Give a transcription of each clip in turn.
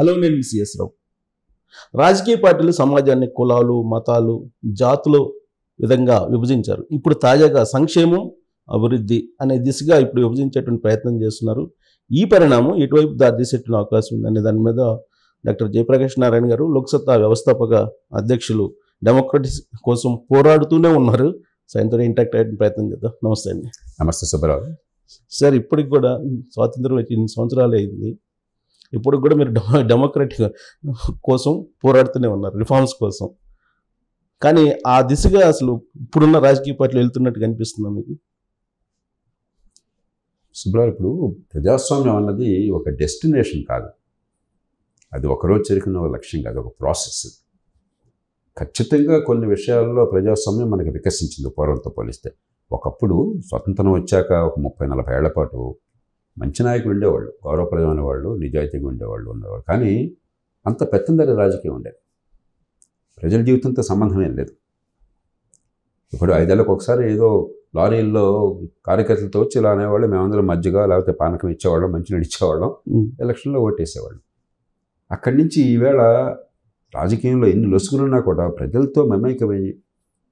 Hello, నేను CS రావు. రాజకీయ పార్టీలు సమాజాన్ని కులాలు, మతాలు, జాతులు విధంగా విభజించారు. ఇప్పుడు తాజాగా సంక్షేమం, అభివృద్ధి అనే దిశగా ఇప్పుడు విభజించేటువంటి ప్రయత్నం చేస్తున్నారు. ఈ పరిణామం ఎటువైపు దారితీసేటువంటి అవకాశం ఉందనే దాని మీద డాక్టర్ జయప్రకాష్ నారాయణ గారు, లోక్సత్తా వ్యవస్థాపక అధ్యక్షులు, డెమోక్రటిక్స్ కోసం పోరాడుతూనే ఉన్నారు. సాయంత్రం ఇంటాక్ట్ అయ్యే ప్రయత్నం చేద్దాం. నమస్తే అండి. నమస్తే సుబ్బారావు సార్, ఇప్పటికి కూడా స్వాతంత్రం వచ్చి 8 సంవత్సరాలు అయింది. ఇప్పటికి కూడా మీరు డెమోక్రటిక్ కోసం పోరాడుతూనే ఉన్నారు, రిఫార్మ్స్ కోసం. కానీ ఆ దిశగా అసలు ఇప్పుడున్న రాజకీయ పార్టీలు వెళ్తున్నట్టు కనిపిస్తుందా మీకు? సుబ్బారావు, ఇప్పుడు ప్రజాస్వామ్యం అన్నది ఒక డెస్టినేషన్ కాదు, అది ఒకరోజు చేరుకున్న లక్ష్యం కాదు, ఒక ప్రాసెస్. ఖచ్చితంగా కొన్ని విషయాల్లో ప్రజాస్వామ్యం మనకి వికసించింది పూర్వంతో పోలిస్తే. ఒకప్పుడు స్వతంత్రం వచ్చాక ఒక 30-40 ఏళ్ల పాటు మంచి నాయకులు ఉండేవాళ్ళు, గౌరవప్రదమైన వాళ్ళు, నిజాయితీగా ఉండేవాళ్ళు. కానీ అంత పెత్తందారి రాజకీయం ఉండేది, ప్రజల జీవితంతో సంబంధమేం లేదు. ఇప్పుడు 5 ఏళ్ళకి ఒకసారి ఏదో లారీల్లో కార్యకర్తలతో వచ్చి ఇలా అనేవాళ్ళు, మేమందరం మధ్యగా లేకపోతే పానకం ఇచ్చేవాళ్ళం, మంచినీళ్ళు ఇచ్చేవాళ్ళం, ఎలక్షన్లో ఓటేసేవాళ్ళం. అక్కడి నుంచి ఈవేళ రాజకీయంలో ఎన్ని లొసుగులున్నా కూడా ప్రజలతో మమేకమై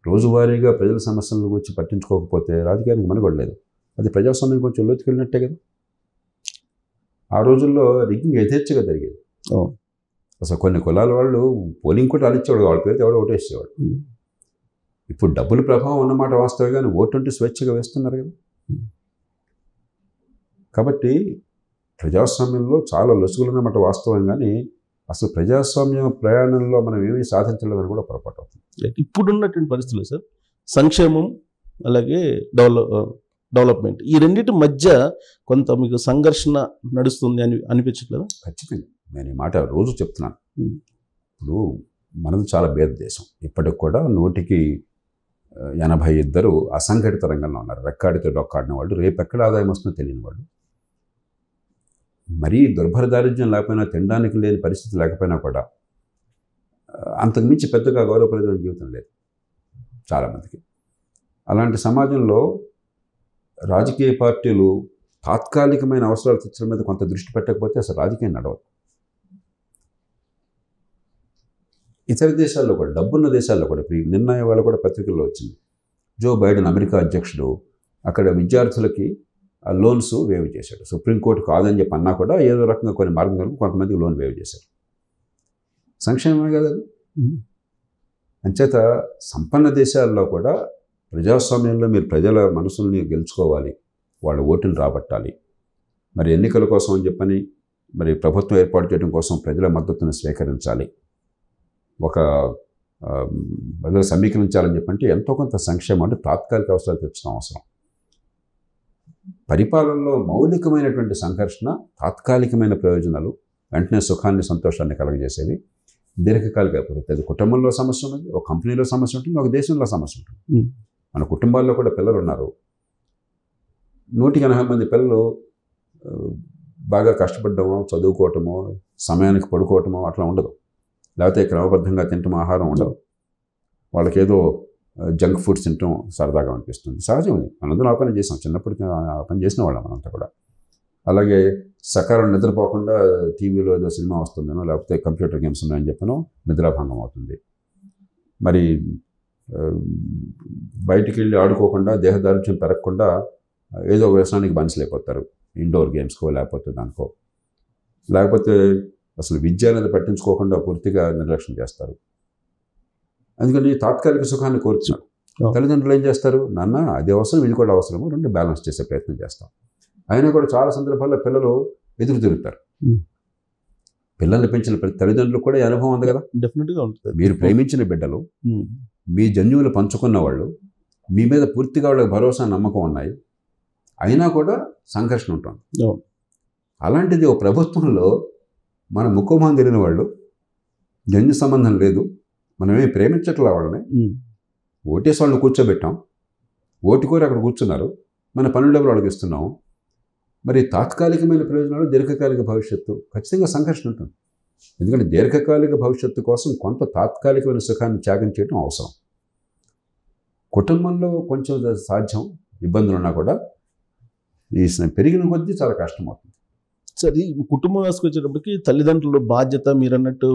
రోజువారీగా ప్రజల సమస్యల గురించి పట్టించుకోకపోతే రాజకీయానికి మనుగడలేదు. అది ప్రజాస్వామ్యం కొంచెం లోతుకెళ్ళినట్టే కదా. ఆ రోజుల్లో రిగ్గింగ్ యథేచ్ఛగా జరిగేది. అసలు కొన్ని కులాల వాళ్ళు పోలింగ్ కూడా రాలిచ్చేవాడు, వాళ్ళ పేరుతో ఎవడో ఓటేసేవాడు. ఇప్పుడు డబ్బుల ప్రభావం ఉన్నమాట వాస్తవే, కానీ ఓటు అంటూ స్వేచ్ఛగా వేస్తున్నారు కదా. కాబట్టి ప్రజాస్వామ్యంలో చాలా లొసుగులు ఉన్నమాట వాస్తవం, కానీ అసలు ప్రజాస్వామ్య ప్రయాణంలో మనం ఏమీ సాధించలేదని కూడా పొరపాటు అవుతుంది. ఇప్పుడున్నటువంటి పరిస్థితులు సార్, సంక్షేమం అలాగే డెవలప్మెంట్, ఈ రెండింటి మధ్య కొంత మీకు సంఘర్షణ నడుస్తుంది అని అనిపించట్లేదు? ఖచ్చితంగా, నేను ఈ మాట రోజు చెప్తున్నాను. ఇప్పుడు మనది చాలా పేద దేశం. ఇప్పటికి కూడా 100కి 82 అసంఘటిత రంగంలో ఉన్నారు, రెక్కాడితో డొక్కాడిన వాళ్ళు, రేపు ఎక్కడ ఆదాయం వస్తుందో తెలియని వాళ్ళు. మరీ దుర్భర దారిద్ర్యం లేకపోయినా, తినడానికి లేని పరిస్థితి లేకపోయినా కూడా అంతకుమించి పెద్దగా గౌరవప్రదమైన జీవితం లేదు చాలామందికి. అలాంటి సమాజంలో రాజకీయ పార్టీలు తాత్కాలికమైన అవసరాలు తీర్చడం మీద కొంత దృష్టి పెట్టకపోతే అసలు రాజకీయం నడవదు. ఇతర దేశాల్లో కూడా, డబ్బున్న దేశాల్లో కూడా, ఇప్పుడు నిన్న వాళ్ళు కూడా పత్రికల్లో వచ్చింది, జో బైడెన్ అమెరికా అధ్యక్షుడు అక్కడ విద్యార్థులకి ఆ లోన్స్ వేవ్ చేశాడు. సుప్రీంకోర్టు కాదని చెప్పి అన్నా కూడా ఏదో రకంగా కొన్ని మార్గాలకు కొంతమందికి లోన్ వేవ్ చేశాడు. సంక్షేమమే కదా అది. అంచేత సంపన్న దేశాల్లో కూడా ప్రజాస్వామ్యంలో మీరు ప్రజల మనసుల్ని గెలుచుకోవాలి, వాళ్ళ ఓటుని రాబట్టాలి. మరి ఎన్నికల కోసం అని చెప్పని మరి ప్రభుత్వం ఏర్పాటు చేయడం కోసం ప్రజల మద్దతును స్వీకరించాలి, ఒక ప్రజలు సమీకరించాలని చెప్పంటే ఎంతో కొంత సంక్షేమం అంటే తాత్కాలిక అవసరాలు తెచ్చడం అవసరం. పరిపాలనలో మౌలికమైనటువంటి సంఘర్షణ, తాత్కాలికమైన ప్రయోజనాలు వెంటనే సుఖాన్ని, సంతోషాన్ని కలగజేసేవి. దీర్ఘకాలిక అభివృద్ధి, అది కుటుంబంలో సమస్య ఉన్నది, ఒక కంపెనీలో సమస్య ఉంటుంది, ఒక దేశంలో సమస్య ఉంటుంది. మన కుటుంబాల్లో కూడా పిల్లలు ఉన్నారు, 180 మంది పిల్లలు బాగా కష్టపడ్డమో, చదువుకోవటమో, సమయానికి పడుకోవటమో అట్లా ఉండదు, లేకపోతే క్రమబద్ధంగా తింటాం, ఆహారం ఉండదు. వాళ్ళకేదో జంక్ ఫుడ్స్ తింటాం సరదాగా అనిపిస్తుంది, సహజం. మనందరం ఆ పని చేసాం, చిన్నప్పుడు ఆ పని చేసిన వాళ్ళం మనంతా కూడా. అలాగే సకాలం నిద్రపోకుండా టీవీలో ఏదో సినిమా వస్తుందనో, లేకపోతే కంప్యూటర్ గేమ్స్ ఉన్నాయని చెప్పనో నిద్రాభంగం అవుతుంది. మరి బయటికి వెళ్ళి ఆడుకోకుండా, దేహదారుఢ్యం పెరగకుండా ఏదో వ్యసనానికి బానిసలైపోతారు, ఇండోర్ గేమ్స్కో లేకపోతే దానికో. లేకపోతే అసలు విద్య అనేది పట్టించుకోకుండా పూర్తిగా నిర్లక్ష్యం చేస్తారు. అందుకని తాత్కాలిక సుఖాన్ని కోరుతున్నారు. తల్లిదండ్రులు ఏం చేస్తారు, నాన్న అది అవసరం, ఇది కూడా అవసరము, రెండు బ్యాలెన్స్ చేసే ప్రయత్నం చేస్తాం. అయినా కూడా చాలా సందర్భాల్లో పిల్లలు ఎదురు తిరుగుతారు. పిల్లల్ని పెంచిన ప్రతి తల్లిదండ్రులు కూడా అనుభవం ఉంది కదా. డెఫినెట్గా ఉంటుంది. మీరు ప్రేమించిన బిడ్డలు, మీ జన్యువులు పంచుకున్న వాళ్ళు, మీ మీద పూర్తిగా వాళ్ళకి భరోసా, నమ్మకం ఉన్నాయి, అయినా కూడా సంఘర్షణ ఉంటుంది. అలాంటిది ఓ ప్రభుత్వంలో మన ముఖమొహం తెలియని వాళ్ళు, జన్యు సంబంధం లేదు, మనమేమి ప్రేమించట్లా వాళ్ళని, ఓటేసి వాళ్ళని కూర్చోబెట్టాం, ఓటు కోరి అక్కడ కూర్చున్నారు, మన పన్ను డబ్బులు వాళ్ళకి ఇస్తున్నాము. మరి తాత్కాలికమైన ప్రయోజనాలు, దీర్ఘకాలిక భవిష్యత్తు, ఖచ్చితంగా సంఘర్షణ ఉంటుంది. ఎందుకంటే దీర్ఘకాలిక భవిష్యత్తు కోసం కొంత తాత్కాలికమైన సుఖాన్ని త్యాగం చేయడం అవసరం. కుటుంబంలో కొంచెం సాధ్యం, ఇబ్బందులు ఉన్నా కూడా ఈ పెరిగిన కొద్దీ చాలా కష్టమవుతుంది. సరే కుటుంబం వేసుకొచ్చేటప్పటికి తల్లిదండ్రుల బాధ్యత మీరు అన్నట్టు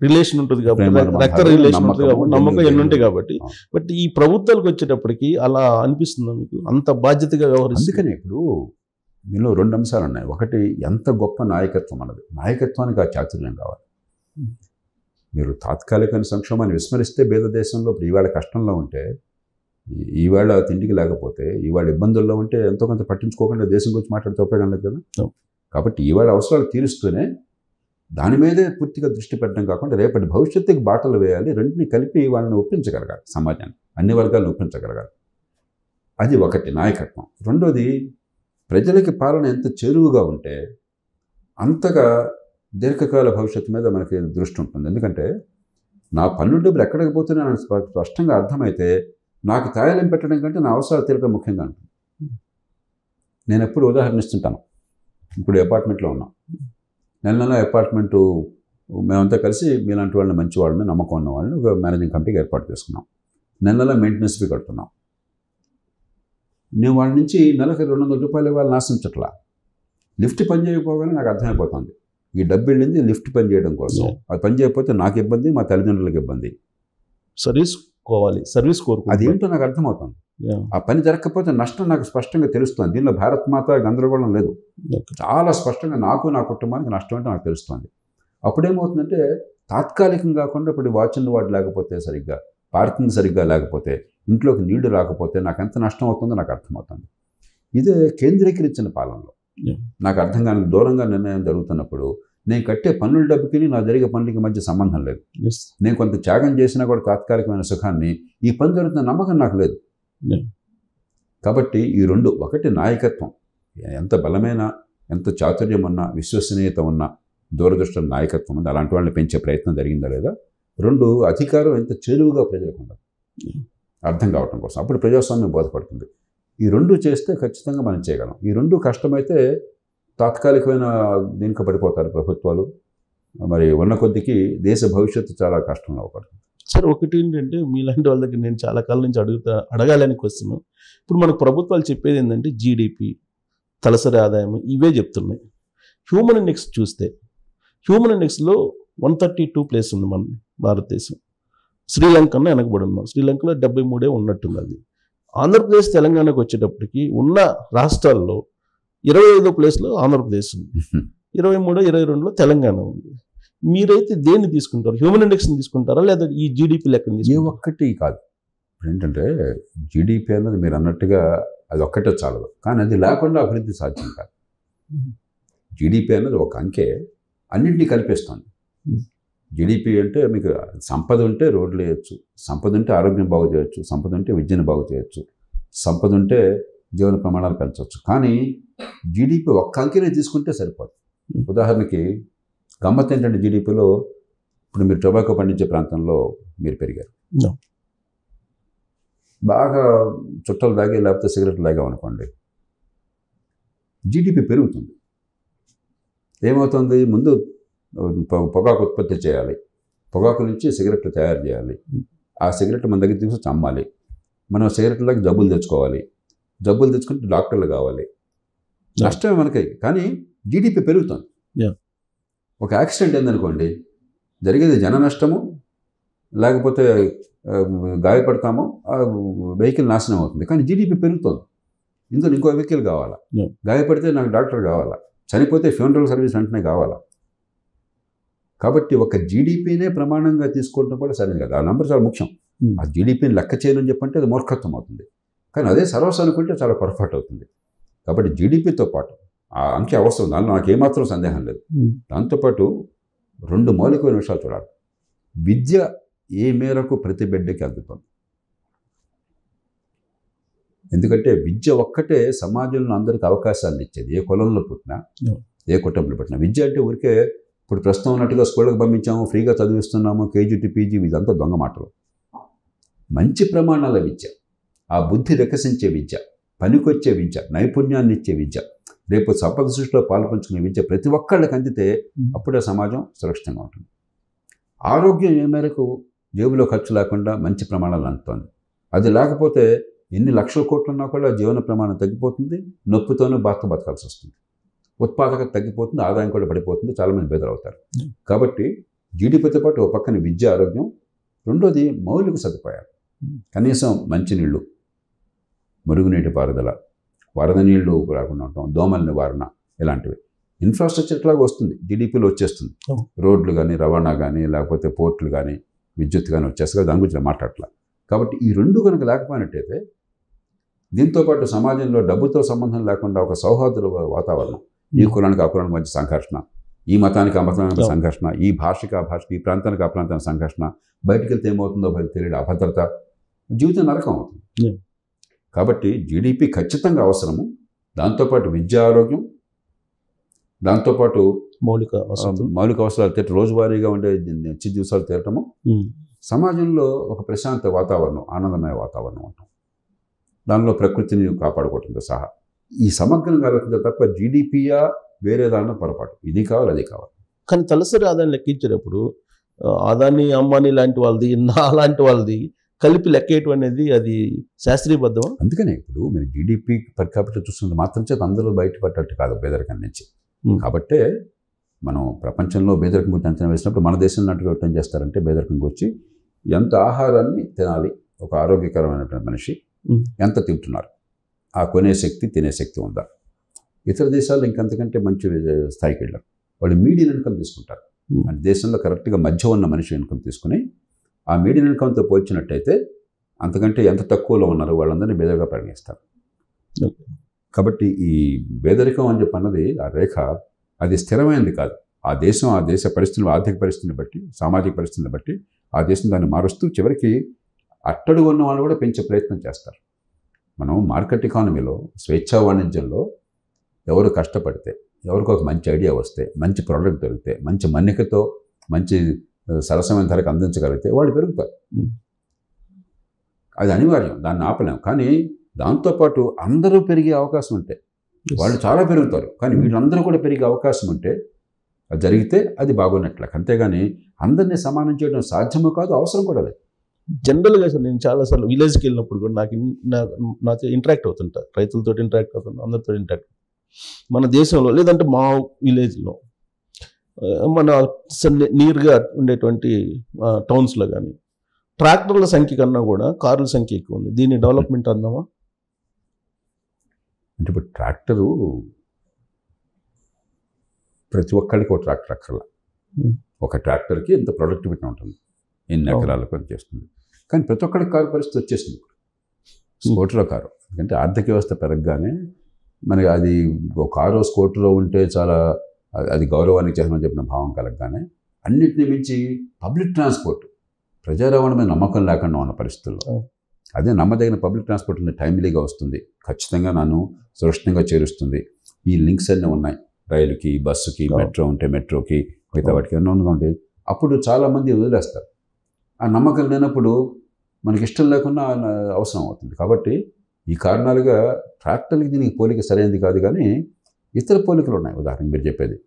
రిలేషన్ ఉంటుంది కాబట్టి రక్త రిలేషన్ ఉంటుంది కాబట్టి నమ్మకం ఎన్ని ఉంటాయి కాబట్టి బట్ ఈ ప్రభుత్వాలకు వచ్చేటప్పటికి అలా అనిపిస్తుందా మీకు అంత బాధ్యతగా వ్యవహరిస్తుంది? అందుకని ఇప్పుడు దీనిలో 2 అంశాలు ఉన్నాయి. ఒకటి ఎంత గొప్ప నాయకత్వం అన్నది, నాయకత్వానికి ఆ చాతుర్యం కావాలి. మీరు తాత్కాలిక సంక్షోభాన్ని విస్మరిస్తే పేద దేశంలో ఇప్పుడు ఈవేళ కష్టంలో ఉంటే, ఈవేళ తిండికి లేకపోతే, ఈవేళ ఇబ్బందుల్లో ఉంటే ఎంతో కొంత పట్టించుకోకుండా దేశం గురించి మాట్లాడితే ఉపయోగం లేదు కదా. కాబట్టి ఈవేళ అవసరాలు తీరుస్తూనే దాని మీదే పూర్తిగా దృష్టి పెట్టడం కాకుండా రేపటి భవిష్యత్తుకి బాటలు వేయాలి. రెంటిని కలిపి వాళ్ళని ఒప్పించగలగాలి, సమాజాన్ని అన్ని వర్గాలను ఒప్పించగలగాలి. అది ఒకటి నాయకత్వం. రెండోది ప్రజలకి పాలన ఎంత చేరువుగా ఉంటే అంతగా దీర్ఘకాల భవిష్యత్తు మీద మనకి దృష్టి ఉంటుంది. ఎందుకంటే నా పన్ను డబ్బులు ఎక్కడికి పోతున్నా నాకు స్పష్టంగా అర్థమైతే నాకు తాయలం పెట్టడం కంటే నా అవసరాలు తీరడం ముఖ్యంగా ఉంటుంది. నేను ఎప్పుడు ఉదాహరణ ఇస్తుంటాను. ఇప్పుడు అపార్ట్మెంట్లో ఉన్నాం, నెల అపార్ట్మెంటు మేమంతా కలిసి మీలాంటి వాళ్ళని మంచి వాళ్ళని నమ్మకం ఉన్న వాళ్ళని ఒక మేనేజింగ్ కమిటీకి ఏర్పాటు చేసుకున్నాం. నెల మెయింటెనెన్స్ ఫీ కడుతున్నాం. నేను వాళ్ళ నుంచి నెలకు 200 రూపాయలు ఇవ్వాలని ఆశించట్లా. లిఫ్ట్ పని చేయకపోగానే నాకు అర్థమైపోతుంది ఈ డబ్బు వెళ్ళింది లిఫ్ట్ పని చేయడం కోసం. అది పని చేయకపోతే నాకు ఇబ్బంది, మా తల్లిదండ్రులకు ఇబ్బంది. సర్వీస్ కోరుకోవాలి, అది ఏంటో నాకు అర్థమవుతుంది. ఆ పని జరగకపోతే నష్టం నాకు స్పష్టంగా తెలుస్తుంది. దీనిలో భారత్ మాత గందరగోళం లేదు. చాలా స్పష్టంగా నాకు నా కుటుంబానికి నష్టం అంటే నాకు తెలుస్తుంది. అప్పుడేమవుతుందంటే తాత్కాలికం కాకుండా ఇప్పుడు వాచ్ని వాడు లేకపోతే సరిగ్గా, పార్కింగ్ సరిగ్గా లేకపోతే, ఇంట్లోకి నీళ్లు రాకపోతే నాకు ఎంత నష్టం అవుతుందో నాకు అర్థమవుతుంది. ఇదే కేంద్రీకరించిన పాలనలో నాకు అర్థం కాని దూరంగా నిర్ణయం జరుగుతున్నప్పుడు నేను కట్టే పన్నుల డబ్బుకి నా జరిగే పనులకి మధ్య సంబంధం లేదు. నేను కొంత త్యాగం చేసినా కూడా తాత్కాలికమైన సుఖాన్ని, ఈ పని జరుగుతున్న నమ్మకం నాకు లేదు. కాబట్టి ఈ రెండు, ఒకటి నాయకత్వం, ఎంత బలమైన ఎంత చాతుర్యం ఉన్నా, విశ్వసనీయత ఉన్నా, దూరదృష్టి నాయకత్వం ఉంది, అలాంటి వాళ్ళని పెంచే ప్రయత్నం జరిగిందా లేదా. 2, అధికారం ఎంత చేరువుగా ప్రజలకు ఉండదు అర్థం కావటం కోసం, అప్పుడు ప్రజాస్వామ్యం బోధపడుతుంది. ఈ 2 చేస్తే ఖచ్చితంగా మనం చేయగలం. ఈ 2 కష్టమైతే తాత్కాలికమైన దీనికి పడిపోతారు ప్రభుత్వాలు. మరి ఉన్న కొద్దికి దేశ భవిష్యత్తు చాలా కష్టంలో పడుతుంది. సార్ ఒకటి ఏంటంటే మీలాంటి వాళ్ళ దగ్గర నేను చాలా కాలం నుంచి అడగాలని క్వశ్చన్, ఇప్పుడు మనకు ప్రభుత్వాలు చెప్పేది ఏంటంటే జీడిపి, తలసరి ఆదాయం ఇవే చెప్తున్నాయి. హ్యూమన్ ఇండెక్స్ చూస్తే హ్యూమన్ ఇండెక్స్లో 132 ప్లేస్ ఉంది మన భారతదేశం. శ్రీలంకను వెనకబడి ఉన్నాం. శ్రీలంకలో 73 ఉన్నట్టుంది. అది ఆంధ్రప్రదేశ్ తెలంగాణకు వచ్చేటప్పటికి ఉన్న రాష్ట్రాల్లో 25వ ప్లేస్లో ఆంధ్రప్రదేశ్ ఉంది, 23, 22లో తెలంగాణ ఉంది. మీరైతే దేన్ని తీసుకుంటారు? హ్యూమన్ ఇండెక్స్ని తీసుకుంటారా లేదా ఈ జీడిపి లెక్కని? ఏ ఒక్కటి కాదు. ఏంటంటే జీడిపి అన్నది మీరు అన్నట్టుగా అది ఒక్కటే చాలదు, కానీ అది లేకుండా అభివృద్ధి సాధ్యం కాదు. జీడిపి అన్నది ఒక అంకె అన్నింటినీ కల్పిస్తుంది. జీడిపి అంటే మీకు సంపద ఉంటే రోడ్లు వేయచ్చు, సంపద ఉంటే ఆరోగ్యం బాగు చేయొచ్చు, సంపద ఉంటే విద్యను బాగు చేయొచ్చు, సంపద ఉంటే జీవన ప్రమాణాలు పెంచవచ్చు. కానీ జీడిపి ఒక్క అంకెనే తీసుకుంటే సరిపోదు. ఉదాహరణకి గమ్మత్ ఏంటంటే జీడిపిలో ఇప్పుడు మీరు టొబాకో పండించే ప్రాంతంలో మీరు పెరిగారు, బాగా చుట్టలు తాగి లేకపోతే సిగరెట్లు తాగామనుకోండి, జీడిపి పెరుగుతుంది. ఏమవుతుంది? ముందు పొగాకు ఉత్పత్తి చేయాలి, పొగాకు నుంచి సిగరెట్లు తయారు చేయాలి, ఆ సిగరెట్లు మన దగ్గర తీసుకొచ్చి అమ్మాలి, మనం సిగరెట్లకి జబ్బులు తెచ్చుకోవాలి, జబ్బులు తెచ్చుకుంటే డాక్టర్లు కావాలి, నష్టమే మనకి. కానీ జీడిపి పెరుగుతుంది. ఒక యాక్సిడెంట్ ఏందనుకోండి, జరిగేది జన నష్టము, లేకపోతే గాయపడతాము, వెహికల్ నాశనం అవుతుంది. కానీ జీడిపి పెరుగుతుంది. ఇందులో ఇంకో వెహికల్ కావాలా, గాయపడితే నాకు డాక్టర్ కావాలా, చనిపోతే ఫ్యూనరల్ సర్వీస్ వెంటనే కావాలా. కాబట్టి ఒక జీడిపినే ప్రమాణంగా తీసుకోవడం కూడా సరైనది కదా. ఆ నెంబర్ చాలా ముఖ్యం. ఆ జీడిపిని లెక్క చేయనని చెప్పంటే అది మూర్ఖత్వం అవుతుంది. కానీ అదే సర్వస్వం అనుకుంటే చాలా పొరపాటు అవుతుంది. కాబట్టి జీడిపితో పాటు ఆ అంకె అవసరం, దానిలో నాకు ఏమాత్రం సందేహం లేదు. దాంతోపాటు 2 మౌలికమైన విషయాలు చూడాలి. విద్య ఏ మేరకు ప్రతి బిడ్డకి అందుతుంది. ఎందుకంటే విద్య ఒక్కటే సమాజంలో అందరికీ అవకాశాలను ఇచ్చేది, ఏ కులంలో పుట్టినా, ఏ కుటుంబంలో పుట్టినా. విద్య అంటే ఊరికే ఇప్పుడు ప్రస్తుతం ఉన్నట్టుగా స్కూళ్ళకి పంపించాము, ఫ్రీగా చదివిస్తున్నాము, కేజీ టు పీజీ, ఇదంతా దొంగ మాటలు. మంచి ప్రమాణాల విద్య, ఆ బుద్ధి వికసించే విద్య, పనికొచ్చే విద్య, నైపుణ్యాన్ని ఇచ్చే విద్య, రేపు సంపద సృష్టిలో పాల్పంచుకునే విద్య ప్రతి ఒక్కళ్ళకి అందితే అప్పుడే సమాజం సురక్షితంగా ఉంటుంది. ఆరోగ్యం ఏ మేరకు జేబులో ఖర్చు లేకుండా మంచి ప్రమాణాలు అందుతుంది. అది లేకపోతే ఎన్ని లక్షల కోట్లు ఉన్నా కూడా జీవన ప్రమాణం తగ్గిపోతుంది, నొప్పితోనే బతకాల్సి వస్తుంది. ఉత్పాదకత తగ్గిపోతుంది, ఆదాయం కూడా పడిపోతుంది, చాలామంది బెదర్ అవుతారు. కాబట్టి జీడిపితో పాటు ఒక పక్కన విద్య, ఆరోగ్యం, రెండోది మౌలిక సదుపాయాలు. కనీసం మంచినీళ్ళు, మురుగునీటి పారుదల, వరద నీళ్లు రాకుండా ఉండటం, దోమల నివారణ, ఇలాంటివి. ఇన్ఫ్రాస్ట్రక్చర్ ఇట్లాగా వస్తుంది, జీడిపిలో వచ్చేస్తుంది. రోడ్లు కానీ, రవాణా కానీ, లేకపోతే పోర్టులు కానీ, విద్యుత్ కానీ వచ్చేస్తుంది. దాని గురించి మాట్లాడట్లా. కాబట్టి ఈ రెండు కనుక లేకపోయినట్టయితే దీంతోపాటు సమాజంలో డబ్బుతో సంబంధం లేకుండా ఒక సౌహార్ద వాతావరణం, ఈ కులానికి ఆ కులానికి మధ్య సంఘర్షణ, ఈ మతానికి ఆ మతానికి సంఘర్షణ, ఈ భాషకి ఆ భాషకి, ఈ ప్రాంతానికి ఆ ప్రాంతానికి సంఘర్షణ, బయటికి వెళ్తే ఏమవుతుందో తెలియదు, అభద్రత, జీవితం నరకం అవుతుంది. కాబట్టి జీడిపి ఖచ్చితంగా అవసరము. దాంతోపాటు విద్య, ఆరోగ్యం, దాంతోపాటు మౌలిక అవసరాలు తీరటం, రోజువారీగా ఉండే నిత్య దివసాలు తీరటము, సమాజంలో ఒక ప్రశాంత వాతావరణం, ఆనందమయ వాతావరణం ఉంటాం, దానిలో ప్రకృతిని కాపాడుకోవడంతో సహా ఈ సమగ్రంగా ఆలోచించే తప్ప జీడిపియా వేరే దానిలో పొరపాటు, ఇది కావాలి అది కావాలి. కానీ తలసరి ఆదాయం లెక్కించేటప్పుడు అదాని, అంబానీ లాంటి వాళ్ళది, నా లాంటి వాళ్ళది కలిపి లెక్కేయటం అనేది అది శాస్త్రీయబద్ధమా? అందుకనే ఇప్పుడు మీరు జీడిపి పర్ క్యాపిటల్ చూస్తున్నది మాత్రం చేత అందరూ బయటపడ్డట్టు కాదు పేదరికం నుంచి. కాబట్టే మనం ప్రపంచంలో పేదరికం గురించి అంచనా వేసినప్పుడు మన దేశం లాంటి ఏం చేస్తారంటే పేదరికం గురించి ఎంత ఆహారాన్ని తినాలి, ఒక ఆరోగ్యకరమైనటువంటి మనిషి ఎంత తింటున్నారు, ఆ కొనే శక్తి, తినే శక్తి ఉందా. ఇతర దేశాల్లో ఇంకంతకంటే మంచి స్థాయికి వెళ్ళారు. వాళ్ళు మీడియం ఇన్కమ్ తీసుకుంటారు. అంటే దేశంలో కరెక్ట్గా మధ్య ఉన్న మనిషి ఇన్కమ్ తీసుకుని ఆ మీడియం ఇన్కమ్తో పోల్చినట్టయితే అంతకంటే ఎంత తక్కువలో ఉన్నారో వాళ్ళందరినీ బేదరిగా పరిగణిస్తారు. కాబట్టి ఈ పేదరికం అని చెప్పి అన్నది ఆ రేఖ అది స్థిరమైనది కాదు. ఆ దేశ పరిస్థితులు, ఆర్థిక పరిస్థితిని బట్టి, సామాజిక పరిస్థితిని బట్టి ఆ దేశం దాన్ని మారుస్తూ చివరికి అట్టడుగు ఉన్న వాళ్ళు కూడా పెంచే ప్రయత్నం చేస్తారు. మనం మార్కెట్ ఎకానమీలో, స్వేచ్ఛా వాణిజ్యంలో ఎవరు కష్టపడితే, ఎవరికి ఒక మంచి ఐడియా వస్తే, మంచి ప్రోడక్ట్ దొరికితే, మంచి మన్నికతో మంచి సరసమైన ధరకు అందించగలిగితే వాళ్ళు పెరుగుతారు. అది అనివార్యం, దాన్ని ఆపలేం. కానీ దాంతోపాటు అందరూ పెరిగే అవకాశం ఉంటే వాళ్ళు చాలా పెరుగుతారు. కానీ వీళ్ళందరూ కూడా పెరిగే అవకాశం ఉంటే అది జరిగితే అది బాగున్నట్లే. అంతేగాని అందరినీ సమానం చేయడం సాధ్యమో కాదు, అవసరం కూడా లేదు. జనరల్గా సార్ నేను చాలాసార్లు విలేజ్కి వెళ్ళినప్పుడు కూడా నాతో ఇంటరాక్ట్ అవుతుంటా, రైతులతో ఇంటరాక్ట్ అవుతుంటా, అందరితో ఇంటరాక్ట్. మన దేశంలో లేదంటే మా విలేజ్లో, మన నియర్గా ఉండేటువంటి టౌన్స్లో కానీ ట్రాక్టర్ల సంఖ్య కన్నా కూడా కార్ల సంఖ్య ఎక్కువ ఉంది. దీన్ని డెవలప్మెంట్ అందామా? అంటే ఇప్పుడు ట్రాక్టరు ప్రతి ఒక్కరికి ఒక ట్రాక్టర్ అక్కర్లా. ఒక ట్రాక్టర్కి ఎంత ప్రొడక్టివిటీ ఉంటుంది, ఎన్ని ఎకరాలకు పని చేస్తుంది. కానీ ప్రతి ఒక్కరికి కారు పరిస్థితి వచ్చేసింది ఇప్పుడు. స్కూటర్లో కారు, ఎందుకంటే ఆర్థిక వ్యవస్థ పెరగగానే మనకి అది ఒక కారు స్కూటర్లో ఉంటే చాలా అది గౌరవానికి చేసిన చెప్పిన భావం కలగగానే అన్నింటినీ మించి పబ్లిక్ ట్రాన్స్పోర్ట్, ప్రజా రవాణా మీద నమ్మకం లేకుండా ఉన్న పరిస్థితుల్లో అదే నమ్మదగిన పబ్లిక్ ట్రాన్స్పోర్ట్ ఉంది, టైమ్లీగా వస్తుంది, ఖచ్చితంగా నన్ను సురక్షితంగా చేరుస్తుంది. ఈ లింక్స్ అన్నీ ఉన్నాయి, రైలుకి, బస్సుకి, మెట్రో ఉంటే మెట్రోకి, మిగతా వాటికి ఎన్నో ఉంటాయి. అప్పుడు చాలామంది వదిలేస్తారు. ఆ నమ్మకం లేనప్పుడు మనకి ఇష్టం లేకుండా అవసరం అవుతుంది. కాబట్టి ఈ కారణాలుగా ట్రాక్టర్కి దీనికి పోలిక సరైనది కాదు. కానీ ఇతర పోలికలు ఉన్నాయి. ఉదాహరణకు మీరు చెప్పేది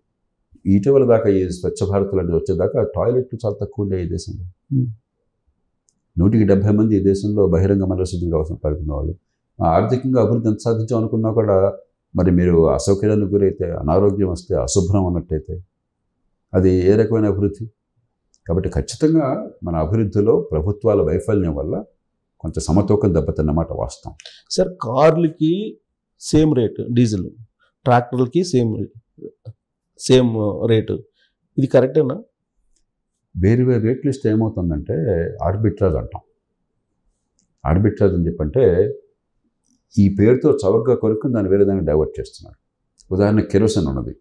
ఇటీవల దాకా ఈ స్వచ్ఛ భారత్ లాంటిది వచ్చేదాకా టాయిలెట్లు చాలా తక్కువ ఉండే ఈ దేశంలో. 170 మంది ఈ దేశంలో బహిరంగ మలశుద్ధికి అవసరం పడుతున్న వాళ్ళు. ఆర్థికంగా అభివృద్ధి ఎంత సాధించాం అనుకున్నా కూడా మరి మీరు అసౌకర్యానికి గురైతే, అనారోగ్యం వస్తే, అశుభ్రం ఉన్నట్టయితే అది ఏ రకమైన అభివృద్ధి? కాబట్టి ఖచ్చితంగా మన అభివృద్ధిలో ప్రభుత్వాల వైఫల్యం వల్ల కొంత సమతూకం దెబ్బతిన్నమాట వాస్తవం. సార్, కార్లకి సేమ్ రేటు డీజిల్, ట్రాక్టర్లకి సేమ్ రేటు, ఇది కరెక్టేనా? వేరు వేరు రేట్లు ఇస్తే ఏమవుతుందంటే ఆర్బిట్రాజ్ అంటాం. ఆర్బిట్రాజ్ అని చెప్పంటే ఈ పేరుతో చవకగా కొనుక్కుని దాన్ని వేరే దాన్ని డైవర్ట్ చేస్తున్నారు. ఉదాహరణ కెరోసిన్ ఉన్నది,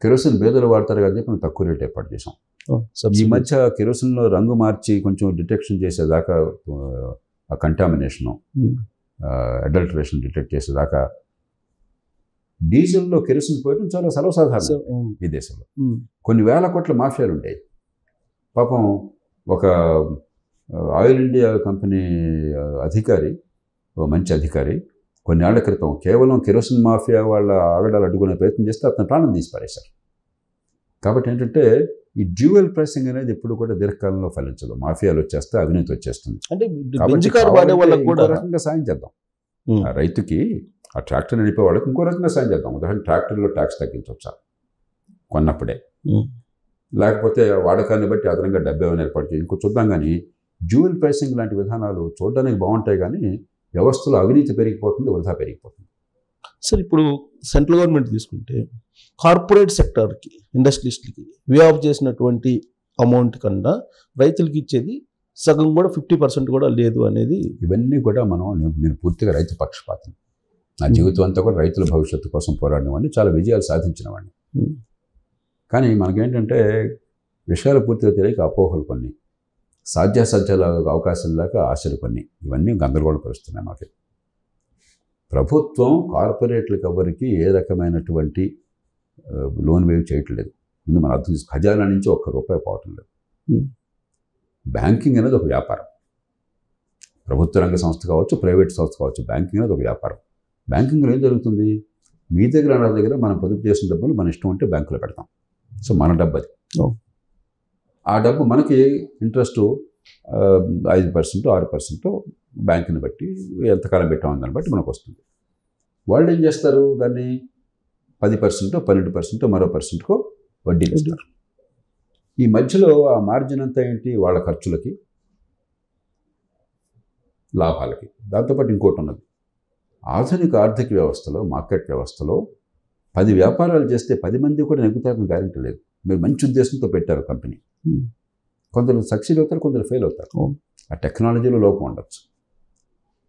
కెరోసిన్ పేదలు వాడతారు కానీ చెప్పి మనం తక్కువ రేట్ ఏర్పాటు చేసాం. ఈ మధ్య కెరోసిన్లో రంగు మార్చి కొంచెం డిటెక్షన్ చేసేదాకా, ఆ కంటామినేషను, అడల్టరేషన్ డిటెక్ట్ చేసేదాకా డీజిల్లో కెరోసిన్ పోయడం చాలా సర్వసాధారణం ఈ దేశంలో. కొన్ని వేల కోట్ల మాఫియాలు ఉండేవి. పాపం ఒక ఆయిల్ ఇండియా కంపెనీ అధికారి, ఓ మంచి అధికారి, కొన్నేళ్ల క్రితం కేవలం కెరోసిన్ మాఫియా వాళ్ళ ఆగడాలు అడ్డుకునే ప్రయత్నం చేస్తే అతను ప్రాణం తీసి పారేశారు. కాబట్టి ఏంటంటే ఈ డ్యూయల్ ప్రైసింగ్ అనేది ఎప్పుడు కూడా దీర్ఘకాలంలో ఫలించదు. మాఫియాలు వచ్చేస్తే అవినీతి వచ్చేస్తుంది. అంటే రకంగా సాయం చేద్దాం. రైతుకి ఆ ట్రాక్టర్ నడిపే వాళ్ళకి ఇంకో రకంగా సాయం చేద్దాం. ఉదాహరణ ట్రాక్టర్లో ట్యాక్స్ తగ్గించవచ్చా కొన్నప్పుడే, లేకపోతే వాడకాన్ని బట్టి అదనంగా డబ్బు ఏమైనా ఏర్పాటు చేయాలి, ఇంకో చూద్దాం. కానీ డ్యూయల్ ప్రైసింగ్ లాంటి విధానాలు చూడడానికి బాగుంటాయి, కానీ వ్యవస్థలో అవినీతి పెరిగిపోతుంది, వృధా పెరిగిపోతుంది. సార్ ఇప్పుడు సెంట్రల్ గవర్నమెంట్ తీసుకుంటే కార్పొరేట్ సెక్టార్కి, ఇండస్ట్రియలిస్ట్లకి వే ఆఫ్ చేసినటువంటి అమౌంట్ కన్నా రైతులకి ఇచ్చేది సగం కూడా 50% కూడా లేదు అనేది. ఇవన్నీ కూడా నేను పూర్తిగా రైతు పక్షపాతం. నా జీవితం అంతా కూడా రైతుల భవిష్యత్తు కోసం పోరాడినవాడిని, చాలా విజయాలు సాధించినవాడిని. కానీ మనకేంటంటే విషయాలు పూర్తిగా తెలియక అపోహలు కొన్ని, సాధ్యాసాధ్యాల అవకాశం లేక ఆశలు కొన్ని, ఇవన్నీ గందరగోళపరుస్తున్నాయి మాకు. ప్రభుత్వం కార్పొరేట్లకు ఎవరికి ఏ రకమైనటువంటి లోన్ వేవ్ చేయట్లేదు. ముందు మనం అర్థం చేసి ఖజానా నుంచి ₹1 పోవటం లేదు. బ్యాంకింగ్ అనేది ఒక వ్యాపారం. ప్రభుత్వ రంగ సంస్థ కావచ్చు, ప్రైవేట్ సంస్థ కావచ్చు, బ్యాంకింగ్ అనేది ఒక వ్యాపారం. బ్యాంకింగ్లో ఏం జరుగుతుంది? మీ దగ్గర నా దగ్గర మనం పొదుపు చేసిన డబ్బులు మన ఇష్టం ఉంటే బ్యాంకులో పెడతాం. సో మన డబ్బు అది. ఆ డబ్బు మనకి ఇంట్రెస్ట్ 5%, 6% బ్యాంకుని బట్టి ఎంతకాలం పెట్టామని దాన్ని బట్టి మనకు వస్తుంది. వాళ్ళు ఏం చేస్తారు? దాన్ని 10%, 12%, మరో %కో వడ్డీలు ఇస్తారు. ఈ మధ్యలో ఆ మార్జిన్ అంతా ఏంటి? వాళ్ళ ఖర్చులకి, లాభాలకి. దాంతోపాటు ఇంకోటి ఉన్నది, ఆధునిక ఆర్థిక వ్యవస్థలో, మార్కెట్ వ్యవస్థలో 10 వ్యాపారాలు చేస్తే 10 మంది కూడా నెగ్గుతారని గ్యారెంటీ లేదు. మీరు మంచి ఉద్దేశంతో పెట్టారు కంపెనీ, కొందరు సక్సీడ్ అవుతారు, కొందరు ఫెయిల్ అవుతారు. ఆ టెక్నాలజీలో లోపం ఉండొచ్చు,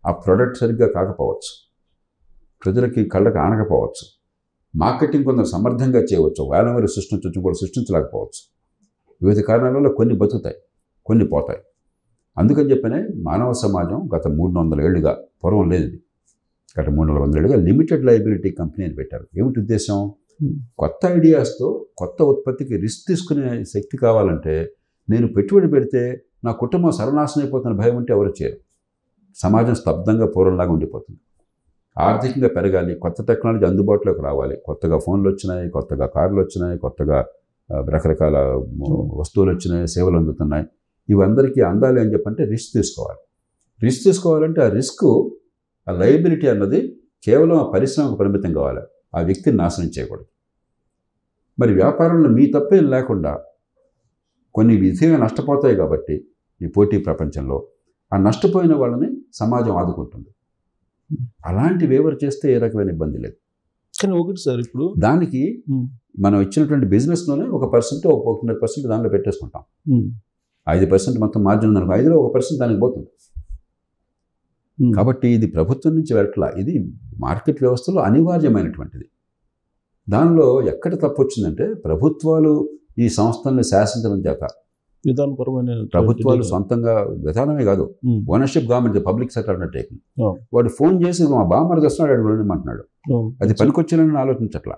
ఆ ప్రోడక్ట్ సరిగ్గా కాకపోవచ్చు, ప్రజలకి కళ్ళకి ఆనకపోవచ్చు, మార్కెటింగ్ కొందరు సమర్థంగా చేయవచ్చు, వేలమరి సృష్టించవచ్చు, కూడా సృష్టించలేకపోవచ్చు. వివిధ కారణాల వల్ల కొన్ని బతుకుతాయి, కొన్ని పోతాయి. అందుకని చెప్పనే మానవ సమాజం గత 300 ఏళ్ళుగా, పూర్వం లేదు ఇది, గత 300 ఏళ్ళుగా లిమిటెడ్ లయబిలిటీ కంపెనీ అని పెట్టారు. ఏమిటి ఉద్దేశం? కొత్త ఐడియాస్తో కొత్త ఉత్పత్తికి రిస్క్ తీసుకునే శక్తి కావాలంటే నేను పెట్టుబడి పెడితే నా కుటుంబం సర్వనాశనం అయిపోతున్న భయం ఉంటే ఎవరు చేయరు. సమాజం స్తబ్దంగా పూర్వంలాగా ఉండిపోతుంది. ఆర్థికంగా పెరగాలి, కొత్త టెక్నాలజీ అందుబాటులోకి రావాలి, కొత్తగా ఫోన్లు వచ్చినాయి, కొత్తగా కార్లు వచ్చినాయి, కొత్తగా రకరకాల వస్తువులు వచ్చినాయి, సేవలు అందుతున్నాయి. ఇవందరికీ అందాలి అని చెప్పంటే రిస్క్ తీసుకోవాలి. రిస్క్ తీసుకోవాలంటే ఆ రిస్క్, ఆ లయబిలిటీ అన్నది కేవలం ఆ పరిశ్రమకు పరిమితం కావాలి, ఆ వ్యక్తిని నాశనం చేయకూడదు. మరి వ్యాపారంలో మీ తప్పేం లేకుండా కొన్ని విధిగా నష్టపోతాయి కాబట్టి ఈ పోటీ ప్రపంచంలో ఆ నష్టపోయిన వాళ్ళని సమాజం ఆదుకుంటుంది. అలాంటివి ఎవరు చేస్తే ఏ రకమైన ఇబ్బంది లేదు. కానీ ఒకటి సార్, ఇప్పుడు దానికి మనం ఇచ్చినటువంటి బిజినెస్లోనే 1%, 1.5% దానిలో పెట్టేసుకుంటాం. 5% మొత్తం మార్జిన్ ఉందనుకో, 5లో 1% దానికి పోతుంది. కాబట్టి ఇది ప్రభుత్వం నుంచి వెళ్ళట్లా, ఇది మార్కెట్ వ్యవస్థలో అనివార్యమైనటువంటిది. దానిలో ఎక్కడ తప్పు వచ్చిందంటే ప్రభుత్వాలు ఈ సంస్థలను శాసించడం చేత, విధానపరమైన ప్రభుత్వాలు సొంతంగా విధానమే కాదు, ownership government, public sector undertaking. వాడు ఫోన్ చేసి మా బామ్మర్ది వస్తున్నాడు, అడుగు లోన్ అంటున్నాడు, అది పనికొచ్చేనని ఆలోచించట్లా.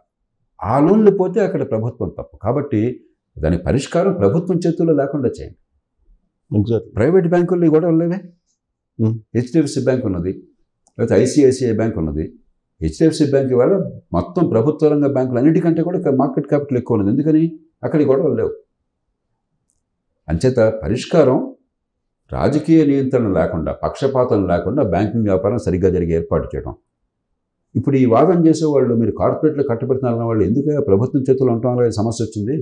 ఆ లోన్లు పోతే అక్కడ ప్రభుత్వం తప్పు. కాబట్టి దాని పరిష్కారం ప్రభుత్వం చేతుల్లో లేకుండా చేయండి. ప్రైవేట్ బ్యాంకుల్లో ఈ గొడవలు లేవే. హెచ్డిఎఫ్సి బ్యాంక్ ఉన్నది, లేకపోతే ఐసిఐసిఐ బ్యాంక్ ఉన్నది. హెచ్డిఎఫ్సి బ్యాంక్ ఇవాళ మొత్తం ప్రభుత్వ రంగ బ్యాంకులు అన్నిటికంటే కూడా మార్కెట్ క్యాపిటల్ ఎక్కువ ఉన్నది. ఎందుకని? అక్కడ గొడవలు లేవు. అంచేత పరిష్కారం రాజకీయ నియంత్రణ లేకుండా, పక్షపాతం లేకుండా బ్యాంకింగ్ వ్యాపారం సరిగ్గా జరిగే ఏర్పాటు చేయడం. ఇప్పుడు ఈ వాదన చేసేవాళ్ళు, మీరు కార్పొరేట్లో కట్టబెడుతున్నారన్న వాళ్ళు ఎందుకు ప్రభుత్వం చేతుల్లో ఉండటం వల్ల సమస్య వచ్చింది,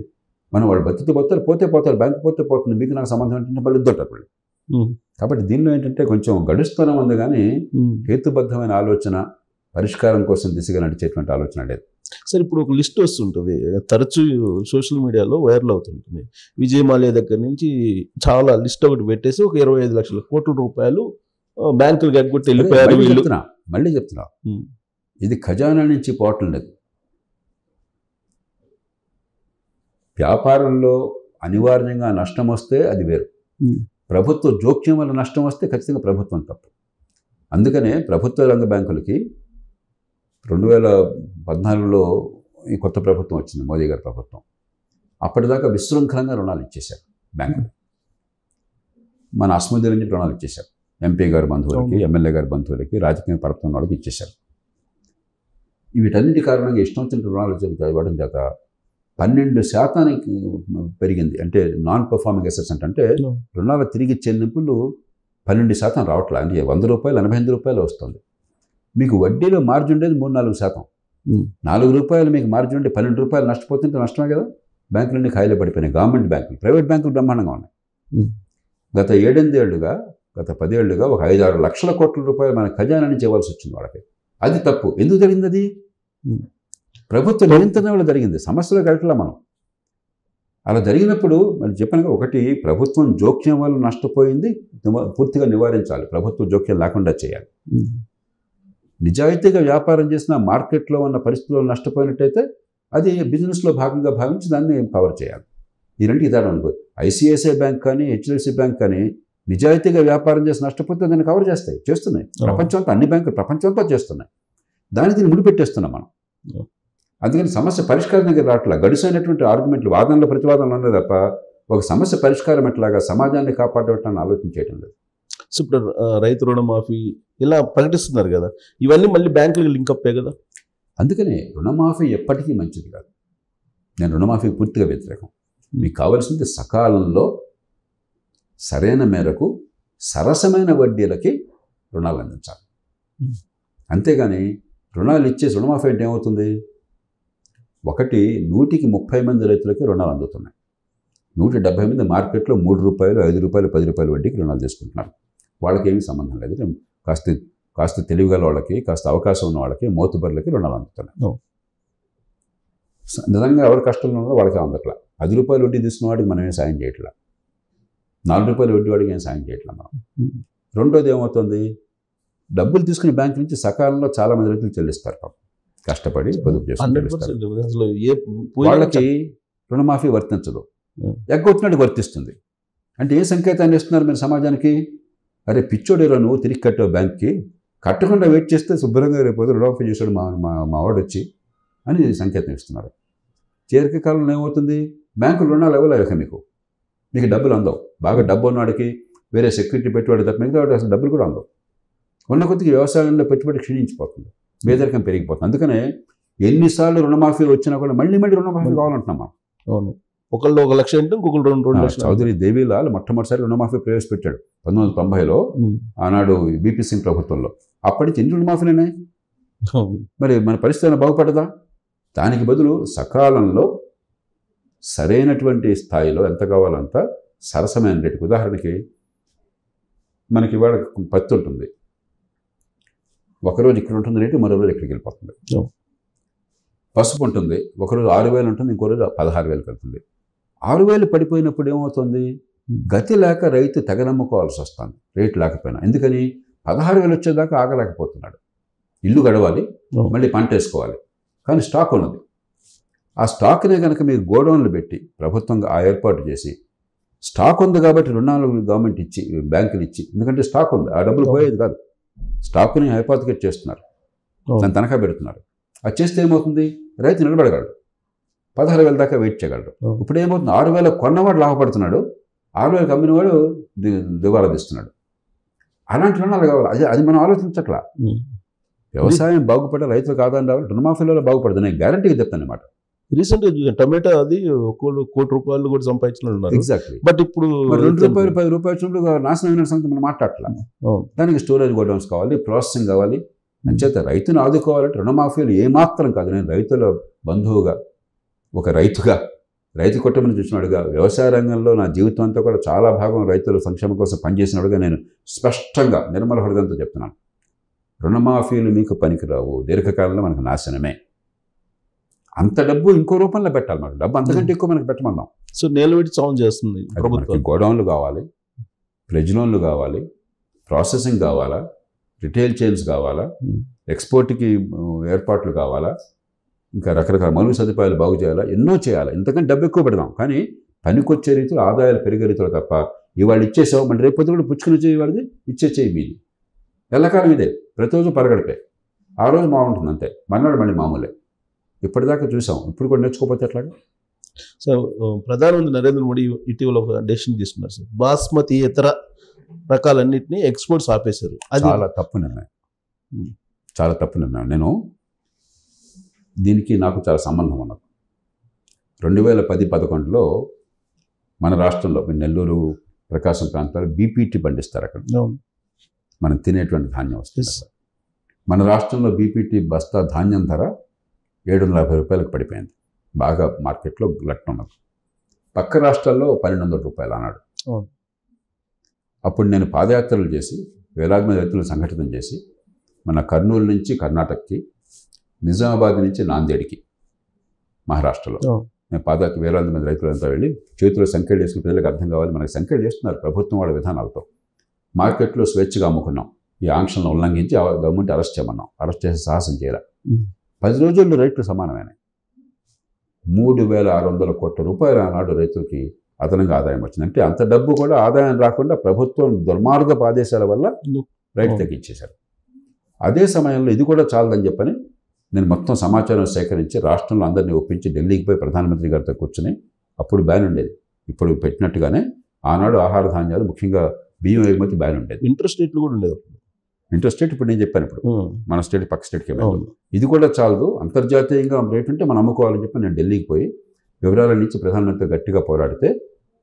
మనం వాళ్ళు బతికి పోతారు, పోతే పోతారు, బ్యాంకు పోతే పోతుంది, మీకు నాకు సంబంధం ఏంటంటే వాళ్ళు ఇద్దరు వాళ్ళు. కాబట్టి దీనిలో ఏంటంటే కొంచెం గడుస్తూనే ఉంది, కానీ హేతుబద్ధమైన ఆలోచన, పరిష్కారం కోసం దిశగా నడిచేటువంటి ఆలోచన లేదు. సార్ ఇప్పుడు ఒక లిస్ట్ వస్తుంటుంది, తరచూ సోషల్ మీడియాలో వైరల్ అవుతుంటుంది. విజయ్ మాల్యా దగ్గర నుంచి చాలా లిస్ట్ ఒకటి పెట్టేసి ఒక 25 లక్షల కోట్ల రూపాయలు బ్యాంకులు గగ్గొట్టి వెళ్ళిపోయారు. మళ్ళీ చెప్తున్నా, ఇది ఖజానా నుంచి పోవటం లేదు. వ్యాపారంలో అనివార్యంగా నష్టం వస్తే అది వేరు, ప్రభుత్వ జోక్యం వల్ల నష్టం వస్తే ఖచ్చితంగా ప్రభుత్వం తప్పు. అందుకనే ప్రభుత్వ రంగ బ్యాంకులకి 2014లో ఈ కొత్త ప్రభుత్వం వచ్చింది, మోదీ గారి ప్రభుత్వం. అప్పటిదాకా విశృంఖలంగా రుణాలు ఇచ్చేశారు బ్యాంకులు. మన అస్మద్ నుంచి రుణాలు ఇచ్చేశారు, ఎంపీ గారి బంధువులకి, ఎమ్మెల్యే గారి బంధువులకి, రాజకీయ పరత్వం వాళ్ళకి ఇచ్చేశారు. వీటన్నిటి కారణంగా ఇష్టం వచ్చిన రుణాలు ఇవ్వడం చేత 12% పెరిగింది. అంటే నాన్ పర్ఫార్మింగ్ అసెట్స్ అంటే రుణాల తిరిగి చెల్లింపులు 12% రావట్లే. అంటే ₹100 ₹88 వస్తుంది. మీకు వడ్డీలో మార్జిన్ ఉండేది 3-4%. 4 రూపాయలు మీకు మార్జిన్ ఉంటే 12 రూపాయలు నష్టపోతుంటే నష్టమే కదా. బ్యాంకులన్నీ ఖాళీ పడిపోయినాయి. గవర్నమెంట్ బ్యాంకులు, ప్రైవేట్ బ్యాంకులు బ్రహ్మాండంగా ఉన్నాయి. గత 7-8 ఏళ్లుగా, గత 10 ఏళ్లుగా ఒక 5-6 లక్షల కోట్ల రూపాయలు మన ఖజానా నుంచి ఇవ్వాల్సి వచ్చింది వాళ్ళకి. అది తప్పు. ఎందుకు జరిగింది? అది ప్రభుత్వ నియంత్రణ వల్ల జరిగింది. సమస్యలో గడటలా మనం. అలా జరిగినప్పుడు మరి చెప్పాను, ఒకటి ప్రభుత్వం జోక్యం వల్ల నష్టపోయింది పూర్తిగా నివారించాలి. ప్రభుత్వ జోక్యం లేకుండా చేయాలి. నిజాయితీగా వ్యాపారం చేసిన మార్కెట్లో ఉన్న పరిస్థితుల్లో నష్టపోయినట్టయితే అది బిజినెస్లో భాగంగా భావించి దాన్ని కవర్ చేయాలి. ఈ రెండుకి తేడా అనుకో. ఐసిఐసిఐ బ్యాంక్ కానీ హెచ్డిఎఫ్సి బ్యాంక్ కానీ నిజాయితీగా వ్యాపారం చేసి నష్టపోతే దాన్ని కవర్ చేస్తున్నాయి. ప్రపంచంతో అన్ని బ్యాంకులు ప్రపంచంతో చేస్తున్నాయి. దీన్ని ముడిపెట్టేస్తున్నాం మనం. అందుకని సమస్య పరిష్కారం దగ్గర రావట్లా. గడుసైనటువంటి ఆర్గ్యుమెంట్లు, వాదనలు ప్రతివాదనలు ఉన్నాయి తప్ప ఒక సమస్య పరిష్కారం ఎట్లాగా సమాజాన్ని కాపాడటాన్ని ఆలోచించేయటం లేదు. సో ఇప్పుడు రైతు రుణమాఫీ ఇలా ప్రకటిస్తున్నారు కదా, ఇవన్నీ మళ్ళీ బ్యాంకులకు లింకప్ కదా. అందుకనే రుణమాఫీ ఎప్పటికీ మంచిది కాదు. నేను రుణమాఫీకి పూర్తిగా వ్యతిరేకం. మీకు కావాల్సింది సకాలంలో సరైన మేరకు సరసమైన వడ్డీలకి రుణాలు అందించాలి. అంతేగాని రుణాలు ఇచ్చేసి రుణమాఫీ అంటే ఏమవుతుంది? 100కి 30 మంది రైతులకి రుణాలు అందుతున్నాయి. 170 మంది మార్కెట్లో 3 రూపాయలు, 5 రూపాయలు, 10 రూపాయల వడ్డీకి రుణాలు తీసుకుంటున్నారు. వాళ్ళకి ఏమీ సంబంధం లేదు. కాస్త తెలివిగల వాళ్ళకి, కాస్త అవకాశం ఉన్న వాళ్ళకి, మోతుబర్లకి రుణాలు అందుతున్నాయి. నిజంగా ఎవరు కష్టంలో ఉన్నారో వాళ్ళకి అందట్లా. 10 రూపాయల వడ్డీ తీసుకున్న వాడికి మనం ఏం సాయం చేయట్లా. 4 రూపాయల వడ్డీ వాడికి ఏం సాయం చేయట్లా మనం. రెండోది ఏమవుతుంది? డబ్బులు తీసుకుని బ్యాంకు నుంచి సకాలంలో చాలా మంది రైతులు చెల్లిస్తారు. కష్టపడి పొదుపు చేసుకుంటారు. వాళ్ళకి రుణమాఫీ వర్తించదు. ఎగ్గొట్టినట్టు వర్తిస్తుంది. అంటే ఏ సంకేతాన్ని ఇస్తున్నారు మీరు సమాజానికి? అరే పిచ్చోడేరా నువ్వు, తిరిగి కట్టావు బ్యాంక్కి, కట్టకుండా వెయిట్ చేస్తే శుభ్రంగా రేపు రుణమాఫీ చేశాడు మా వాడు వచ్చి అని సంకేతం ఇస్తున్నారు. చేరిక కాలంలో ఏమవుతుంది? బ్యాంకులు రుణాలు ఇవ్వలేక మీకు డబ్బులు అందవు. బాగా డబ్బు ఉన్నవాడికి వేరే సెక్యూరిటీ పెట్టుబడి తప్ప మిగతా వాడికి అసలు డబ్బులు కూడా అందవు. ఉన్న కొద్దిగా వ్యవసాయంలో పెట్టుబడి క్షీణించిపోతుంది, పేదరికం పెరిగిపోతుంది. అందుకనే ఎన్నిసార్లు రుణమాఫీలు వచ్చినా కూడా మళ్ళీ రుణమాఫీ కావాలంటున్నాం మనం. అవును, ఒకళ్ళు 1 లక్ష అంటే ఇంకొకళ్ళు 2 లక్షలు. చౌదరి దేవీలాల్ మొట్టమొదటిసారి రుణమాఫీ ప్రవేశపెట్టాడు 1990లో, ఆనాడు బీపీ సింగ్ ప్రభుత్వంలో. అప్పటి నుంచి ఎన్ని రుణమాఫీలు మరి మన పరిస్థితి బాగుపడదా? దానికి బదులు సకాలంలో సరైనటువంటి స్థాయిలో ఎంత కావాలో అంత సరసమైన రేటుకి. ఉదాహరణకి మనకి ఇవాళ పత్తి ఉంటుంది, ఒకరోజు ఇక్కడ ఉంటుంది రేటు, మరో రోజు ఇక్కడికి వెళ్ళిపోతుంది. పసుపు ఉంటుంది, ఒకరోజు 6,000 ఉంటుంది, ఇంకో రోజు 16,000 వెళ్తుంది. 6,000 పడిపోయినప్పుడు ఏమవుతుంది? గతి లేక రైతు తెగనమ్ముకోవాల్సి వస్తుంది రేటు లేకపోయినా. ఎందుకని? 16,000 వచ్చేదాకా ఆగలేకపోతున్నాడు. ఇల్లు గడవాలి, మళ్ళీ పంట వేసుకోవాలి, కానీ స్టాక్ ఉన్నది. ఆ స్టాక్నే కనుక మీరు గోడౌన్లు పెట్టి ప్రభుత్వంగా ఏర్పాటు చేసి, స్టాక్ ఉంది కాబట్టి రుణాలు గవర్నమెంట్ ఇచ్చి, బ్యాంకులు ఇచ్చి, ఎందుకంటే స్టాక్ ఉంది, ఆ డబ్బులు పోయేది కాదు. స్టాక్ని హైపోథెకేట్ చేస్తున్నారు, దాన్ని తనఖా పెడుతున్నారు. అది చేస్తే ఏమవుతుంది? రైతు నిలబడగలడు, 16,000 దాకా వెయిట్ చేయగలడు. ఇప్పుడు ఏమవుతుంది? 6,000 కొన్నవాడు లాభపడుతున్నాడు, 6,000 అమ్మినవాడు దివాలా తీస్తున్నాడు. అలాంటి రుణాలు కావాలి. అది మనం ఆలోచించట్లా. వ్యవసాయం బాగుపడే రైతులు కాదని రావాలి, రుణమాఫీలలో బాగుపడదు. నేను గ్యారంటీగా చెప్తాను అన్నమాట. రీసెంట్గా టమాటా అది 1 కోటి రూపాయలు కూడా సంపాదించినారు. ఎగ్జాక్ట్లీ. బట్ ఇప్పుడు 2 రూపాయలు 10 రూపాయలు వచ్చినప్పుడు నాశనం అయిన సంగతి మనం మాట్లాడట్లా. దానికి స్టోరేజ్ గోడౌన్స్ కావాలి, ప్రాసెసింగ్ కావాలి. అంచేత రైతును ఆదుకోవాలంటే రుణమాఫీలు ఏమాత్రం కాదు. నేను రైతుల బంధువుగా, ఒక రైతుగా, రైతు కుటుంబం చూసినాడుగా, వ్యవసాయ రంగంలో నా జీవితం అంతా కూడా చాలా భాగం రైతుల సంక్షేమం కోసం పనిచేసినాడుగా నేను స్పష్టంగా నిర్మల హృదయంతో చెప్తున్నాను. రుణమాఫీలు మీకు పనికిరావు, దీర్ఘకాలంలో మనకు నాశనమే. అంత డబ్బు ఇంకో రూపంలో పెట్టాలి. మనకు డబ్బు అంతకంటే ఎక్కువ మనకు పెట్టమందాం. సో నేలబెట్టి సౌండ్ చేస్తుంది ప్రభుత్వం. గోడౌన్లు కావాలి, ప్లెడ్జ్ లోన్లు కావాలి, ప్రాసెసింగ్ కావాలా, రిటైల్ చైన్స్ కావాలా, ఎక్స్పోర్ట్కి ఏర్పాట్లు కావాలా, ఇంకా రకరకాల మౌలిక సదుపాయాలు బాగు చేయాలా, ఎన్నో చేయాలి. ఇంతకంటే డబ్బు ఎక్కువ పెడదాం, కానీ పనికొచ్చే రీతిలో, ఆదాయాలు పెరిగే రీతిలో తప్ప ఇవాళ ఇచ్చేసావు మళ్ళీ రేపు పొద్దున కూడా పుచ్చుకుని చేయవాడిది, ఇచ్చేసేయి మీది. ఎల్లకాలం ఇదే, ప్రతిరోజు పరగడిపే. ఆ రోజు బాగుంటుంది అంతే, మన్నాడు మళ్ళీ మామూలే. ఇప్పటిదాకా చూసాం, ఇప్పుడు కూడా నేర్చుకోకపోతే ఎట్లాగా? సో ప్రధానమంత్రి నరేంద్ర మోడీ ఇటీవల ఒక డెసిషన్ తీసుకున్నారు సార్, బాస్మతి ఇతర రకాలన్నింటినీ ఎక్స్పోర్ట్స్ ఆపేశారు. అది చాలా తప్పు నిర్ణయం, చాలా తప్పు నిర్ణయం. నేను దీనికి నాకు చాలా సంబంధం ఉన్నది. 2010-11లో మన రాష్ట్రంలో నెల్లూరు, ప్రకాశం ప్రాంతాలు బీపీటీ పండిస్తారు. అక్కడ మనం తినేటువంటి ధాన్యం వస్తుంది. మన రాష్ట్రంలో బీపీటీ బస్తా ధాన్యం ధర 750 రూపాయలకు పడిపోయింది. బాగా మార్కెట్లో లెక్క ఉన్నది. పక్క రాష్ట్రాల్లో 1200 రూపాయలు అన్నాడు. అప్పుడు నేను పాదయాత్రలు చేసి వేలాది మంది రైతులను సంఘటితం చేసి మన కర్నూలు నుంచి కర్ణాటకకి, నిజామాబాద్ నుంచి నాందేడ్కి మహారాష్ట్రలో నేను పాదయాత్ర వేలాది మంది రైతులంతా వెళ్ళి చేతిలో సంఖ్యలు వేసుకుని ప్రజలకు అర్థం కావాలి, మనకి సంఖ్యలు చేస్తున్నారు ప్రభుత్వం వాళ్ళ విధానాలతో. మార్కెట్లో స్వేచ్ఛగా అమ్ముకున్నాం. ఈ ఆంక్షలను ఉల్లంఘించి గవర్నమెంట్ అరెస్ట్ చేయమన్నాం. అరెస్ట్ చేసే సాహసం చేయాలి. 10 రోజుల్లో రేట్లు సమానమైనాయి. 3,600 కోట్ల రూపాయలు ఆనాడు రైతులకి అదనంగా ఆదాయం వచ్చింది. అంటే అంత డబ్బు కూడా ఆదాయం రాకుండా ప్రభుత్వం దుర్మార్గపు ఆదేశాల వల్ల రైతు తగ్గించేశారు. అదే సమయంలో ఇది కూడా చాలదని చెప్పని నేను మొత్తం సమాచారం సేకరించి రాష్ట్రంలో అందరినీ ఒప్పించి ఢిల్లీకి పోయి ప్రధానమంత్రి గారితో కూర్చుని, అప్పుడు బ్యాన్ ఉండేది, ఇప్పుడు పెట్టినట్టుగానే ఆనాడు ఆహార ధాన్యాలు ముఖ్యంగా బియ్యం ఎగుమతి బ్యాన్ ఉండేది. ఇంట్రెస్ట్ రేట్లు కూడా ఉండేది. ఇంట్రెస్ట్ రేట్ ఇప్పుడు నేను చెప్పాను, ఇప్పుడు మన స్టేట్ పక్క స్టేట్కి ఇది కూడా చాలదు, అంతర్జాతీయంగా రేట్ ఉంటే మనం అమ్ముకోవాలని చెప్పి నేను ఢిల్లీకి పోయి వివరాల నుంచి ప్రధానమంత్రి గట్టిగా పోరాడితే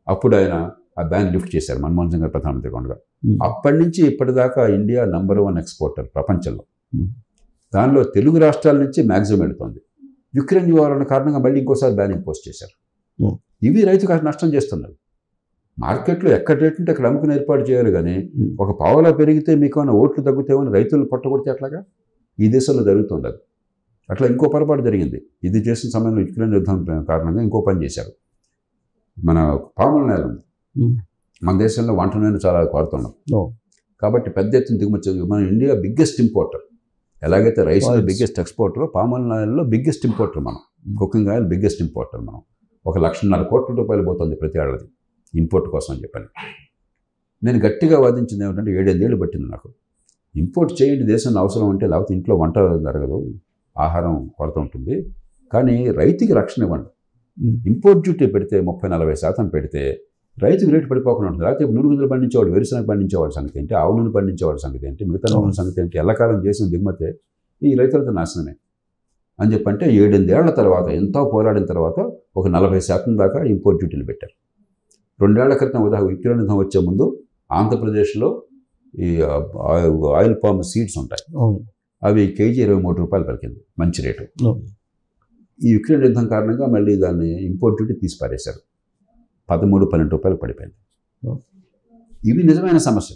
అప్పుడు ఆయన ఆ బ్యాన్ లిఫ్ట్ చేశారు, మన్మోహన్ సింగ్ గారు ప్రధానమంత్రి ఉండగా. అప్పటి నుంచి ఇప్పటిదాకా ఇండియా #1 ఎక్స్పోర్టర్ ప్రపంచంలో. దానిలో తెలుగు రాష్ట్రాల నుంచి మ్యాక్సిమం వెళుతుంది. యుక్రెయిన్ నివారణ కారణంగా మళ్ళీ ఇంకోసారి బ్యాన్ ఇంపోజ్ చేశారు. ఇవి రైతుకు నష్టం చేస్తున్నారు. మార్కెట్లో ఎక్కడ రేటు ఉంటే అక్కడ అమ్ముకుని ఏర్పాటు చేయాలి, కానీ ఒక పావలా పెరిగితే మీకు ఏమైనా ఓట్లు తగ్గుతామని రైతులు పట్టగొడితే అట్లాగా ఈ దేశంలో జరుగుతుంది. అది అట్లా ఇంకో పొరపాటు జరిగింది. ఇది చేసిన సమయంలో యుక్రెయిన్ యుద్ధం కారణంగా ఇంకో పని చేశారు. మన పాముల నేల ఉంది, మన దేశంలో వంట నూనె చాలా కొడుతున్నాం కాబట్టి పెద్ద ఎత్తున దిగుమతి. మన ఇండియా బిగ్గెస్ట్ ఇంపోర్టర్. ఎలాగైతే రైస్లో బిగ్గెస్ట్ ఎక్స్పోర్టర్, పాముల ఆయిల్లో బిగ్గెస్ట్ ఇంపోర్టర్ మనం. కుకింగ్ ఆయిల్ బిగ్గెస్ట్ ఇంపోర్టర్ మనం. 1,50,000 కోట్ల రూపాయలు పోతుంది ప్రతి ఏడాది ఇంపోర్ట్ కోసం అని చెప్పని. నేను గట్టిగా వాదించింది ఏమిటంటే 7 ఏళ్ళు పట్టింది నాకు. ఇంపోర్ట్ చేయండి దేశంలో అవసరం అంటే, లేకపోతే ఇంట్లో వంట జరగదు, ఆహారం కొరత ఉంటుంది, కానీ రైతుకి రక్షణ ఇవ్వండి. ఇంపోర్ట్ డ్యూటీ పెడితే 30-40% పెడితే రైతుకి రేటు పడిపోకుండా ఉంటుంది. లేకపోతే నూనె పండించేవాడు, వేరుశనగ పండించేవాడు సంగతి ఏంటి, ఆవు నూనె పండించేవాడు సంగతి ఏంటి, మిగతా నూనె సంగతి ఏంటి, ఎల్లకాలం చేసిన దిగుమతే ఈ రైతులతో నాశనమే అని చెప్పంటే 7 ఏళ్ల తర్వాత ఎంతో పోరాడిన తర్వాత ఒక 40% దాకా ఇంపోర్ట్ డ్యూటీలు పెట్టారు. 2 ఏళ్ల క్రితం యుక్రెయిన్ యుద్ధం వచ్చే ముందు ఆంధ్రప్రదేశ్లో ఈ ఆయిల్ పామ్ సీడ్స్ ఉంటాయి, అవి కేజీ 23 రూపాయలు పలికింది, మంచి రేటు. ఈ యుక్రెయిన్ యుద్ధం కారణంగా మళ్ళీ దాన్ని ఇంపోర్ట్ డ్యూటీ తీసి పారేశారు, 13-12 రూపాయలు పడిపోయింది. ఇవి నిజమైన సమస్య.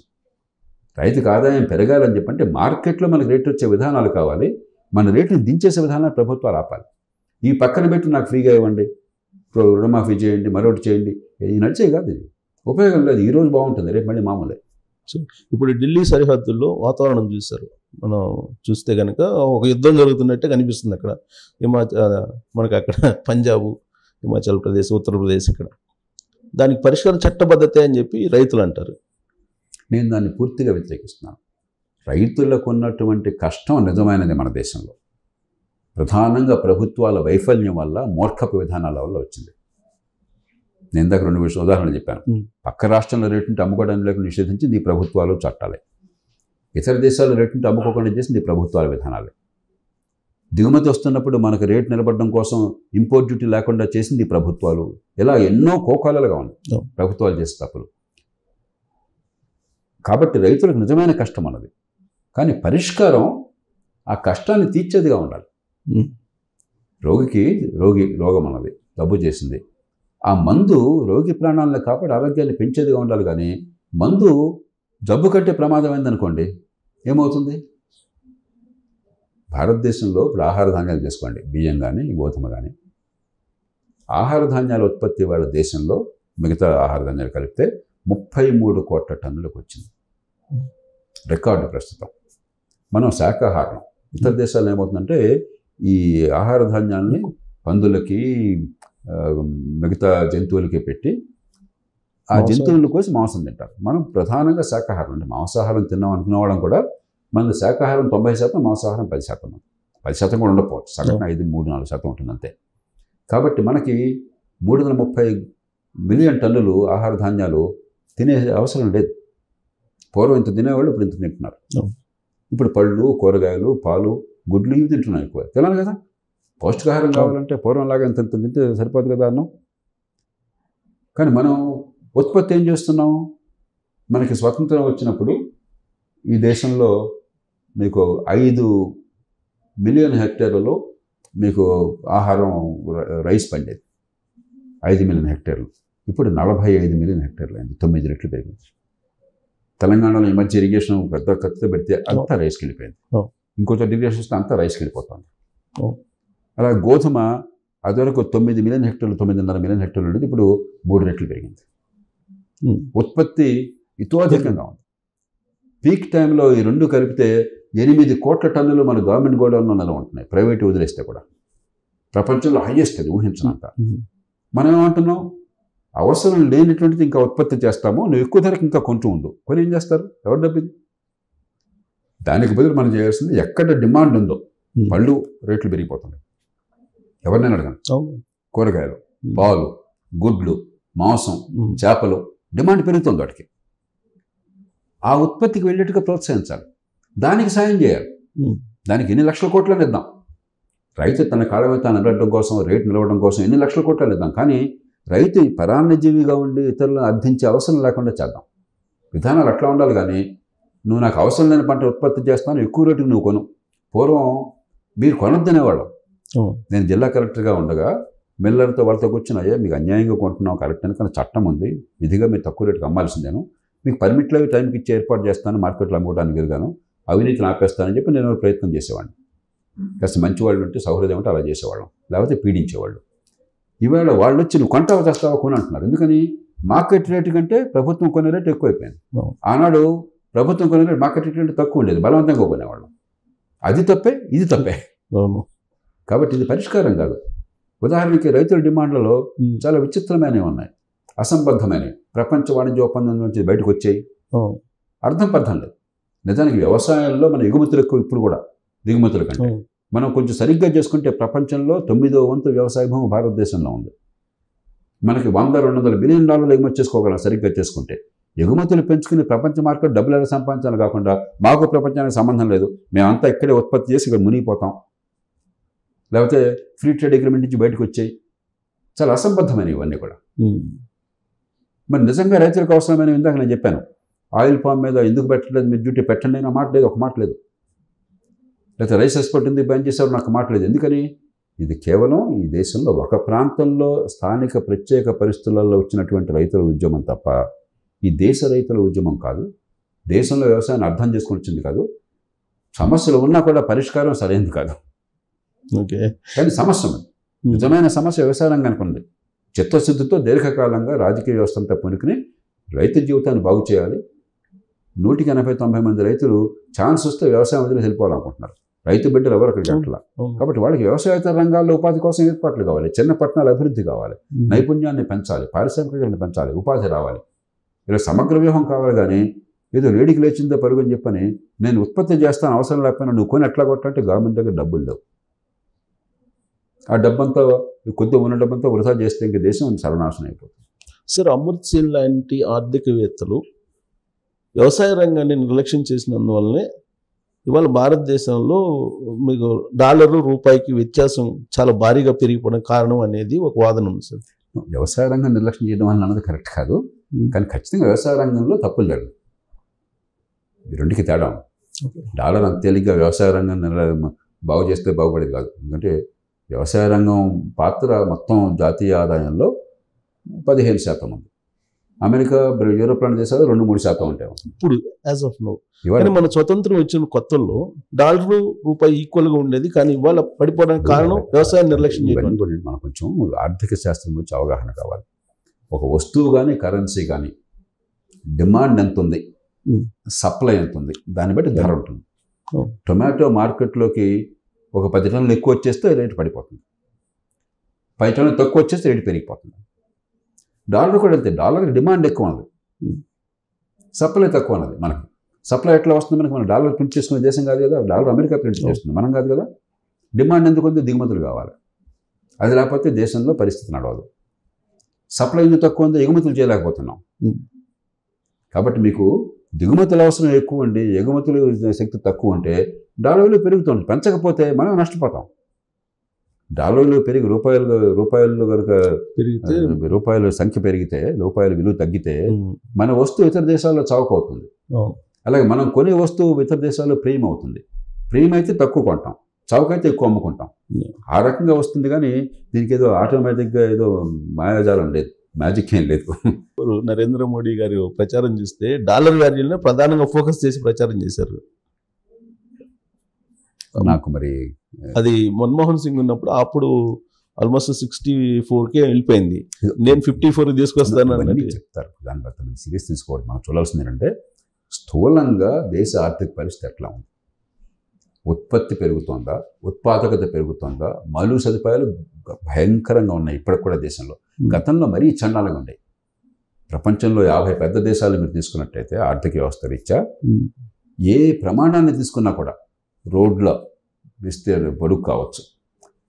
రైతుకు ఆదాయం పెరగాలని చెప్పంటే మార్కెట్లో మనకు రేటు వచ్చే విధానాలు కావాలి, మన రేటుని దించేసే విధానాలు ప్రభుత్వాలు ఆపాలి. ఈ పక్కన పెట్టి నాకు ఫ్రీగా ఇవ్వండి, రుణమాఫీ చేయండి, మరొకటి చేయండి, ఇది నడిచే కాదు, ఇది ఉపయోగం లేదు. ఈరోజు బాగుంటుంది, రేపు మళ్ళీ మామూలే. సో ఇప్పుడు ఢిల్లీ సరిహద్దుల్లో వాతావరణం చూస్తారు, మనం చూస్తే కనుక ఒక యుద్ధం జరుగుతున్నట్టే కనిపిస్తుంది అక్కడ. మనకు అక్కడ పంజాబ్, హిమాచల్ ప్రదేశ్, ఉత్తరప్రదేశ్, ఇక్కడ దానికి పరిష్కారం చట్టబద్ధతే అని చెప్పి రైతులు అంటారు. నేను దాన్ని పూర్తిగా వ్యతిరేకిస్తున్నాను. రైతులకు ఉన్నటువంటి కష్టం నిజమైనది మన దేశంలో, ప్రధానంగా ప్రభుత్వాల వైఫల్యం వల్ల, మూర్ఖపు విధానాల వల్ల వచ్చింది. నేను ఇందాక 2 ఉదాహరణలు చెప్పాను. పక్క రాష్ట్రంలో రేటుంటే అమ్ముకోవడానికి లేకుండా నిషేధించింది ఈ ప్రభుత్వాలు, చట్టాలే. ఇతర దేశాల్లో రేటుంటే అమ్ముకోకుండా చేసింది ఈ ప్రభుత్వాల విధానాలే. దిగుమతి వస్తున్నప్పుడు మనకు రేటు నిలబడడం కోసం ఇంపోర్ట్ డ్యూటీ లేకుండా చేసింది ఈ ప్రభుత్వాలు. ఇలా ఎన్నో కోకాలుగా ఉన్నాయి ప్రభుత్వాలు చేసే తప్పులు. కాబట్టి రైతులకు నిజమైన కష్టం అన్నది, కానీ పరిష్కారం ఆ కష్టాన్ని తీర్చేదిగా ఉండాలి. రోగం అన్నది జబ్బు చేసింది, ఆ మందు రోగి ప్రాణాలను కాపాడి ఆరోగ్యాన్ని పెంచేదిగా ఉండాలి. కానీ మందు జబ్బు కంటే ప్రమాదమైందనుకోండి ఏమవుతుంది? భారతదేశంలో ఇప్పుడు ఆహార ధాన్యాలు చేసుకోండి, బియ్యం కానీ గోధుమ కానీ, ఆహార ధాన్యాల ఉత్పత్తి వాళ్ళ దేశంలో మిగతా ఆహార ధాన్యాలు కలిపితే 33 కోట్ల టన్నులకు వచ్చింది, రికార్డు ప్రస్తుతం. మనం శాకాహారం, ఇతర దేశాల్లో ఏమవుతుందంటే ఈ ఆహార ధాన్యాలని పందులకి మిగతా జంతువులకి పెట్టి ఆ జంతువుల కోసం మాంసం తింటారు. మనం ప్రధానంగా శాకాహారం, అంటే మాంసాహారం తిన్నాం అనుకునేవాళ్ళం కూడా మన శాకాహారం 90%, మాంసాహారం 10%. 10% కూడా ఉండకపోవచ్చు, సగటున 5-3-4% ఉంటుంది అంతే. కాబట్టి మనకి 330 మిలియన్ టన్నులు ఆహార ధాన్యాలు తినే అవసరం లేదు. పూర్వం ఇంత తినేవాళ్ళు ఇప్పుడు ఇంత తింటున్నారు. ఇప్పుడు పళ్ళు, కూరగాయలు, పాలు, గుడ్లు ఇవి తింటున్నాం ఎక్కువ. తినాలి కదా, పౌష్టికాహారం కావాలంటే పూర్వంలాగా ఇంత తింటే సరిపోదు కదా అన్నం. కానీ మనం ఉత్పత్తి ఏం చేస్తున్నాం? మనకి స్వతంత్రం వచ్చినప్పుడు ఈ దేశంలో మీకు 5 మిలియన్ హెక్టేర్లలో మీకు ఆహారం రైస్ పండేది. 5 మిలియన్ హెక్టేర్లు. ఇప్పుడు 45 మిలియన్ హెక్టేర్లు అయింది. 9 రెట్లు పెరిగింది. తెలంగాణలో ఈ మధ్య ఇరిగేషన్ పెద్ద ఖర్చుతో పెడితే అంతా రైస్కి వెళ్ళిపోయింది. ఇంకొంచెం ఇరిగేషన్ వస్తే అంతా రైస్కి వెళ్ళిపోతుంది. అలా గోధుమ అదివరకు 9 మిలియన్ హెక్టర్లు 9.5 మిలియన్ హెక్టర్లు ఉండేది, ఇప్పుడు 3 రెట్లు పెరిగింది. ఉత్పత్తి ఇతోధికంగా ఉంది. పీక్ టైంలో ఈ రెండు కలిపితే 8 కోట్ల టన్నులు మన గవర్నమెంట్ గోడౌన్లో నిల్వ ఉంటున్నాయి, ప్రైవేట్ వదిలేస్తే కూడా. ప్రపంచంలో హైయెస్ట్ అది, ఊహించినంత. మనం ఏమంటున్నాం, అవసరం లేనిటువంటిది ఇంకా ఉత్పత్తి చేస్తాము, నువ్వు ఎక్కువ ధరకు ఇంకా కొంటూ ఉండు. కొని ఏం చేస్తారు? ఎవరు డబ్బిది? దానికి బదులు మనం చేయాల్సింది, ఎక్కడ డిమాండ్ ఉందో, పళ్ళు రేట్లు పెరిగిపోతున్నాయి. ఎవరినైనా అడగండి. కూరగాయలు, పాలు, గుడ్లు, మాంసం, చేపలు డిమాండ్ పెరుగుతుంది. వాటికి ఆ ఉత్పత్తికి వెళ్ళేట్టుగా ప్రోత్సహించాలి, దానికి సాయం చేయాలి. దానికి ఎన్ని లక్షల కోట్లని ఇద్దాం. రైతు తన కాళ్ళ మీద తాను నిలబడడం కోసం, రేటు నిలవడం కోసం ఎన్ని లక్షల కోట్లని ఇద్దాం. కానీ రైతు పరాన్నజీవిగా ఉండి ఇతరులను అర్థించే అవసరం లేకుండా చేద్దాం. విధానాలు అట్లా ఉండాలి. కానీ నువ్వు నాకు అవసరం లేని పంట ఉత్పత్తి చేస్తాను, ఎక్కువ రేటుకి నువ్వు కొను. పూర్వం మీరు కొనొద్దనేవాళ్ళం. నేను జిల్లా కలెక్టర్గా ఉండగా మిల్లర్తో వాళ్ళతో కూర్చుని, అయ్యా మీకు అన్యాయంగా కొంటున్నాం కరెక్ట్ అని, కానీ చట్టం ఉంది, విధిగా మీరు తక్కువ రేటుకి అమ్మాల్సిందేను, మీకు పర్మిట్లు అవి టైంకి ఇచ్చి ఏర్పాటు చేస్తాను, మార్కెట్లో అమ్ముకోవడానికి విరుగాను, అవినీతిని ఆపేస్తానని చెప్పి నేను ప్రయత్నం చేసేవాడిని. కాస్త మంచి వాళ్ళు ఉంటే, సౌహృదయం ఉంటే అలా చేసేవాళ్ళం, లేకపోతే పీడించేవాళ్ళు. ఇవాళ వాళ్ళు వచ్చి నువ్వు కొంటావా చేస్తావా కొని అంటున్నారు. ఎందుకని? మార్కెట్ రేటు కంటే ప్రభుత్వం కొనే రేటు ఎక్కువైపోయింది. ఆనాడు ప్రభుత్వం కొనే రేటు మార్కెట్ రేటు కంటే తక్కువ ఉండేది, బలవంతంగా కొనేవాళ్ళం. అది తప్పే, ఇది తప్పే. కాబట్టి ఇది పరిష్కారం కాదు. ఉదాహరణకి రైతుల డిమాండ్లలో చాలా విచిత్రమైనవి ఉన్నాయి, అసంబద్ధమైనవి. ప్రపంచ వాణిజ్య ఒప్పందం నుంచి బయటకు వచ్చాయి, అర్థం పర్థం లేదు. నిజానికి వ్యవసాయంలో మన ఎగుమతులు ఎక్కువ ఇప్పుడు కూడా దిగుమతుల కంటే. మనం కొంచెం సరిగ్గా చేసుకుంటే ప్రపంచంలో 9వ వంతు వ్యవసాయ భూమి భారతదేశంలో ఉంది. మనకి $100-200 బిలియన్ ఎగుమతి చేసుకోగలం సరిగ్గా చేసుకుంటే. ఎగుమతులు పెంచుకుని ప్రపంచ మార్కెట్ డబ్బులు ఎలా సంపాదించాలి కాకుండా, మాకు ప్రపంచానికి సంబంధం లేదు, మేమంతా ఇక్కడే ఉత్పత్తి చేసి ఇక్కడ మునిగిపోతాం, లేకపోతే ఫ్రీ ట్రేడ్ అగ్రిమెంట్ నుంచి బయటకు వచ్చాయి. చాలా అసంబద్ధమైనవి ఇవన్నీ కూడా. మరి నిజంగా రైతులకు అవసరమైన, ఇందాక నేను చెప్పాను, ఆయిల్ పామ్ మీద ఎందుకు పెట్టలేదు మీరు డ్యూటీ, పెట్టండి అయినా మాట లేదు, ఒక మాట లేదు. లేకపోతే రైస్ ఎక్స్పోర్ట్ ఎందుకు బ్యాన్ చేశారు, నాకు మాట లేదు. ఎందుకని? ఇది కేవలం ఈ దేశంలో ఒక ప్రాంతంలో స్థానిక ప్రత్యేక పరిస్థితులలో వచ్చినటువంటి రైతుల ఉద్యమం తప్ప ఈ దేశ రైతుల ఉద్యమం కాదు. దేశంలో వ్యవసాయాన్ని అర్థం చేసుకుని వచ్చింది కాదు. సమస్యలు ఉన్నా కూడా పరిష్కారం సరైనది కాదు. కానీ సమస్య ఉంది, నిజమైన సమస్య వ్యవసాయ రంగానికి ఉంది. చిత్తశుద్ధితో దీర్ఘకాలంగా రాజకీయ వ్యవస్థ అంతా పునుకుని రైతు జీవితాన్ని బాగు చేయాలి. 180-90 మంది రైతులు ఛాన్స్ వస్తే వ్యవసాయం వదిలి వెళ్ళిపోవాలనుకుంటున్నారు. రైతు బిడ్డలు ఎవరు అక్కడికి అట్లా. కాబట్టి వాళ్ళకి వ్యవసాయేతర రంగాల్లో ఉపాధి కోసం ఏర్పాట్లు కావాలి, చిన్న పట్టణాల అభివృద్ధి కావాలి, నైపుణ్యాన్ని పెంచాలి, పారిశ్రామికతను పెంచాలి, ఉపాధి రావాలి. ఇలా సమగ్ర వ్యూహం కావాలి. కానీ ఏదో వేడికి లేచిందో పరుగు అని చెప్పని నేను ఉత్పత్తి చేస్తాను, అవసరం లేకపోయినా నువ్వు కొని ఎట్లా కొట్టాలంటే గవర్నమెంట్ దగ్గర డబ్బులు లేవు. ఆ డబ్బంతా కొద్దిగా ఉన్న డబ్బంతా వృధా చేస్తే ఇంక దేశం సర్వనాశనం అయిపోతుంది. సార్, అమర్త్య సేన్ లాంటి ఆర్థికవేత్తలు వ్యవసాయ రంగాన్ని నిర్లక్ష్యం చేసినందువల్లనే ఇవాళ భారతదేశంలో మీకు డాలరు రూపాయికి వ్యత్యాసం చాలా భారీగా పెరిగిపోవడం కారణం అనేది ఒక వాదన ఉంది సార్. వ్యవసాయ రంగం నిర్లక్ష్యం చేయడం వల్ల అన్నది కరెక్ట్ కాదు. కానీ ఖచ్చితంగా వ్యవసాయ రంగంలో తప్పులు జరగదు. ఈ రెండుకి తేడా. డాలర్ అంత తేలిగ్గా వ్యవసాయ రంగం బాగు చేస్తే బాగుపడేది కాదు. ఎందుకంటే వ్యవసాయ రంగం పాత్ర మొత్తం జాతీయ ఆదాయంలో 15% ఉంది. అమెరికా, యూరోప్ లాంటి దేశాలు 2-3% ఉంటాయి ఇప్పుడు యాజ్ ఆఫ్ నౌ. కానీ మన స్వతంత్రం వచ్చిన కొత్తల్లో డాలర్ రూపాయి ఈక్వల్గా ఉండేది, కానీ ఇవాళ పడిపోవడానికి కారణం వ్యవసాయ నిర్లక్ష్యం. మనం కొంచెం ఆర్థిక శాస్త్రం గురించి అవగాహన కావాలి. ఒక వస్తువు కానీ కరెన్సీ కానీ డిమాండ్ ఎంత ఉంది, సప్లై ఎంత ఉంది, దాన్ని బట్టి ధర ఉంటుంది. టొమాటో మార్కెట్లోకి ఒక 10 టన్నులు ఎక్కువ వచ్చేస్తే రేటు పడిపోతుంది, 10 టన్నులు తక్కువ వచ్చేస్తే రేటు పెరిగిపోతుంది. డాలర్ కూడా అంతే. డాలర్కి డిమాండ్ ఎక్కువ ఉంది, సప్లై తక్కువ ఉన్నది. మనకి సప్లై ఎట్లా వస్తుంది? మన డాలర్ ప్రింట్ చేసుకునే దేశం కాదు కదా, డాలర్ అమెరికా ప్రింట్ చేస్తుంది, మనం కాదు కదా. డిమాండ్ ఎందుకు ఉంది? దిగుమతులు కావాలి. అది లేకపోతే దేశంలో పరిస్థితి నడవదు. సప్లై ఎందుకు తక్కువ ఉంది? ఎగుమతులు చేయలేకపోతున్నాం. కాబట్టి మీకు దిగుమతుల అవసరం ఎక్కువ ఉండి ఎగుమతులు శక్తి తక్కువ ఉంటే డాలర్ విలువ పెరుగుతుంది. పెంచకపోతే మనం నష్టపోతాం. డాలర్ విలువ పెరిగి రూపాయలు కనుక పెరిగితే, రూపాయల సంఖ్య పెరిగితే, రూపాయల విలువ తగ్గితే మన వస్తువు ఇతర దేశాల్లో చౌక అవుతుంది. అలాగే మనం కొనే వస్తువు ఇతర దేశాల్లో ప్రీమియం అవుతుంది. ప్రీమియం అయితే తక్కువ కొంటాం, చౌకైతే ఎక్కువ అమ్ముకుంటాం. ఆ రకంగా వస్తుంది. కానీ దీనికి ఏదో ఆటోమేటిక్గా ఏదో మాయాజాలం లేదు, మ్యాజిక్ ఏం లేదు. నరేంద్ర మోడీ గారు ప్రచారం చేస్తే డాలర్ వాల్యూని ప్రధానంగా ఫోకస్ చేసి ప్రచారం చేశారు. నాకు మరి అది మన్మోహన్ సింగ్ ఉన్నప్పుడు అప్పుడు ఆల్మోస్ట్ 64K వెళ్ళిపోయింది. నేను 54 తీసుకొస్తాను చెప్తారు. దాని బట్టి మనం సీరియస్ తీసుకోవడం. మనం చూడాల్సింది ఏంటంటే స్థూలంగా దేశ ఆర్థిక పరిస్థితి ఎట్లా ఉంది, ఉత్పత్తి పెరుగుతుందా, ఉత్పాదకత పెరుగుతుందా, మౌలిక సదుపాయాలు భయంకరంగా ఉన్నాయి ఇప్పటికి కూడా దేశంలో. గతంలో మరీ చండాలంగా ఉన్నాయి. ప్రపంచంలో 50 పెద్ద దేశాలు మీరు తీసుకున్నట్టయితే ఆర్థిక వ్యవస్థ రీత్యా ఏ ప్రమాణాన్ని తీసుకున్నా కూడా రోడ్ల పొడుగు కావచ్చు,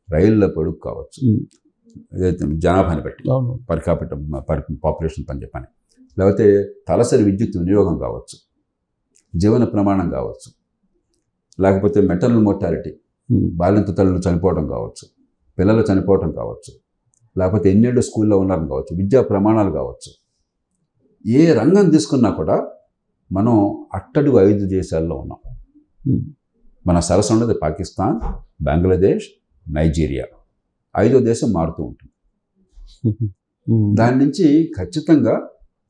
రైళ్ళ పొడుగు కావచ్చు, జనాభాని బట్టి పర్ క్యాపిటల్ పాపులేషన్ పని చెప్పని, లేకపోతే తలసరి విద్యుత్ వినియోగం కావచ్చు, జీవన ప్రమాణం కావచ్చు, లేకపోతే మెటర్నల్ మోర్టాలిటీ బాలింత తల్లులు చనిపోవడం కావచ్చు, పిల్లలు చనిపోవడం కావచ్చు, లేకపోతే ఎన్నేళ్ళు స్కూల్లో ఉన్నారని కావచ్చు, విద్యా ప్రమాణాలు కావచ్చు, ఏ రంగం తీసుకున్నా కూడా మనం అట్టడుగు 5 దేశాల్లో ఉన్నాం. మన సరస్సు ఉన్నది పాకిస్తాన్, బంగ్లాదేశ్, నైజీరియా. 5వ దేశం మారుతూ ఉంటుంది. దాని నుంచి ఖచ్చితంగా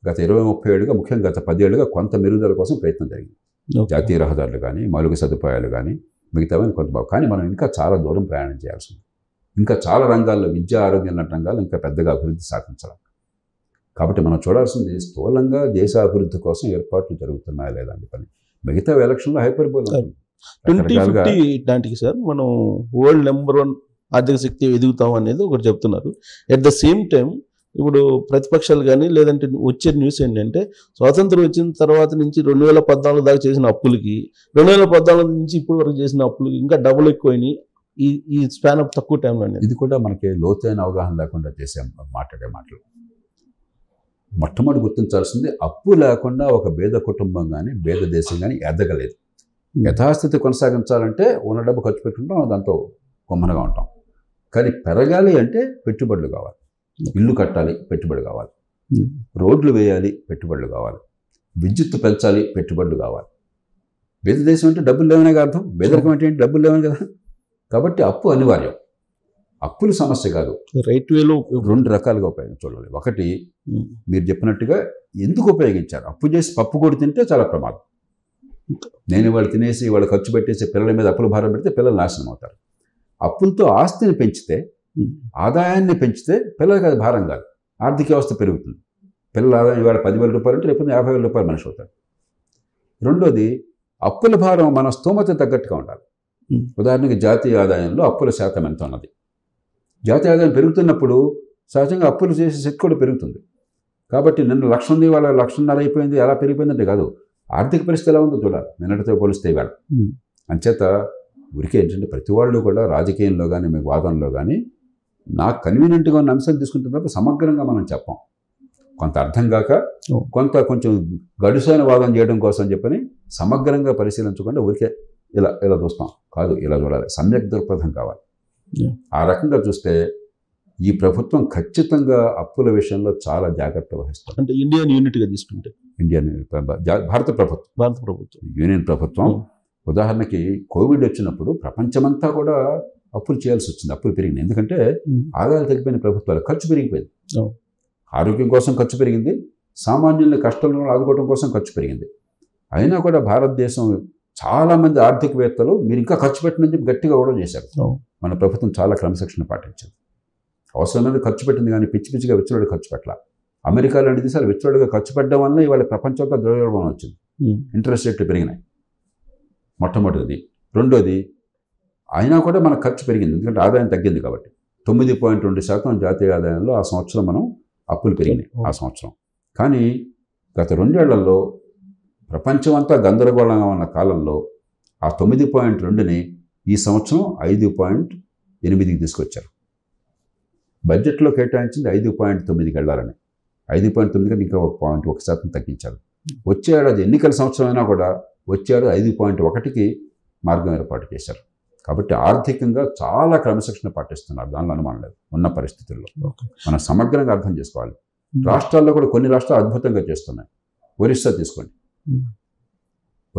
గత 20-30 ఏళ్ళుగా, ముఖ్యంగా గత 10 ఏళ్ళుగా కొంత మెరుగుదల కోసం ప్రయత్నం జరిగింది. జాతీయ రహదారులు కానీ, మౌలిక సదుపాయాలు కానీ, మిగతావని కొంత. కానీ మనం ఇంకా చాలా దూరం ప్రయాణం చేయాల్సి ఉంది. ఇంకా చాలా రంగాల్లో, విద్య, ఆరోగ్యం లాంటి రంగాల్లో ఇంకా పెద్దగా అభివృద్ధి సాధించాలి. కాబట్టి మనం చూడాల్సింది స్థూలంగా దేశ అభివృద్ధి కోసం ఏర్పాట్లు జరుగుతున్నాయా లేదా అని పని. మిగతా ఎలక్షన్లో హైపర్బోల్ 2050 నాటికి సార్ మనం వరల్డ్ నెంబర్ 1 ఆర్థిక శక్తి ఎదుగుతాం అనేది ఒకటి చెప్తున్నారు. ఎట్ ద సేమ్ టైం ఇప్పుడు ప్రతిపక్షాలు కానీ లేదంటే వచ్చే న్యూస్ ఏంటంటే స్వాతంత్రం వచ్చిన తర్వాత నుంచి 2014 దాకా చేసిన అప్పులకి 2014 నుంచి ఇప్పటి వరకు చేసిన అప్పులకి ఇంకా డబుల్ ఎక్కువైనాయి ఈ స్పాన్ ఆఫ్ తక్కువ టైంలో. ఇది కూడా మనకి లోతైన అవగాహన లేకుండా చేసే మాట్లాడే మాటలు. మొట్టమొదటి గుర్తించాల్సింది అప్పు లేకుండా ఒక పేద కుటుంబం కానీ పేద దేశం కానీ ఎదగలేదు. యథాస్థితి కొనసాగించాలంటే ఉన్న డబ్బు ఖర్చు పెట్టుకుంటాం, దాంతో కొమ్మనగా ఉంటాం. కానీ పెరగాలి అంటే పెట్టుబడులు కావాలి. ఇల్లు కట్టాలి, పెట్టుబడి కావాలి. రోడ్లు వేయాలి, పెట్టుబడులు కావాలి. విద్యుత్తు పెంచాలి, పెట్టుబడులు కావాలి. పేద దేశం అంటే డబ్బులు లేవనే అర్థం. పేదరికం అంటే ఏంటి? డబ్బులు లేవని కదా. కాబట్టి అప్పు అనివార్యం. అప్పుల సమస్య కాదు. రైట్ వేలో 2 రకాలుగా ఉపయోగించాలి. ఒకటి మీరు చెప్పినట్టుగా ఎందుకు ఉపయోగించారు. అప్పు చేసి పప్పు కొడి తింటే చాలా ప్రమాదం. నేను వాళ్ళు తినేసి వాళ్ళు ఖర్చు పెట్టేసి పిల్లల మీద అప్పుల భారం పెడితే పిల్లలు నాశనం అవుతారు. అప్పులతో ఆస్తిని పెంచితే, ఆదాయాన్ని పెంచితే పిల్లలకి అది భారం కాదు, ఆర్థిక వ్యవస్థ పెరుగుతుంది. పిల్లల ఆదాయం ఇవాళ 10,000 రూపాయలు అంటే రేపు 50,000 రూపాయలు మనిషి అవుతాడు. రెండోది అప్పుల భారం మన స్తోమత తగ్గట్టుగా ఉండాలి. ఉదాహరణకి జాతీయ ఆదాయంలో అప్పుల శాతం ఎంత ఉన్నది. జాతీయ ఆదాయం పెరుగుతున్నప్పుడు సహజంగా అప్పులు చేసే శక్తి కూడా పెరుగుతుంది. కాబట్టి నిన్న 1,00,000 ఉంది, వాళ్ళ 1,50,000 అయిపోయింది, ఎలా పెరిగిపోయిందంటే కాదు, ఆర్థిక పరిస్థితి ఎలా ఉందో చూడాలి నిన్నటితో పోలిస్తే ఇవాళ. అంచేత ఊరికే ఏంటంటే ప్రతి వాళ్ళు కూడా రాజకీయంలో కానీ మీకు వాదనలో కానీ నాకు కన్వీనియంట్గా ఉన్న అంశాలు తీసుకుంటున్నప్పుడు సమగ్రంగా మనం చెప్పాం. కొంత అర్థం కాక కొంచెం గడుసైన వాదన చేయడం కోసం చెప్పని సమగ్రంగా పరిశీలించకుండా ఊరికే ఇలా చూస్తాం కాదు, ఇలా చూడాలి. సమ్యక్ దృక్పథం కావాలి. ఆ రకంగా చూస్తే ఈ ప్రభుత్వం ఖచ్చితంగా అప్పుల విషయంలో చాలా జాగ్రత్త వహిస్తుంది. అంటే ఇండియన్ యూనిట్గా తీసుకుంటే భారత ప్రభుత్వం యూనియన్ ప్రభుత్వం ఉదాహరణకి కోవిడ్ వచ్చినప్పుడు ప్రపంచమంతా కూడా అప్పులు చేయాల్సి వచ్చింది. అప్పులు పెరిగింది. ఎందుకంటే ఆదాయాలు తగ్గిపోయిన ప్రభుత్వాలు, ఖర్చు పెరిగిపోయింది. ఆరోగ్యం కోసం ఖర్చు పెరిగింది, సామాన్యుల్ని కష్టంలో ఆదుకోవడం కోసం ఖర్చు పెరిగింది. అయినా కూడా భారతదేశం చాలామంది ఆర్థికవేత్తలు మీరు ఇంకా ఖర్చు పెట్టినని చెప్పి గట్టిగా కూడా చేశారు. మన ప్రభుత్వం చాలా క్రమశిక్షణ పాటించింది. అవసరమైన ఖర్చు పెట్టింది కానీ పిచ్చి పిచ్చిగా విచ్చలుడిగా ఖర్చు పెట్టాల. అమెరికా లాంటి దేశాలు విచ్చలుడిగా ఖర్చు పెట్టడం వల్ల ఇవాళ ప్రపంచంతో ద్రవ్యోల్బణం వచ్చింది. ఇంట్రెస్ట్ రేట్లు పెరిగినాయి మొట్టమొదటిది. రెండోది అయినా కూడా మనకు ఖర్చు పెరిగింది, ఎందుకంటే ఆదాయం తగ్గింది కాబట్టి. 9.2% జాతీయ ఆదాయంలో ఆ సంవత్సరం మనం అప్పులు పెరిగినాయి ఆ సంవత్సరం. కానీ గత 2 ఏళ్లలో ప్రపంచమంతా గందరగోళంగా ఉన్న కాలంలో ఆ 9.2ని ఈ సంవత్సరం 5.8కి తీసుకొచ్చారు. బడ్జెట్లో కేటాయించింది 5.9కి వెళ్ళాలని. 5.9 కంటే ఇంకా 1% తగ్గించారు. వచ్చే ఏడాది ఎన్నికల సంవత్సరం అయినా కూడా వచ్చాడు 5.1కి మార్గం ఏర్పాటు చేశారు. కాబట్టి ఆర్థికంగా చాలా క్రమశిక్షణ పాటిస్తున్నారు, దానిలో అనుమానం లేదు. ఉన్న పరిస్థితుల్లో మనం సమగ్రంగా అర్థం చేసుకోవాలి. రాష్ట్రాల్లో కూడా కొన్ని రాష్ట్రాలు అద్భుతంగా చేస్తున్నాయి. ఒరిస్సా తీసుకోండి,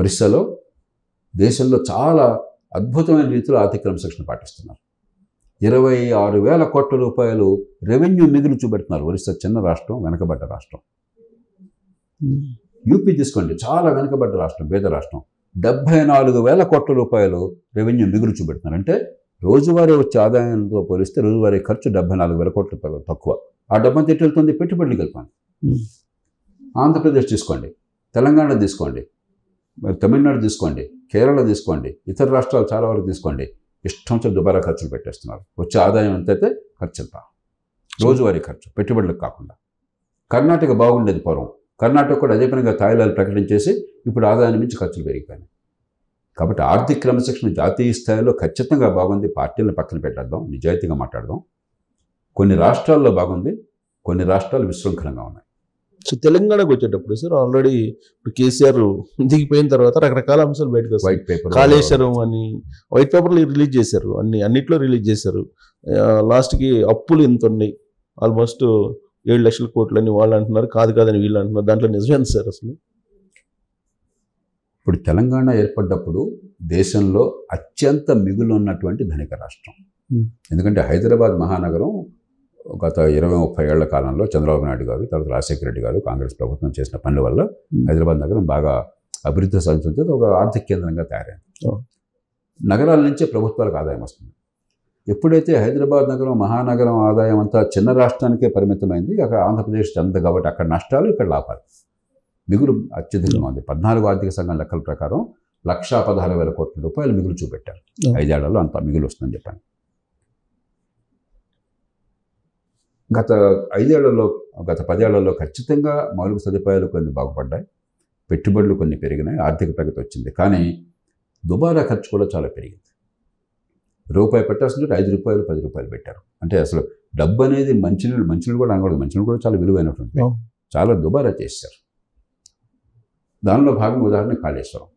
ఒరిస్సాలో దేశంలో చాలా అద్భుతమైన రీతిలో ఆర్థిక క్రమశిక్షణ పాటిస్తున్నారు. 26,000 కోట్ల రూపాయలు రెవెన్యూ మిగులు చూపెడుతున్నారు. ఒరిస్సా చిన్న రాష్ట్రం, వెనకబడ్డ రాష్ట్రం. యూపీ తీసుకోండి, చాలా వెనకబడ్డ రాష్ట్రం, పేద రాష్ట్రం. 74,000 కోట్ల రూపాయలు రెవెన్యూ మిగులు చూపెడుతున్నారు. అంటే రోజువారీ వచ్చే ఆదాయంతో పోలిస్తే రోజువారీ ఖర్చు 74,000 కోట్ల రూపాయలు తక్కువ. ఆ డబ్బంతా ఎటు వెళ్తుంది? పెట్టుబడులు కలిపాను. ఆంధ్రప్రదేశ్ తీసుకోండి, తెలంగాణ తీసుకోండి, మరి తమిళనాడు తీసుకోండి, కేరళ తీసుకోండి, ఇతర రాష్ట్రాలు చాలా వరకు తీసుకోండి, ఇష్టం దుబారా ఖర్చులు పెట్టేస్తున్నారు. వచ్చే ఆదాయం ఎంతైతే ఖర్చు ఎంత, రోజువారీ ఖర్చు, పెట్టుబడులకు కాకుండా. కర్ణాటక బాగుండేది పూర్వం, కర్ణాటక కూడా అదే పనిగా తాయిలాలు ప్రకటించేసి ఇప్పుడు ఆదాయాన్ని మించి ఖర్చులు పెరిగిపోయినాయి. కాబట్టి ఆర్థిక క్రమశిక్షణ జాతీయ స్థాయిలో ఖచ్చితంగా బాగుంది. పార్టీలను పక్కన పెట్టేద్దాం, నిజాయితీగా మాట్లాడదాం. కొన్ని రాష్ట్రాల్లో బాగుంది, కొన్ని రాష్ట్రాలు విశృంఖలంగా ఉన్నాయి. సో తెలంగాణకు వచ్చేటప్పుడు సార్ ఆల్రెడీ ఇప్పుడు కేసీఆర్ దిగిపోయిన తర్వాత రకరకాల అంశాలు బయటకు వస్తాయి. వైట్ పేపర్, కాళేశ్వరం అని వైట్ పేపర్లు రిలీజ్ చేశారు, అన్నిట్లో రిలీజ్ చేశారు. లాస్ట్కి అప్పులు ఎంత ఉన్నాయి, ఆల్మోస్ట్ 7 లక్షల కోట్లు అని వాళ్ళు అంటున్నారు, కాదని వీళ్ళు అంటున్నారు. దాంట్లో నిజమేంది సార్ అసలు? ఇప్పుడు తెలంగాణ ఏర్పడ్డప్పుడు దేశంలో అత్యంత మిగులు ఉన్నటువంటి ధనిక రాష్ట్రం. ఎందుకంటే హైదరాబాద్ మహానగరం గత 20-30 ఏళ్ల కాలంలో చంద్రబాబు నాయుడు గారు, తర్వాత రాజశేఖర రెడ్డి గారు, కాంగ్రెస్ ప్రభుత్వం చేసిన పనుల వల్ల హైదరాబాద్ నగరం బాగా అభివృద్ధి సాధించే ఒక ఆర్థిక కేంద్రంగా తయారైంది. నగరాల నుంచే ప్రభుత్వాలకు ఆదాయం వస్తుంది. ఎప్పుడైతే హైదరాబాద్ నగరం మహానగరం ఆదాయం అంతా చిన్న రాష్ట్రానికే పరిమితమైంది, అక్కడ ఆంధ్రప్రదేశ్ చెంద కాబట్టి అక్కడ నష్టాలు, ఇక్కడ లాభాలు. మిగులు అత్యధికంగా ఉంది. 14 ఆర్థిక సంఘం లెక్కల ప్రకారం 1,16,000 కోట్ల రూపాయలు మిగులు చూపెట్టారు. 5 ఏళ్లలో అంత మిగులు వస్తుందని చెప్పాను. గత 5 ఏళ్లలో, గత 10 ఏళ్లలో ఖచ్చితంగా మౌలిక సదుపాయాలు కొన్ని బాగుపడ్డాయి, పెట్టుబడులు కొన్ని పెరిగినాయి, ఆర్థిక ప్రగతి వచ్చింది. కానీ దుబారా ఖర్చు కూడా చాలా పెరిగింది. రూపాయి పెట్టాల్సింటే 5 రూపాయలు 10 రూపాయలు పెట్టారు. అంటే అసలు డబ్బు అనేది మంచినీళ్ళు కూడా అనకూడదు, మంచినీళ్ళు కూడా చాలా విలువైనటువంటి, చాలా దుబారా చేశారు. దానిలో భాగం ఉదాహరణ కాళేశ్వరం.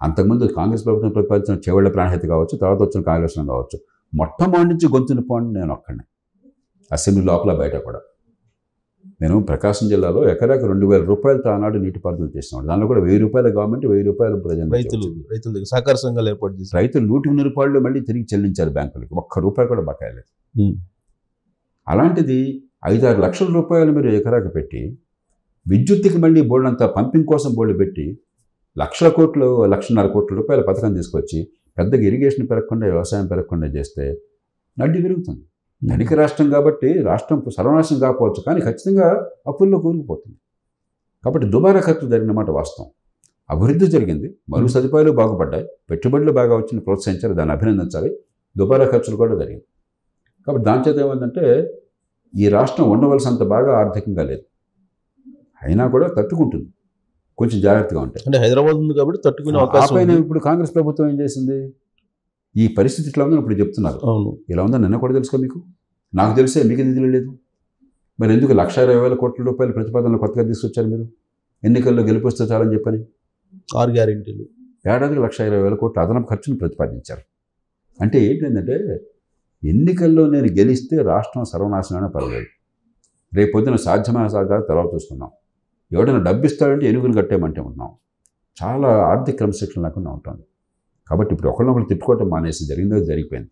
అంతకుముందు కాంగ్రెస్ ప్రభుత్వం ప్రతిపాదించిన చేవళ్ల ప్రాణహిత కావచ్చు, తర్వాత వచ్చిన కాళేశ్వరం కావచ్చు, మొట్టమొదటి నుంచి గొంతుని పోండి నేను ఒక్కడే, అసెంబ్లీ లోపల బయట కూడా. నేను ప్రకాశం జిల్లాలో ఎకరాకి 2,000 రూపాయలతో ఆనాడు నీటిపారుదల చేసినాడు. దానిలో కూడా 1,000 రూపాయలు గవర్నమెంట్, 1,000 రూపాయలు ప్రజలు, రైతులు సహకార సంఘాలు ఏర్పాటు చేసి రైతులు 100 రూపాయలు మళ్ళీ తిరిగి చెల్లించారు బ్యాంకులకి. 1 రూపాయి కూడా బకాయలేదు. అలాంటిది 5-6 లక్షల రూపాయలు మీరు ఎకరాకి పెట్టి, విద్యుత్తుకి మళ్ళీ బోర్డంతా పంపింగ్ కోసం బోర్డు పెట్టి 1,00,1,500 కోట్ల రూపాయల పథకం తీసుకొచ్చి పెద్దగా ఇరిగేషన్ పెరగకుండా, వ్యవసాయం పెరగకుండా చేస్తే నడ్డి పెరుగుతుంది. ధనిక రాష్ట్రం కాబట్టి రాష్ట్రం సర్వనాశనం కాకపోవచ్చు, కానీ ఖచ్చితంగా అప్పుల్లో కూరుకుపోతుంది. కాబట్టి దుబారా ఖర్చు జరిగిన మాట వాస్తవం. అభివృద్ధి జరిగింది, మరుగు సదుపాయాలు బాగుపడ్డాయి, పెట్టుబడులు బాగా వచ్చిన ప్రోత్సహించారు, దాన్ని అభినందించాలి. దుబారా ఖర్చులు కూడా జరిగింది. కాబట్టి దాని చేత ఏమందంటే ఈ రాష్ట్రం ఉండవలసినంత బాగా ఆర్థికంగా లేదు, అయినా కూడా తట్టుకుంటుంది, కొంచెం జాగ్రత్తగా ఉంటాయి. అంటే హైదరాబాద్ ఉంది కాబట్టి తట్టుకునే అవకాశం. ఇప్పుడు కాంగ్రెస్ ప్రభుత్వం ఏం చేసింది? ఈ పరిస్థితి ఇట్లా ఉందని ఇప్పుడు చెప్తున్నారు. అవును, ఇలా ఉందని నిన్న కూడా తెలుసుకో మీకు, నాకు తెలిసే మీకు ఎందుకు తెలియలేదు? మరి ఎందుకు 1,20,000 కోట్ల రూపాయల ప్రతిపాదనలు కొత్తగా తీసుకొచ్చారు మీరు? ఎన్నికల్లో గెలిపిస్తే చాలని చెప్పని 6 గ్యారెంటీలు, ఏడాదికి 1,20,000 కోట్ల అదనపు ఖర్చును ప్రతిపాదించారు. అంటే ఏంటంటే ఎన్నికల్లో నేను గెలిస్తే రాష్ట్రం సర్వనాశనమైనా పర్వాలేదు, రేపొద్దున సాధ్యమైన సాధ్యాలు తర్వాత చూస్తున్నాం. ఎవడైనా డబ్బు ఇస్తాడంటే ఎనుగులు కట్టేయమంటే ఉన్నాం. చాలా ఆర్థిక క్రమశిక్షణ లేకుండా ఉంటుంది. కాబట్టి ఇప్పుడు ఒకరినొకరు తిట్టుకోవటం మానేసి జరిగిందో జరిగిపోయింది.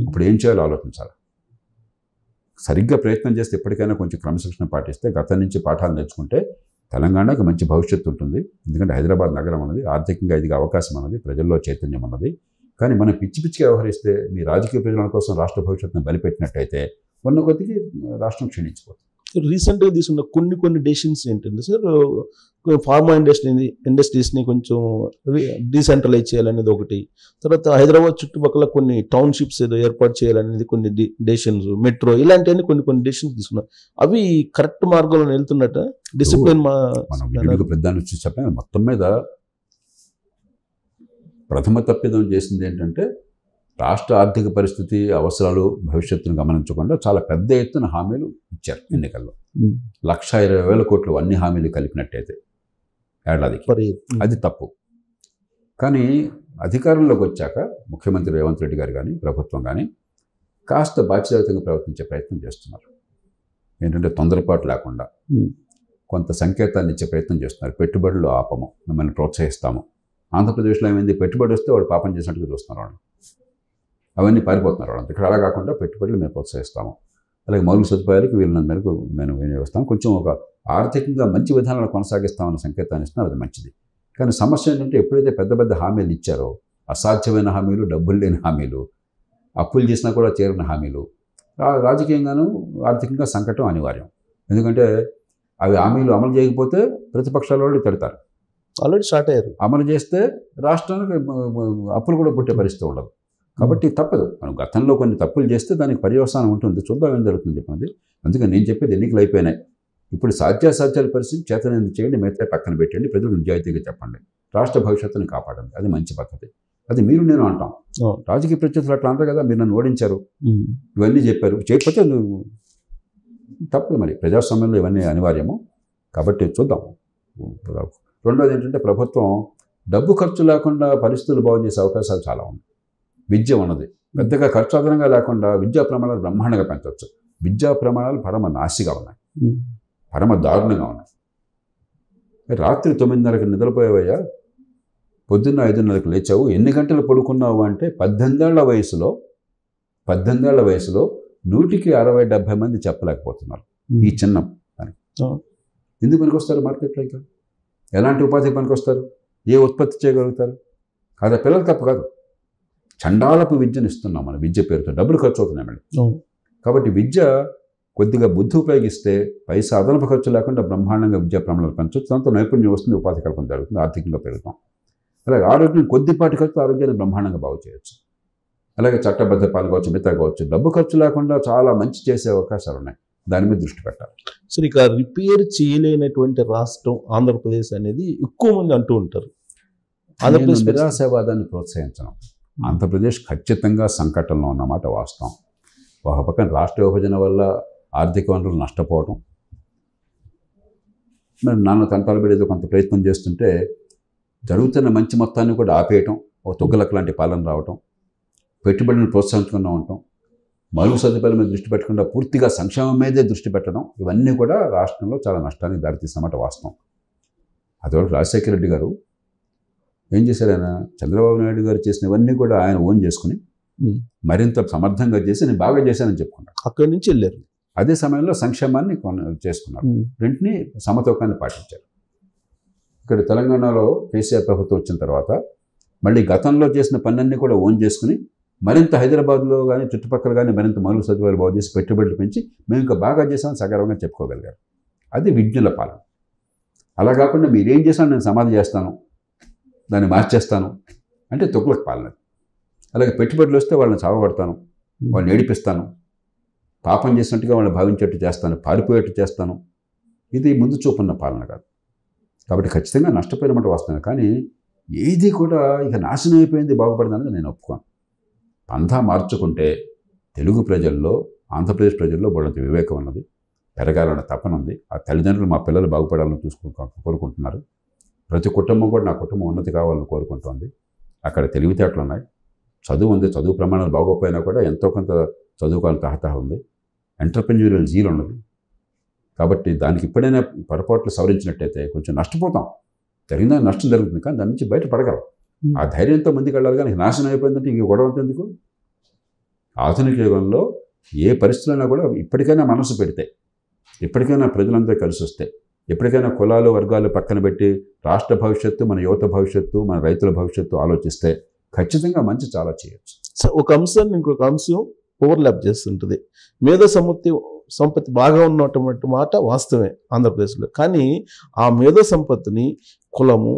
ఇప్పుడు ఏం చేయాలో ఆలోచించాలి. సరిగ్గా ప్రయత్నం చేస్తే ఎప్పటికైనా కొంచెం క్రమశిక్షణ పాటిస్తే, గతం నుంచి పాఠాలు నేర్చుకుంటే తెలంగాణకు మంచి భవిష్యత్తు ఉంటుంది. ఎందుకంటే హైదరాబాద్ నగరం అన్నది ఆర్థికంగా ఎదిగే అవకాశం అన్నది, ప్రజల్లో చైతన్యం అన్నది. కానీ మనం పిచ్చిగా వ్యవహరిస్తే, మీ రాజకీయ ప్రయోజనాల కోసం రాష్ట్ర భవిష్యత్తును బలిపెట్టినట్టయితే ఉన్న కొద్దికి రాష్ట్రం క్షీణించిపోతుంది. రీసెంట్గా తీసుకున్న కొన్ని డెసిషన్స్ ఏంటంటే సార్, ఫార్మా ఇండస్ట్రీస్ని కొంచెం డీసెంట్రలైజ్ చేయాలనేది ఒకటి, తర్వాత హైదరాబాద్ చుట్టుపక్కల కొన్ని టౌన్షిప్స్ ఏదో ఏర్పాటు చేయాలనేది కొన్ని డెసిషన్స్, మెట్రో, ఇలాంటివన్నీ కొన్ని డెసిషన్స్ తీసుకున్నారు. అవి కరెక్ట్ మార్గంలో వెళ్తున్నట్ట? డిసిప్లిన్ ప్రధాన చెప్పాను. మొత్తం మీద ప్రథమ తప్పిదం చేసింది ఏంటంటే రాష్ట్ర ఆర్థిక పరిస్థితి, అవసరాలు, భవిష్యత్తును గమనించకుండా చాలా పెద్ద ఎత్తున హామీలు ఇచ్చారు ఎన్నికల్లో. 1,20,000 కోట్లు అన్ని హామీలు కలిపినట్టయితే ఏడాదికి, అది తప్పు. కానీ అధికారంలోకి వచ్చాక ముఖ్యమంత్రి రేవంత్ రెడ్డి గారు కానీ, ప్రభుత్వం కానీ కాస్త బాధ్యతాయుతంగా ప్రవర్తించే ప్రయత్నం చేస్తున్నారు. ఏంటంటే తొందరపాటు లేకుండా కొంత సంకేతాన్ని ఇచ్చే ప్రయత్నం చేస్తున్నారు. పెట్టుబడులు ఆపము, మిమ్మల్ని ప్రోత్సహిస్తాము, ఆంధ్రప్రదేశ్లో ఏమైంది, పెట్టుబడి వస్తే వాడు పాపం చేసినట్టుగా చూస్తున్నారు వాళ్ళు, అవన్నీ పారిపోతున్నారు వాళ్ళు. ఇక్కడ అలా కాకుండా పెట్టుబడులు మేము ప్రోత్సహిస్తాము, అలాగే మౌలిక సదుపాయాలకు వీళ్ళ మేరకు మేము వినియోగిస్తాం, కొంచెం ఒక ఆర్థికంగా మంచి విధానాలను కొనసాగిస్తామన్న సంకేతాన్ని ఇస్తున్నారు, అది మంచిది. కానీ సమస్య ఏంటంటే ఎప్పుడైతే పెద్ద పెద్ద హామీలు ఇచ్చారో, అసాధ్యమైన హామీలు, డబ్బులు లేని హామీలు, అప్పులు చేసినా కూడా చేరిన హామీలు, రాజకీయంగాను ఆర్థికంగా సంకటం అనివార్యం. ఎందుకంటే అవి హామీలు అమలు చేయకపోతే ప్రతిపక్షాల వాళ్ళు తిడతారు, ఆల్రెడీ స్టార్ట్ అయ్యారు. అమలు చేస్తే రాష్ట్రానికి అప్పులు కూడా పుట్టే పరిస్థితి ఉండదు. కాబట్టి తప్పదు, మనం గతంలో కొన్ని తప్పులు చేస్తే దానికి పర్యవసానం ఉంటుంది, చూద్దాం ఏం జరుగుతుంది చెప్పినది. అందుకని నేను చెప్పేది ఎన్నికలు అయిపోయినాయి, ఇప్పుడు సాధ్యాసాధ్యాల పరిస్థితి చేతనైంది చేయండి, మిగతా పక్కన పెట్టండి, ప్రజలు నిజాయితీగా చెప్పండి, రాష్ట్ర భవిష్యత్తుని కాపాడండి, అది మంచి పద్ధతి. అది మీరు నేను అంటాం, రాజకీయ ప్రత్యర్థులు అట్లా అంటారు కదా, మీరు నన్ను ఓడించారు, ఇవన్నీ చెప్పారు, చేయకపోతే నువ్వు తప్పదు. మరి ప్రజాస్వామ్యంలో ఇవన్నీ అనివార్యము, కాబట్టి చూద్దాం. రెండోది ఏంటంటే ప్రభుత్వం డబ్బు ఖర్చు లేకుండా పరిస్థితులు బాగు చేసే అవకాశాలు చాలా ఉన్నాయి. విద్య ఉన్నది, పెద్దగా ఖర్చు అదనంగా లేకుండా విద్యా ప్రమాణాలు బ్రహ్మాండంగా పెంచవచ్చు. విద్యా ప్రమాణాలు పరమ నాసిగా ఉన్నాయి, పరమ దారుణంగా ఉన్నాయి. రాత్రి 9:30కి నిద్రపోయేవయ్యా, పొద్దున్న 5:30కి లేచావు, ఎన్ని గంటలు పడుకున్నావు అంటే 18 ఏళ్ల వయసులో 100కి 60-70 మంది చెప్పలేకపోతున్నారు ఈ చిన్న పని. ఎందుకు పనికొస్తారు మార్కెట్లో? ఇంకా ఎలాంటి ఉపాధికి పనికొస్తారు? ఏ ఉత్పత్తి చేయగలుగుతారు? కాదా, పిల్లలు తప్పు కాదు, చండాలపు విద్యను ఇస్తున్నాం మనం, విద్య పేరుతో డబ్బులు ఖర్చు అవుతున్నాయి మళ్ళీ. కాబట్టి విద్య కొద్దిగా బుద్ధి ఉపయోగిస్తే పైసా అదనపు ఖర్చు లేకుండా బ్రహ్మాండంగా విద్యా ప్రమాణాలు పెంచవచ్చు, దాంతో నైపుణ్యం వస్తుంది, ఉపాధి కల్పన జరుగుతుంది, ఆర్థికంగా పెరుగుతాం. అలాగే ఆరోగ్యం కొద్దిపాటి ఖర్చు ఆరోగ్యాన్ని బ్రహ్మాండంగా బాగు చేయవచ్చు. అలాగే చట్టబద్ధ పాలన కావచ్చు, మిగతా కావచ్చు, డబ్బు ఖర్చు లేకుండా చాలా మంచి చేసే అవకాశాలు ఉన్నాయి, దాని మీద దృష్టి పెట్టాలి. సో ఇక రిపేర్ చేయలేనటువంటి రాష్ట్రం ఆంధ్రప్రదేశ్ అనేది ఎక్కువ మంది అంటూ ఉంటారు. ఆంధ్రప్రదేశ్ నిరాశావాదాన్ని ప్రోత్సహించడం, ఆంధ్రప్రదేశ్ ఖచ్చితంగా సంకటంలో ఉన్నమాట వాస్తవం. ఒక పక్కన రాష్ట్ర విభజన వల్ల ఆర్థిక వనరులు నష్టపోవడం, మరి నాన్న తంటాలు పడేదో కొంత ప్రయత్నం చేస్తుంటే జరుగుతున్న మంచి మొత్తాన్ని కూడా ఆపేయటం, ఒక తుగ్గలకు లాంటి పాలన రావటం, పెట్టుబడిని ప్రోత్సహించకుండా ఉండటం, మౌలిక సదుపాయాల మీద దృష్టి పెట్టకుండా పూర్తిగా సంక్షేమం మీదే దృష్టి పెట్టడం, ఇవన్నీ కూడా రాష్ట్రంలో చాలా నష్టానికి దారితీసినమాట వాస్తవం. అదివరకు రాజశేఖర రెడ్డి గారు ఏం చేశారు, ఆయన చంద్రబాబు నాయుడు గారు చేసినవన్నీ కూడా ఆయన ఓన్ చేసుకుని మరింత సమర్థంగా చేసి నేను బాగా చేశానని చెప్పుకున్నాడు. అక్కడి నుంచి వెళ్ళారు. అదే సమయంలో సంక్షేమాన్ని చేసుకున్నారు, రెంటిని సమతూకాన్ని పాటించారు. ఇక్కడ తెలంగాణలో కేసీఆర్ ప్రభుత్వం వచ్చిన తర్వాత మళ్ళీ గతంలో చేసిన పనులన్నీ కూడా ఓన్ చేసుకుని మరింత హైదరాబాద్లో కానీ చుట్టుపక్కల కానీ మరింత మౌలిక సదుపాయాలు బాగు చేసి పెట్టుబడులు పెంచి మేము ఇంకా బాగా చేసామని సగర్వంగా చెప్పుకోగలిగారు. అది విజ్ఞుల పాలన. అలా కాకుండా మీరేం చేసినా నేను సమాధి చేస్తాను, దాన్ని మార్చేస్తాను అంటే తుగ్లక్ పాలన. అలాగే పెట్టుబడులు వస్తే వాళ్ళని చావగొడతాను, వాళ్ళని ఏడిపిస్తాను, పాపం చేసినట్టుగా వాళ్ళని భావించేట్టు చేస్తాను, పారిపోయేట్టు చేస్తాను, ఇది ముందు చూపున్న పాలన కాదు. కాబట్టి ఖచ్చితంగా నష్టపోయినమాట వాస్తవమే, కానీ ఏది కూడా ఇక నాశనం అయిపోయింది బాగుపడిందనేది నేను ఒప్పుకోను. పంథా మార్చుకుంటే తెలుగు ప్రజల్లో, ఆంధ్రప్రదేశ్ ప్రజల్లో బోడంత వివేకం ఉన్నది, పెరగాలన్న తపన ఉంది. ఆ తల్లిదండ్రులు మా పిల్లలు బాగుపడాలని కోరుకుంటున్నారు. ప్రతి కుటుంబం కూడా నా కుటుంబం ఉన్నతి కావాలని కోరుకుంటోంది. అక్కడ తెలివితేటలు ఉన్నాయి, చదువు ఉంది, చదువు ప్రమాణాలు బాగోపోయినా కూడా ఎంతో కొంత చదువుకోవాలని తహతహ ఉంది, ఎంటర్ప్రెన్యూరియల్ జీల్ ఉన్నది. కాబట్టి దానికి ఇప్పుడైనా పొరపాట్లు సవరించినట్టయితే కొంచెం నష్టపోతాం, జరిగిందా నష్టం జరుగుతుంది, కానీ దాని నుంచి బయటపడగలం. ఆ ధైర్యంతో ముందుకు వెళ్ళాలి, కానీ నాశనం అయిపోయిందంటే ఇంక గొడవ ఎందుకు? ఆధునిక యుగంలో ఏ పరిస్థితులైనా కూడా ఇప్పటికైనా మనసు పెడితే, ఇప్పటికైనా ప్రజలంతా కలిసి వస్తే, ఎప్పటికైనా కులాలు వర్గాలు పక్కన పెట్టి రాష్ట్ర భవిష్యత్తు, మన యువత భవిష్యత్తు, మన రైతుల భవిష్యత్తు ఆలోచిస్తే ఖచ్చితంగా మంచి చాలా చేయొచ్చు. సో ఒక అంశాన్ని ఇంకొక అంశం ఓవర్లాప్ చేస్తుంటుంది. మేధో సంపత్తి బాగా ఉన్నటువంటి మాట వాస్తవమే ఆంధ్రప్రదేశ్లో, కానీ ఆ మేధో సంపత్తిని కులము,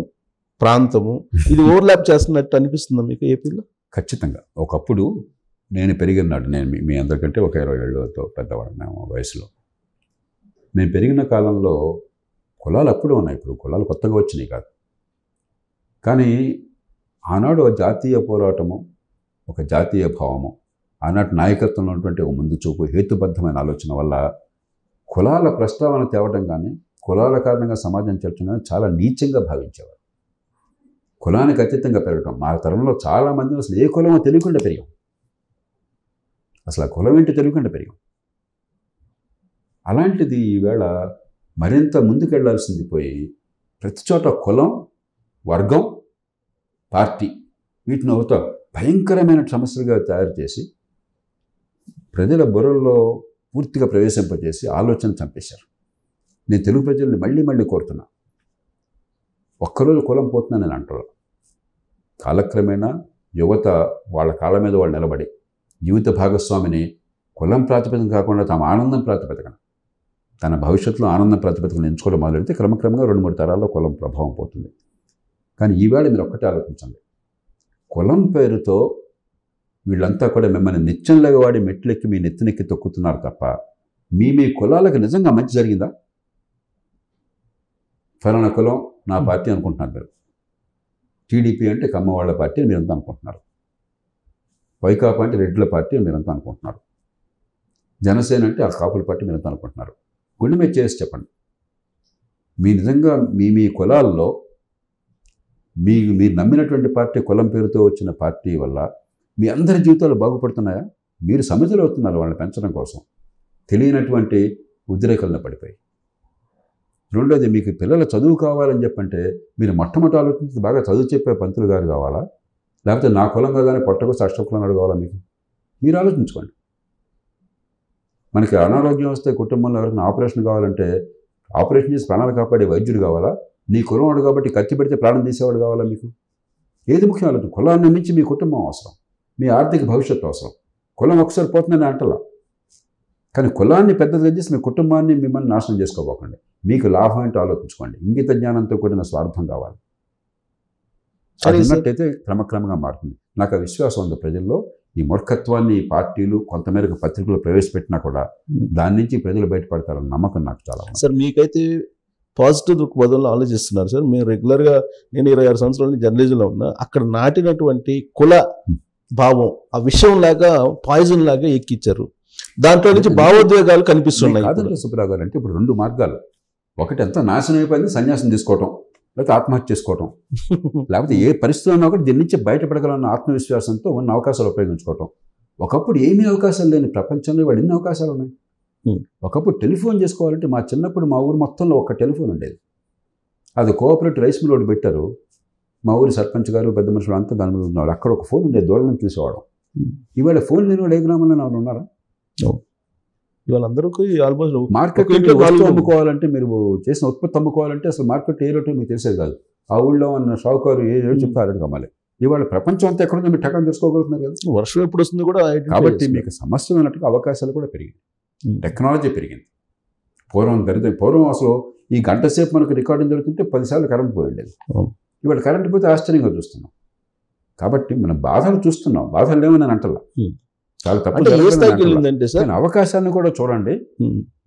ప్రాంతము ఇది ఓవర్లాప్ చేస్తున్నట్టు అనిపిస్తుందా మీకు ఏపీలో? ఖచ్చితంగా. ఒకప్పుడు నేను పెరిగినాడు, నేను మీ అందరికంటే ఒక 20 ఏళ్ళతో పెద్దవాడు మేము వయసులో. నేను పెరిగిన కాలంలో కులాలు అప్పుడే ఉన్నాయి, ఇప్పుడు కులాలు కొత్తగా వచ్చినాయి కాదు. కానీ ఆనాడు ఒక జాతీయ పోరాటము, ఒక జాతీయ భావము, ఆనాటి నాయకత్వంలో ఉన్నటువంటి ఒక ముందు చూపు, హేతుబద్ధమైన ఆలోచన వల్ల కులాల ప్రస్తావన తేవడం కానీ, కులాల కారణంగా సమాజం చర్చ కానీ చాలా నీచంగా భావించేవారు. కులానికి అతీతంగా పెరగటం, మా తరంలో చాలామంది అసలు ఏ కులమో తెలియకుండా పెరిగాం, అసలు ఆ కులం ఏంటో తెలియకుండా పెరిగాం. అలాంటిది ఈవేళ మరింత ముందుకెళ్లాల్సింది పోయి ప్రతి చోట కులం, వర్గం, పార్టీ, వీటిని ఒక భయంకరమైన సమస్యలుగా తయారు చేసి ప్రజల బుర్రల్లో పూర్తిగా ప్రవేశింపజేసి ఆలోచన చంపేశారు. నేను తెలుగు ప్రజల్ని మళ్ళీ మళ్ళీ కోరుతున్నా, ఒక్కరోజు కులం పోతుందని నేను అంటాను. కాలక్రమేణా యువత వాళ్ళ కాళ్ళ మీద వాళ్ళు నిలబడి జీవిత భాగస్వామిని కులం ప్రాతిపదికన కాకుండా తమ ఆనందం ప్రాతిపదికన, తన భవిష్యత్తులో ఆనందం ప్రాతిపదికన ఎంచుకోవడం మొదలెడితే క్రమక్రమంగా 2-3 తరాల్లో కులం ప్రభావం పోతుంది. కానీ ఈవేళ మీరు ఒక్కటే ఆలోచించండి, కులం పేరుతో వీళ్ళంతా కూడా మిమ్మల్ని నిత్యంలాగా వాడి మెట్లెక్కి మీ నెత్తినెక్కి తొక్కుతున్నారు తప్ప మీ కులాలకు నిజంగా మంచి జరిగిందా? ఫలానా కులం నా పార్టీ అనుకుంటున్నారు మీరు. టీడీపీ అంటే కమ్మ వాళ్ళ పార్టీ అని మీరంతా అనుకుంటున్నారు. వైకాపా అంటే రెడ్ల పార్టీ అని మీరంతా అనుకుంటున్నారు. జనసేన అంటే ఆ కాపుల పార్టీ మీరంతా అనుకుంటున్నారు. గుండె మీద చేసి చెప్పండి, మీ నిజంగా మీ కులాల్లో మీరు నమ్మినటువంటి పార్టీ కులం పేరుతో వచ్చిన పార్టీ వల్ల మీ అందరి జీవితాలు బాగుపడుతున్నాయా? మీరు సమితులు అవుతున్నారు వాళ్ళని పెంచడం కోసం, తెలియనటువంటి ఉద్రేకలను పడిపోయి. రెండోది, మీకు పిల్లల చదువు కావాలని చెప్పంటే మీరు మొట్టమొదటి ఆలోచించి బాగా చదువు చెప్పే పంతులు గారు కావాలా, లేకపోతే నా కులం కాదని పొట్టకొస్తే అష్టకులం కావాలా? మీరు ఆలోచించుకోండి. మనకి అనారోగ్యం వస్తే కుటుంబంలో ఎవరికైనా ఆపరేషన్ కావాలంటే ఆపరేషన్ చేసి ప్రాణాలు కాపాడే వైద్యుడు కావాలా, నీ కులం వాడు కాబట్టి కత్తి పెడితే ప్రాణం తీసేవాడు కావాలా? మీకు ఏది ముఖ్యం ఆలోచన? కులాన్ని మించి మీ కుటుంబం అవసరం, మీ ఆర్థిక భవిష్యత్తు అవసరం. కులం ఒకసారి పోతుందని అంటలా, కానీ కులాన్ని పెద్దదిగా చేసి మీ కుటుంబాన్ని మిమ్మల్ని నాశనం చేసుకోబోకండి. మీకు లాభం ఏంటో ఆలోచించుకోండి. ఇంగిత జ్ఞానంతో కూడిన స్వార్థం కావాలి. అది ఉన్నట్టయితే క్రమక్రమంగా మారుతుంది. నాకు ఆ విశ్వాసం ఉంది. ప్రజల్లో ఈ మూర్ఖత్వాన్ని ఈ పార్టీలు కొంతమేరకు పత్రికలు ప్రవేశపెట్టినా కూడా దాని నుంచి ప్రజలు బయటపడతారన్న నమ్మకం నాకు చాలా ఉంది. సార్, మీకైతే పాజిటివ్ దృక్పథంలో ఆలోచిస్తున్నారు సార్. మేము రెగ్యులర్గా, నేను 26 సంవత్సరాల నుంచి జర్నలిజంలో ఉన్నా, అక్కడ నాటినటువంటి కుల భావం ఆ విషయం లాగా పాయిజన్ లాగా ఎక్కిచ్చారు. దాంట్లో నుంచి భావోద్వేగాలు కనిపిస్తున్నాయి. కాదంటే సుబ్రావు గారు, అంటే ఇప్పుడు 2 మార్గాలు. ఒకటి ఎంత నాశనం అయిపోయింది, సన్యాసం తీసుకోవటం, లేకపోతే ఆత్మహత్య చేసుకోవటం, లేకపోతే ఏ పరిస్థితుల్లో ఉన్నా కూడా దీని నుంచి బయటపడగలన్న ఆత్మవిశ్వాసంతో ఉన్న అవకాశాలు ఉపయోగించుకోవటం. ఒకప్పుడు ఏమీ అవకాశాలు లేని ప్రపంచంలో ఇవాళ ఎన్ని అవకాశాలు ఉన్నాయి. ఒకప్పుడు టెలిఫోన్ చేసుకోవాలంటే మా చిన్నప్పుడు మా ఊరు మొత్తంలో ఒక టెలిఫోన్ ఉండేది. అది కోఆపరేటివ్ రైస్ మిల్ ఒకటి పెట్టారు. మా ఊరి సర్పంచ్ గారు పెద్ద మనుషులు అంతా దాని మీద ఉన్నారు. అక్కడ ఒక ఫోన్ ఉండేది, దూరం నుంచి చూసేవాడు. ఇవాళ ఫోన్ లేని వాళ్ళు ఏ గ్రామంలో ఎవరు ఉన్నారా? ఇవాళ అందరికీ ఆల్మోస్ట్ మార్కెట్ అమ్ముకోవాలంటే, మీరు చేసిన ఉత్పత్తి అమ్ముకోవాలంటే అసలు మార్కెట్ ఏ రేటో మీకు తెలిసేది కాదు. ఆ ఊళ్ళో ఉన్న షావుకారు ఏ రేటు చెప్తే ఆ రేటు కమ్మాలి. ఇవాళ ప్రపంచం అంతా ఎక్కడుందో మీరు టక్కన తెలుసుకోగలుగుతున్నారు కదా. వర్షం ఎప్పుడు వస్తుంది కూడా. కాబట్టి మీకు సమస్య ఉన్నట్టుగా అవకాశాలు కూడా పెరిగింది, టెక్నాలజీ పెరిగింది. పూర్వం అసలు ఈ గంట సేపు మనకు రికార్డింగ్ జరుగుతుంటే 10 సార్లు కరెంట్ పోయి ఉండేది. ఇవాళ కరెంట్ పోతే ఆశ్చర్యంగా చూస్తున్నాం. కాబట్టి మనం బాధలు చూస్తున్నాం, బాధలు లేవని నేను అంటలా, చాలా తప్పు. అవకాశాలను కూడా చూడండి.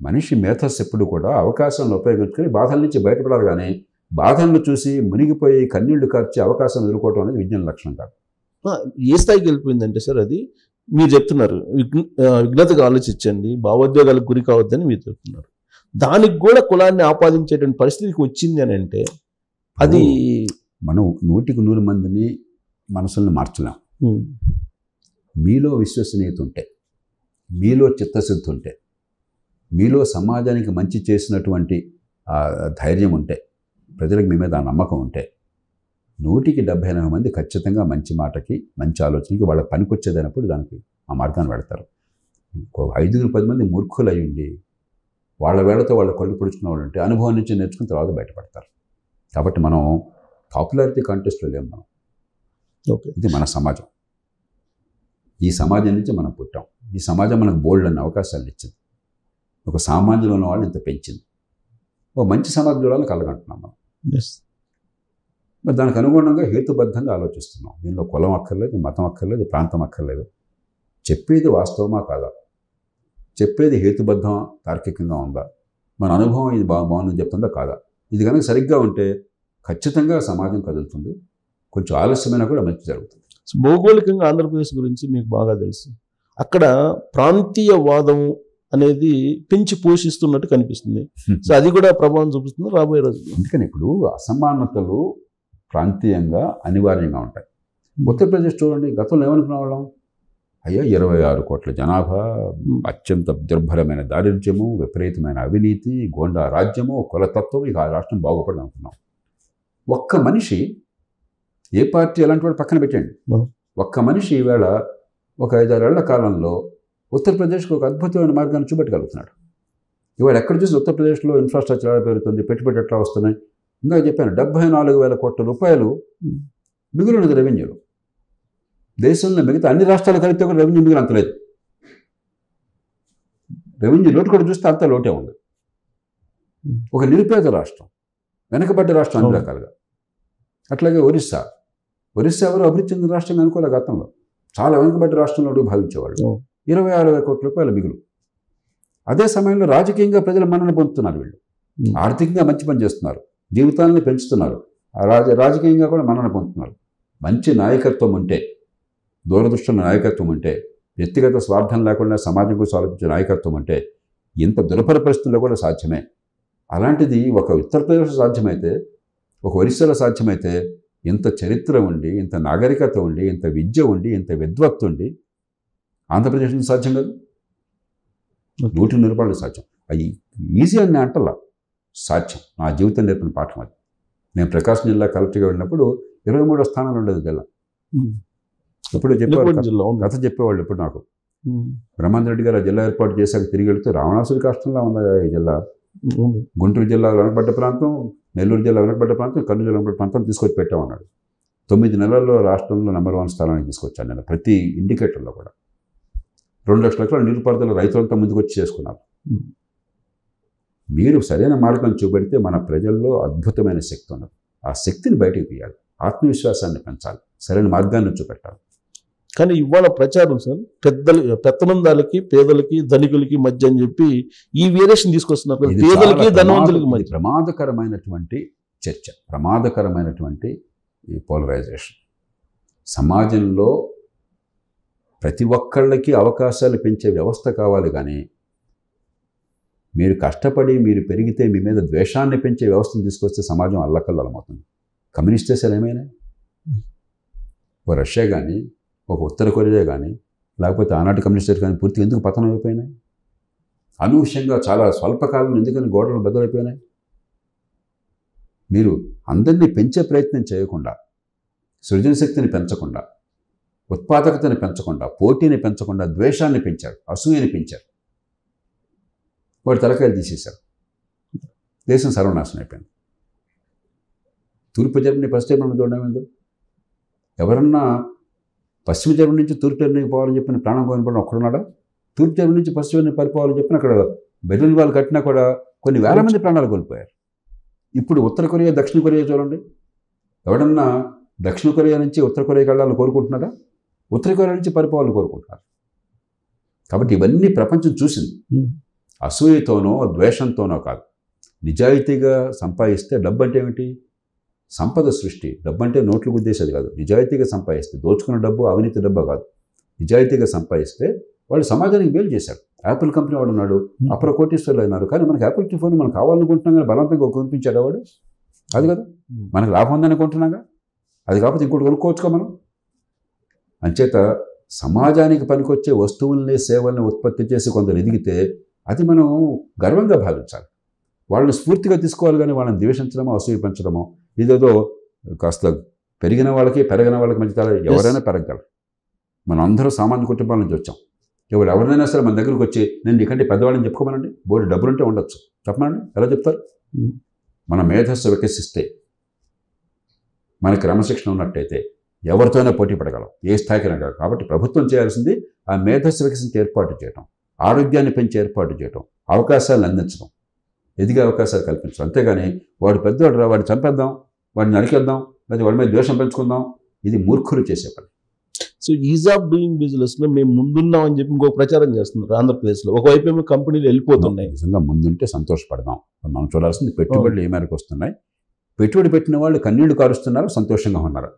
మనిషి మేధస్సు ఎప్పుడు కూడా అవకాశాలను ఉపయోగించుకొని బాధల నుంచి బయటపడాలి. కానీ బాధలను చూసి మునిగిపోయి కన్నీళ్లు కార్చి అవకాశాలను ఎదుర్కోవడం అనేది విజ్ఞాన లక్షణం కాదు. ఏ స్థాయికి వెళ్ళిపోయిందంటే సార్, అది మీరు చెప్తున్నారు, విఘ్నతగా ఆలోచించండి, భావోద్వేగాలకు గురి కావద్దని మీరు చెప్తున్నారు. దానికి కూడా కులాన్ని ఆపాదించేటువంటి పరిస్థితికి వచ్చింది అని అంటే అది మనం 100కి 100 మందిని మనసుల్ని మార్చలేం. మీలో విశ్వసనీయత ఉంటే, మీలో చిత్తశుద్ధి ఉంటే, మీలో సమాజానికి మంచి చేసినటువంటి ధైర్యం ఉంటే, ప్రజలకు మీ మీద ఆ నమ్మకం ఉంటే 100కి 70-80 మంది ఖచ్చితంగా మంచి మాటకి, మంచి ఆలోచనకి, వాళ్ళ పనికొచ్చేదైనప్పుడు దానికి ఆ మార్గాన్ని పెడతారు. 5-10 మంది మూర్ఖులు అయి ఉండి వాళ్ళ వేళతో వాళ్ళ కళ్ళు పొడుచుకున్న వాళ్ళు ఉంటే అనుభవం నుంచి నేర్చుకుని తర్వాత బయటపడతారు. కాబట్టి మనం పాపులారిటీ కాంటెస్ట్లో లేము మనం. ఇది మన సమాజం. ఈ సమాజం నుంచి మనం పుట్టాం. ఈ సమాజం మనకు బోల్డ్ అన్న అవకాశాలు ఇచ్చింది. ఒక సామాన్యంలో ఉన్న వాళ్ళని ఇంత పెంచింది. ఒక మంచి సమాజం చూడాలని కలగంటున్నాం మనం. మరి దానికి అనుగుణంగా హేతుబద్ధంగా ఆలోచిస్తున్నాం. దీనిలో కులం అక్కర్లేదు, మతం అక్కర్లేదు, ప్రాంతం అక్కర్లేదు. చెప్పేది వాస్తవమా కాదా, చెప్పేది హేతుబద్ధమా, తార్కికంగా ఉందా, మన అనుభవం ఇది బాగుందని చెప్తుందా కాదా, ఇది కనుక సరిగ్గా ఉంటే ఖచ్చితంగా సమాజం కదులుతుంది. కొంచెం ఆలస్యమైనా కూడా మంచి జరుగుతుంది. భౌగోళికంగా ఆంధ్రప్రదేశ్ గురించి మీకు బాగా తెలుసు. అక్కడ ప్రాంతీయవాదం అనేది పెంచి పోషిస్తున్నట్టు కనిపిస్తుంది. సో అది కూడా ప్రభావం చూపిస్తుంది రాబోయే రోజుల్లో. అందుకని ఇప్పుడు అసమానతలు ప్రాంతీయంగా అనివార్యంగా ఉంటాయి. ఉత్తరప్రదేశ్ చూడండి, గతంలో ఏమనుకునే వాళ్ళం, అయ్యా 26 కోట్ల జనాభా, అత్యంత దుర్భరమైన దారిద్ర్యము, విపరీతమైన అవినీతి, గోండా రాజ్యము, కులతత్వం, ఇక ఆ రాష్ట్రం బాగుపడదు అనుకున్నాం. ఒక్క మనిషి ఏ పార్టీ ఎలాంటి వాడు పక్కన పెట్టండి. ఒక్క మనిషి ఈవేళ ఒక 5-6 ఏళ్ల కాలంలో ఉత్తరప్రదేశ్కి ఒక అద్భుతమైన మార్గాన్ని చూపెట్టగలుగుతున్నాడు. ఇవాళ ఎక్కడ చూసి ఉత్తరప్రదేశ్లో ఇన్ఫ్రాస్ట్రక్చర్ ఎలా పెరుగుతుంది, పెట్టుబడి ఎట్లా వస్తున్నాయి. ఇందాక చెప్పాను 74,000 కోట్ల రూపాయలు మిగులున్నది రెవెన్యూలో. దేశంలో మిగతా అన్ని రాష్ట్రాలు కలిపితే కూడా రెవెన్యూ మిగులు అంత లేదు. రెవెన్యూ లోటు కూడా చూస్తే అంత లోటే ఉంది. ఒక నిరుపేద రాష్ట్రం, వెనకబడ్డ రాష్ట్రం అన్ని రకాలుగా. అట్లాగే ఒరిస్సా ఎవరు అభివృద్ధి చెందిన రాష్ట్రంగా అనుకోలే. గతంలో చాలా వెనుకబడ్డ రాష్ట్రంలో భావించేవాళ్ళు. 26,000 కోట్ల రూపాయల మిగులు. అదే సమయంలో రాజకీయంగా ప్రజల మన్నన పొందుతున్నారు. వీళ్ళు ఆర్థికంగా మంచి పని చేస్తున్నారు, జీవితాలను పెంచుతున్నారు, రాజకీయంగా కూడా మన్నన పొందుతున్నారు. మంచి నాయకత్వం ఉంటే, దూరదృష్టిలో నాయకత్వం ఉంటే, వ్యక్తిగత స్వార్థం లేకుండా సమాజం కోసం ఆలోచించే నాయకత్వం ఉంటే ఇంత దుర్భర పరిస్థితుల్లో కూడా సాధ్యమే. అలాంటిది ఒక ఉత్తరప్రదేశ్ సాధ్యమైతే, ఒక ఒరిస్సాలో సాధ్యమైతే, ఇంత చరిత్ర ఉండి, ఇంత నాగరికత ఉండి, ఇంత విద్య ఉండి, ఇంత విద్వత్తు ఉండి ఆంధ్రప్రదేశ్లో సాధ్యం కాదు. 100% సాధ్యం. అది ఈజీ అని నేను అంటలా, సాధ్యం. నా జీవితం నేర్పిన పాఠం అది. నేను ప్రకాశం జిల్లా కలెక్టర్గా వెళ్ళినప్పుడు 23వ స్థానంలో ఉండేది జిల్లా. ఎప్పుడు చెప్పేవాళ్ళు, కథ చెప్పేవాళ్ళు ఇప్పుడు నాకు. బ్రహ్మాండ రెడ్డి గారు ఆ జిల్లా ఏర్పాటు చేశాక తిరిగి వెళితే రావణాసుడి కష్టంలో ఉంది ఈ జిల్లా. గుంటూరు జిల్లా వెనకబడ్డ ప్రాంతం, నెల్లూరు జిల్లా వెనకబడ్డ ప్రాంతం, కర్నూలు జిల్లా వెనకబడ్డ ప్రాంతం తీసుకొచ్చి పెట్టామన్నాడు. 9 నెలల్లో రాష్ట్రంలో నెంబర్ 1 స్థానానికి తీసుకొచ్చాను నేను. ప్రతి ఇండికేటర్లో కూడా 2 లక్షల ఎకరాల నీటిపారుదల రైతులంతా ముందుకు వచ్చి చేసుకున్నారు. మీరు సరైన మార్గం చూపెడితే మన ప్రజల్లో అద్భుతమైన శక్తి ఉన్నది. ఆ శక్తిని బయటకు తీయాలి, ఆత్మవిశ్వాసాన్ని పెంచాలి, సరైన మార్గాన్ని చూపెట్టాలి. కానీ ఇవాళ ప్రచారం సార్ పెత్తనందాలకి, పేదలకి, ధనికులకి మధ్య అని చెప్పి ఈ వేరియేషన్ తీసుకొస్తున్నారు. పేదలకి, ధనవంతులకి మధ్య ప్రమాదకరమైనటువంటి చర్చ, ప్రమాదకరమైనటువంటి ఈ పోలరైజేషన్. సమాజంలో ప్రతి ఒక్కళ్ళకి అవకాశాలు పెంచే వ్యవస్థ కావాలి, కానీ మీరు కష్టపడి మీరు పెరిగితే మీ మీద ద్వేషాన్ని పెంచే వ్యవస్థను తీసుకొస్తే సమాజం అల్లకల్లమవుతుంది. కమ్యూనిస్ట్ దేశాలు ఏమైనా, ఒక రష్యా కానీ, ఒక ఉత్తర కొరియా కానీ, లేకపోతే ఆనాటి కమ్యూనిస్ట్ కానీ పూర్తిగా ఎందుకు పతనం అయిపోయినాయి? అనూహ్యంగా చాలా స్వల్పకాలం ఎందుకని గోడలు బదులైపోయినాయి? మీరు అందరినీ పెంచే ప్రయత్నం చేయకుండా, సృజనశక్తిని పెంచకుండా, ఉత్పాదకతని పెంచకుండా, పోటీని పెంచకుండా ద్వేషాన్ని పెంచారు, అసూయని పెంచారు. వాడి తలకాయలు తీసేశారు. దేశం సర్వనాశనం అయిపోయింది. తూర్పు జర్మనీ పశ్చిమ జర్మనీ చూడడం ఏందో. ఎవరన్నా పశ్చిమ జర్మనీ నుంచి తూర్పు జర్మనీకి పోవాలని చెప్పిన ప్రాణం కోల్పోవడం ఒక్కడున్నాడా? తూర్పు జర్మనీ నుంచి పశ్చిమ జర్మనీ పరిపోవాలని చెప్పిన అక్కడ బెర్లిన్ వాళ్ళు కట్టినా కూడా కొన్ని వేల మంది ప్రాణాలు కోల్పోయారు. ఇప్పుడు ఉత్తర కొరియా, దక్షిణ కొరియా చూడండి. ఎవడన్నా దక్షిణ కొరియా నుంచి ఉత్తర కొరియాకి వెళ్ళాలని కోరుకుంటున్నారా? ఉత్తర కొరియా నుంచి పరిపాలన కోరుకుంటున్నారు. కాబట్టి ఇవన్నీ ప్రపంచం చూసింది. అసూయతోనో ద్వేషంతోనో కాదు. నిజాయితీగా సంపాదిస్తే డబ్బు అంటే ఏమిటి? సంపద సృష్టి. డబ్బు అంటే నోట్లు గుద్దేసేది కాదు. నిజాయితీగా సంపాదిస్తే, దోచుకున్న డబ్బు అవినీతి డబ్బు కాదు. నిజాయితీగా సంపాదిస్తే వాళ్ళు సమాజానికి మేలు చేశారు. యాపిల్ కంపెనీ వాడు ఉన్నాడు, అపర కోటీశ్వరులు అయినారు. కానీ మనకి యాపిల్ ఫోన్ మనం కావాలనుకుంటున్నాం, కానీ బలవంతంగా కొనిపించాడు వాడు. అది కదా మనకు లాభం ఉందని కొంటున్నాగా. అది కాకపోతే ఇంకోటి కొనుక్కోవచ్చుగా మనం. అంచేత సమాజానికి పనికొచ్చే వస్తువుల్ని, సేవల్ని ఉత్పత్తి చేసి కొందరు ఎదిగితే అది మనం గర్వంగా భావించాలి. వాళ్ళని స్ఫూర్తిగా తీసుకోవాలి, కానీ వాళ్ళని ద్వేషించడమో, అసూయ పెంచడమో, ఇదేదో కాస్త పెరిగిన వాళ్ళకి పెరగిన వాళ్ళకి మధ్య తేడా. ఎవరైనా పెరగలరు. మనం అందరూ సామాన్య కుటుంబాల నుంచి వచ్చాం. ఎవరైనా సరే మన దగ్గరకు వచ్చి నేను నీకంటే పెద్దవాళ్ళని చెప్పుకోమనండి. బోర్డు డబ్బులుంటే ఉండొచ్చు, చెప్పమనండి. ఎలా చెప్తారు? మన మేధస్సు వికసిస్తే, మన క్రమశిక్షణ ఉన్నట్టయితే ఎవరితోనే పోటీ పడగలం, ఏ స్థాయికి రాగలం. కాబట్టి ప్రభుత్వం చేయాల్సింది ఆ మేధస్సు వికసించి ఏర్పాటు చేయడం, ఆరోగ్యాన్ని పెంచి ఏర్పాటు చేయడం, అవకాశాలను అందించడం, ఎదిగే అవకాశాలు కల్పించడం. అంతేగాని వాడు పెద్దవాడు రా, వాడిని చంపేద్దాం, వాడిని నరికేద్దాం, లేదా వాడి మీద ద్వేషం పెంచుకుందాం, ఇది మూర్ఖులు చేసే పని. సో ఈజ్ ఆఫ్ డూయింగ్ బిజినెస్లో మేము ముందున్నాం అని చెప్పి ఇంకో ప్రచారం చేస్తున్నారు ఆంధ్రప్రదేశ్లో. ఒకవైపు ఏమో కంపెనీలు వెళ్ళిపోతున్నాయి. నిజంగా ముందుంటే సంతోషపడదాం. మనం చూడాల్సింది పెట్టుబడులు ఏ మేరకు వస్తున్నాయి. పెట్టుబడి పెట్టిన వాళ్ళు కన్నీళ్లు కారుస్తున్నారు, సంతోషంగా ఉన్నారు.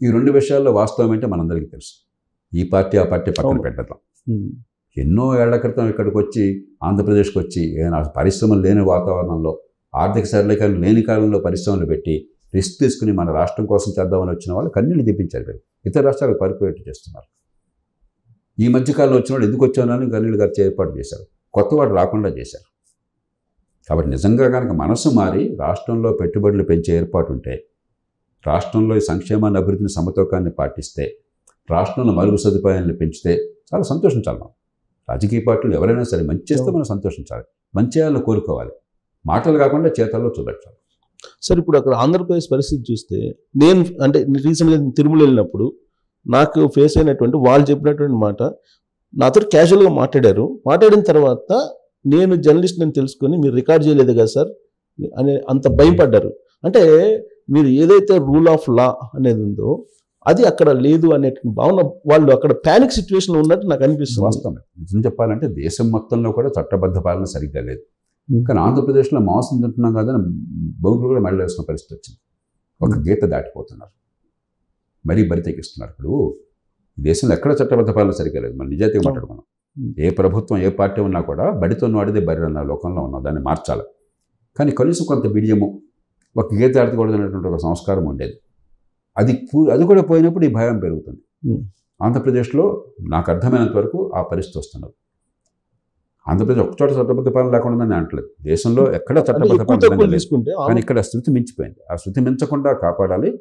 ఈ 2 విషయాల్లో వాస్తవం ఏంటో మనందరికీ తెలుసు. ఈ పార్టీ ఆ పార్టీ పక్కన పెట్టడం. ఎన్నో ఏళ్ల క్రితం ఇక్కడికి వచ్చి, ఆంధ్రప్రదేశ్కి వచ్చి, పరిశ్రమలు లేని వాతావరణంలో, ఆర్థిక సరళీకరణ లేని కాలంలో పరిశ్రమలు పెట్టి రిస్క్ తీసుకుని మన రాష్ట్రం కోసం చేద్దామని వచ్చిన వాళ్ళు కన్నీళ్ళు తెప్పించారు. ఇతర రాష్ట్రాలకు పరిపోయేట్టు చేస్తున్నారు. ఈ మధ్యకాలంలో వచ్చిన వాళ్ళు ఎందుకు వచ్చానని కన్నీళ్ళు ఖర్చు ఏర్పాటు చేశారు. కొత్త వాడు రాకుండా చేశారు. కాబట్టి నిజంగా కనుక మనసు మారి రాష్ట్రంలో పెట్టుబడులు పెంచే ఏర్పాటు ఉంటే, రాష్ట్రంలో ఈ సంక్షేమాన్ని అభివృద్ధిని సమతూకాన్ని పాటిస్తే రాష్ట్రంలో మరుగు సదుపాయాలను పెంచితే చాలా సంతోషించాలి మనం. రాజకీయ పార్టీలు ఎవరైనా సరే మంచి చేస్తే మనం సంతోషించాలి, మంచి చేయాలని కోరుకోవాలి, మాటలు కాకుండా చేతల్లో చూపెట్టాలి. సార్ ఇప్పుడు అక్కడ ఆంధ్రప్రదేశ్ పరిస్థితి చూస్తే నేను అంటే రీసెంట్గా తిరుమల వెళ్ళినప్పుడు నాకు ఫేస్ అయినటువంటి వాళ్ళు చెప్పినటువంటి మాట నాతో క్యాజువల్గా మాట్లాడిన తర్వాత నేను జర్నలిస్ట్ అని తెలుసుకొని మీరు రికార్డ్ చేయలేదు కదా సార్ అని అంత భయపడ్డారు. అంటే మీరు ఏదైతే రూల్ ఆఫ్ లా అనేది ఉందో అది అక్కడ లేదు అనే భావన, వాళ్ళు అక్కడ ప్యానిక్ సిచ్యువేషన్లో ఉన్నట్టు నాకు అనిపిస్తుంది. వాస్తవం నిజం చెప్పాలంటే దేశం మొత్తంలో కూడా చట్టబద్ధ పాలన సరిగ్గా లేదు. కానీ ఆంధ్రప్రదేశ్లో మాంసం తింటున్నాం కదా బౌకులు కూడా మెడలో వేసుకున్న పరిస్థితి వచ్చింది. ఒక గీత దాటిపోతున్నారు, మరీ బరి తెగిస్తున్నారు. ఇప్పుడు దేశంలో ఎక్కడ చట్టబద్ధ పాలన సరిగ్గా లేదు. మనం నిజాయితీగా మాట్లాడుకున్నాం. ఏ ప్రభుత్వం ఏ పార్టీ ఉన్నా కూడా బడితో వాడిదే బరి అన్న లోకంలో ఉన్నాం. దాన్ని మార్చాలి. కానీ కనీసం కొంత బిడియము, ఒక గీత దాటకూడదు అనేటువంటి ఒక సంస్కారం ఉండేది. అది కూడా పోయినప్పుడు ఈ భయం పెరుగుతుంది. ఆంధ్రప్రదేశ్లో నాకు అర్థమైనంత వరకు ఆ పరిస్థితి వస్తున్నది. ఆంధ్రప్రదేశ్ ఒక్కచోట చట్టబద్ధ పాలన లేకుండా నేను అంటలేదు. దేశంలో ఎక్కడ చట్టబద్ధ పాలన తీసుకుంటే కానీ ఇక్కడ శృతి మించిపోయింది. ఆ శృతి మించకుండా కాపాడాలి.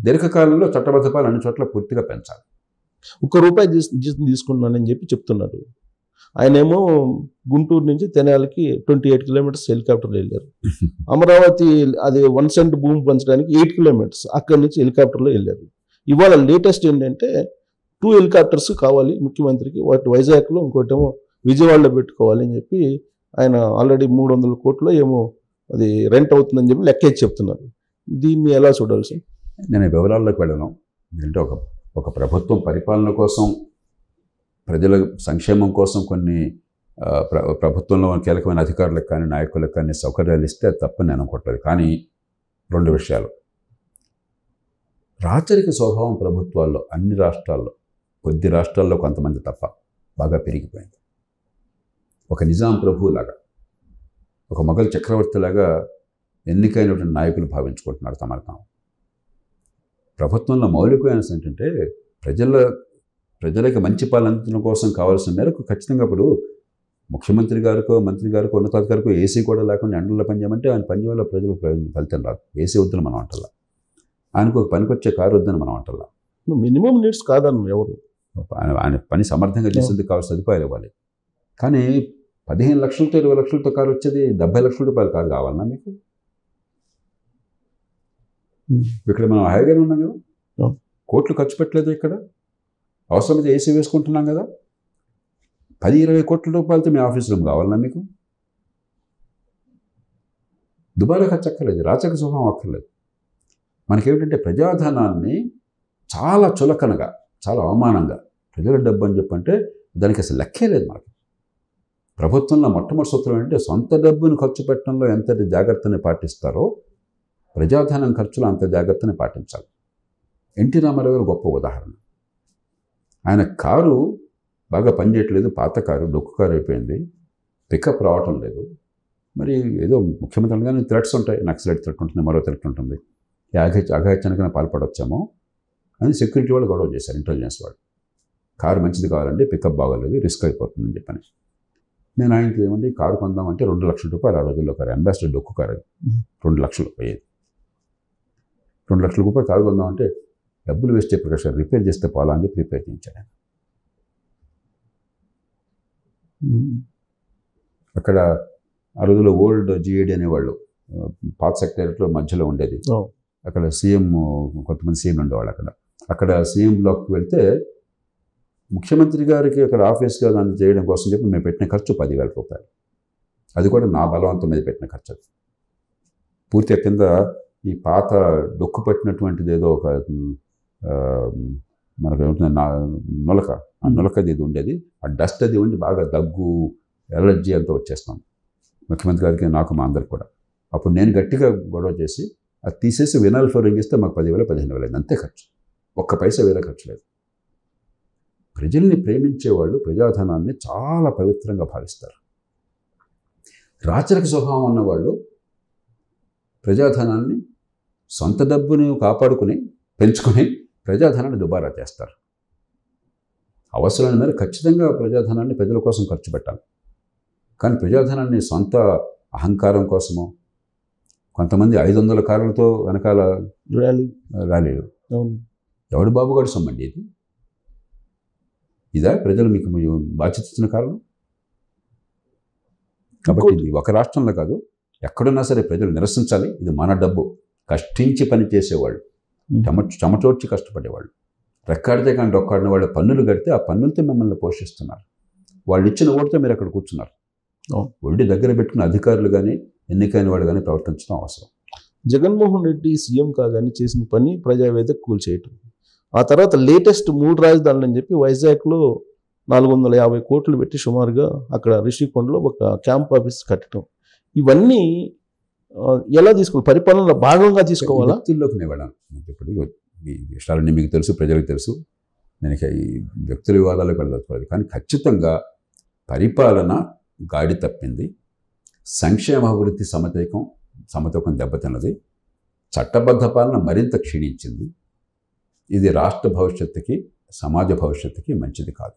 దీర్ఘకాలంలో చట్టబద్ధ పాలన అన్ని చోట్ల పూర్తిగా పెంచాలి. ₹1 తీసుకున్నానని చెప్పి చెప్తున్నారు. ఆయనేమో గుంటూరు నుంచి తెనాలికి 28 కిలోమీటర్స్ హెలికాప్టర్లో వెళ్ళారు. అమరావతి అది 1 సెంట్ భూమి పంచడానికి 8 కిలోమీటర్స్ అక్కడి నుంచి హెలికాప్టర్లో వెళ్ళారు. ఇవాళ లేటెస్ట్ ఏంటంటే 2 హెలికాప్టర్స్ కావాలి ముఖ్యమంత్రికి, వాటి వైజాగ్లో ఇంకోటేమో విజయవాడలో పెట్టుకోవాలి అని చెప్పి ఆయన ఆల్రెడీ 300 కోట్లు ఏమో అది రెంట్ అవుతుందని చెప్పి లెక్కేసి చెప్తున్నారు. దీన్ని ఎలా చూడాలి సార్? నేను వివరాల్లోకి వెళ్ళను. ఎందుకంటే ఒక ప్రభుత్వం పరిపాలన కోసం, ప్రజల సంక్షేమం కోసం కొన్ని ప్రభుత్వంలో కీలకమైన అధికారులకు కానీ నాయకులకు కానీ సౌకర్యాలు ఇస్తే తప్పని నేను అనుకోవట్లేదు. కానీ 2 విషయాలు. రాచరిక స్వభావం ప్రభుత్వాల్లో అన్ని రాష్ట్రాల్లో, కొద్ది రాష్ట్రాల్లో కొంతమంది తప్ప బాగా పెరిగిపోయింది. ఒక నిజాం ప్రభువులాగా, ఒక మొఘల్ చక్రవర్తిలాగా ఎన్నికైనటువంటి నాయకులు భావించుకుంటున్నారు తమను తాము. ప్రభుత్వంలో మౌలికమైన ఏంటంటే ప్రజలకి మంచి పాలన అందించడం కోసం కావాల్సిన మేరకు ఖచ్చితంగా ఇప్పుడు ముఖ్యమంత్రి గారికో మంత్రి గారికో ఉన్నతాధికారికో ఏసీ కూడా లేకుండా ఎండల్లో పనిచేయమంటే ఆయన పని వల్ల ప్రజలకు ఫలితం రాదు. ఏసీ వద్దని మనం అంటల్లా, ఆయనకు ఒక పనికొచ్చే కారు వద్దని మనం అంటల్లా. మినిమం నీడ్స్ కాదన్న ఎవరు, ఆయన పని సమర్థంగా చేసేందుకు కావాల్సిన సదుపాయాలు ఇవ్వాలి. కానీ 15 లక్షలతో 20 లక్షలతో కారు వచ్చేది 70 లక్షల రూపాయల కారు కావాలన్నా మీకు? ఇక్కడ మనం హాయిగానే ఉన్నాం కదా, కోట్లు ఖర్చు పెట్టలేదు. ఇక్కడ అవసరమైతే ఏసీ వేసుకుంటున్నాం కదా. 10-20 కోట్ల రూపాయలతో మీ ఆఫీస్ రూమ్ కావాలన్నా మీకు? దుబారా ఖర్చు అక్కర్లేదు, రాచక స్వభావం అక్కర్లేదు. మనకేమిటంటే ప్రజాధనాన్ని చాలా చులకనగా, చాలా అవమానంగా ప్రజల డబ్బు అని చెప్పంటే దానికి అసలు లెక్కే లేదు మనకి. ప్రభుత్వంలో మొట్టమొదటి సూత్రం ఏంటంటే సొంత డబ్బును ఖర్చు పెట్టడంలో ఎంతటి జాగ్రత్తని పాటిస్తారో ప్రజాధనం ఖర్చులో అంత జాగ్రత్తని పాటించాలి. ఎన్టీ రామారావు గారు గొప్ప ఉదాహరణ. ఆయన కారు బాగా పనిచేయట్లేదు, పాత కారు, డొక్కు కారు అయిపోయింది, పికప్ రావటం లేదు. మరి ఏదో ముఖ్యమంత్రి అనగానే థ్రెట్స్ ఉంటాయి, నక్సలైట్ థ్రెట్ ఉంటుంది, మరో థ్రెట్ ఉంటుంది, అఘాయిత్యానికైనా పాల్పడవచ్చేమో అని సెక్యూరిటీ వాళ్ళు గొడవ చేశారు, ఇంటెలిజెన్స్ వాళ్ళు. కారు మంచిది కావాలండి, పికప్ బాగోలేదు, రిస్క్ అయిపోతుందని చెప్పని. నేను ఆయనకి ఏమండి కారు కొందామంటే 2 లక్షల రూపాయలు ఆ రోజుల్లో కారు, అంబాసిడర్ డొక్కు కారు అది 2 లక్షలు పోయేది. 2 లక్షల రూపాయలు కారు కొందామంటే డబ్బులు వేస్ట్ చేయ ప్రకాశం రిపేర్ చేస్తే పోలా అని చెప్పి రిపేర్ చేయించాడు ఆయన. అక్కడ ఆ రోజుల్లో ఓల్డ్ జిఏడి అనేవాళ్ళు, పాత సెక్రటరీలో మధ్యలో ఉండేది. అక్కడ సీఎం, కొంతమంది సీఎం ఉండేవాళ్ళు. అక్కడ సీఎం బ్లాక్కి వెళ్తే ముఖ్యమంత్రి గారికి అక్కడ ఆఫీస్గా దాన్ని చేయడం కోసం చెప్పి మేము పెట్టిన ఖర్చు 10,000 రూపాయలు. అది కూడా నా బలవంతం మీద పెట్టిన ఖర్చు. అది పూర్తిగా కింద ఈ పాత డొక్కు పట్టినటువంటిది ఏదో ఒక మనకు ఏమిటి నులక, ఆ నులకది ఇది ఉండేది, ఆ డస్ట్ అది ఉండి బాగా దగ్గు, ఎలర్జీ అంతా వచ్చేస్తాం ముఖ్యమంత్రి గారికి, నాకు, మా అందరికి కూడా. అప్పుడు నేను గట్టిగా గొడవ చేసి అది తీసేసి వినాల్ ఫ్లోరింగ్ ఇస్తే మాకు 10,000 15,000 అయింది, అంతే ఖర్చు. ఒక్క పైసా వేరే ఖర్చు లేదు. ప్రజల్ని ప్రేమించేవాళ్ళు ప్రజాధనాన్ని చాలా పవిత్రంగా భావిస్తారు. రాచరిక స్వభావం ఉన్నవాళ్ళు ప్రజాధనాన్ని సొంత డబ్బును కాపాడుకుని పెంచుకొని ప్రజాధనాన్ని దుబారా చేస్తారు. అవసరమైన మేర ఖచ్చితంగా ప్రజాధనాన్ని ప్రజల కోసం ఖర్చు పెట్టాలి. కానీ ప్రజాధనాన్ని సొంత అహంకారం కోసమో, కొంతమంది 500 కార్లతో వెనకాల ర్యాలీలు. ఎవడు బాబుగాడు సొమ్మండి ఇది? ఇదా ప్రజలు మీకు బాధ్యత ఇచ్చిన కారణం? కాబట్టి ఇది ఒక రాష్ట్రంలో కాదు, ఎక్కడున్నా సరే ప్రజలు నిరసించాలి. ఇది మన డబ్బు, కష్టించి పని చేసేవాళ్ళు, చెమటోడ్చి కష్టపడేవాళ్ళు, రెక్కాడితే కానీ డొక్కాడిన వాళ్ళు పన్నులు కడితే ఆ పన్నులతో మిమ్మల్ని పోషిస్తున్నారు. వాళ్ళు ఇచ్చిన ఓటుతో మీరు అక్కడ కూర్చున్నారు. ఒంటి దగ్గర పెట్టుకున్న అధికారులు కానీ ఎన్నికైన వాళ్ళు కానీ ప్రవర్తించడం అవసరం. జగన్మోహన్ రెడ్డి సీఎం కాగానే చేసిన పని ప్రజావేదిక కూల్చేయటం. ఆ తర్వాత లేటెస్ట్ 3 రాజధానులు అని చెప్పి వైజాగ్లో 450 కోట్లు పెట్టి సుమారుగా అక్కడ రిషికొండలో ఒక క్యాంప్ ఆఫీస్ కట్టడం. ఇవన్నీ ఎలా తీసుకోవాలి? పరిపాలనలో భాగంగా తీసుకోవాలా? వ్యక్తుల్లోకి నేను ఇప్పుడు ఈ విషయాలన్నీ మీకు తెలుసు, ప్రజలకు తెలుసు. నేను ఈ వ్యక్తుల వివాదాలకు వెళ్ళదలుచుకోలేదు. కానీ ఖచ్చితంగా పరిపాలన గాడి తప్పింది, సంక్షేమ అభివృద్ధి సమతూకం దెబ్బతిన్నది, చట్టబద్ధ పాలన మరింత క్షీణించింది. ఇది రాష్ట్ర భవిష్యత్తుకి, సమాజ భవిష్యత్తుకి మంచిది కాదు.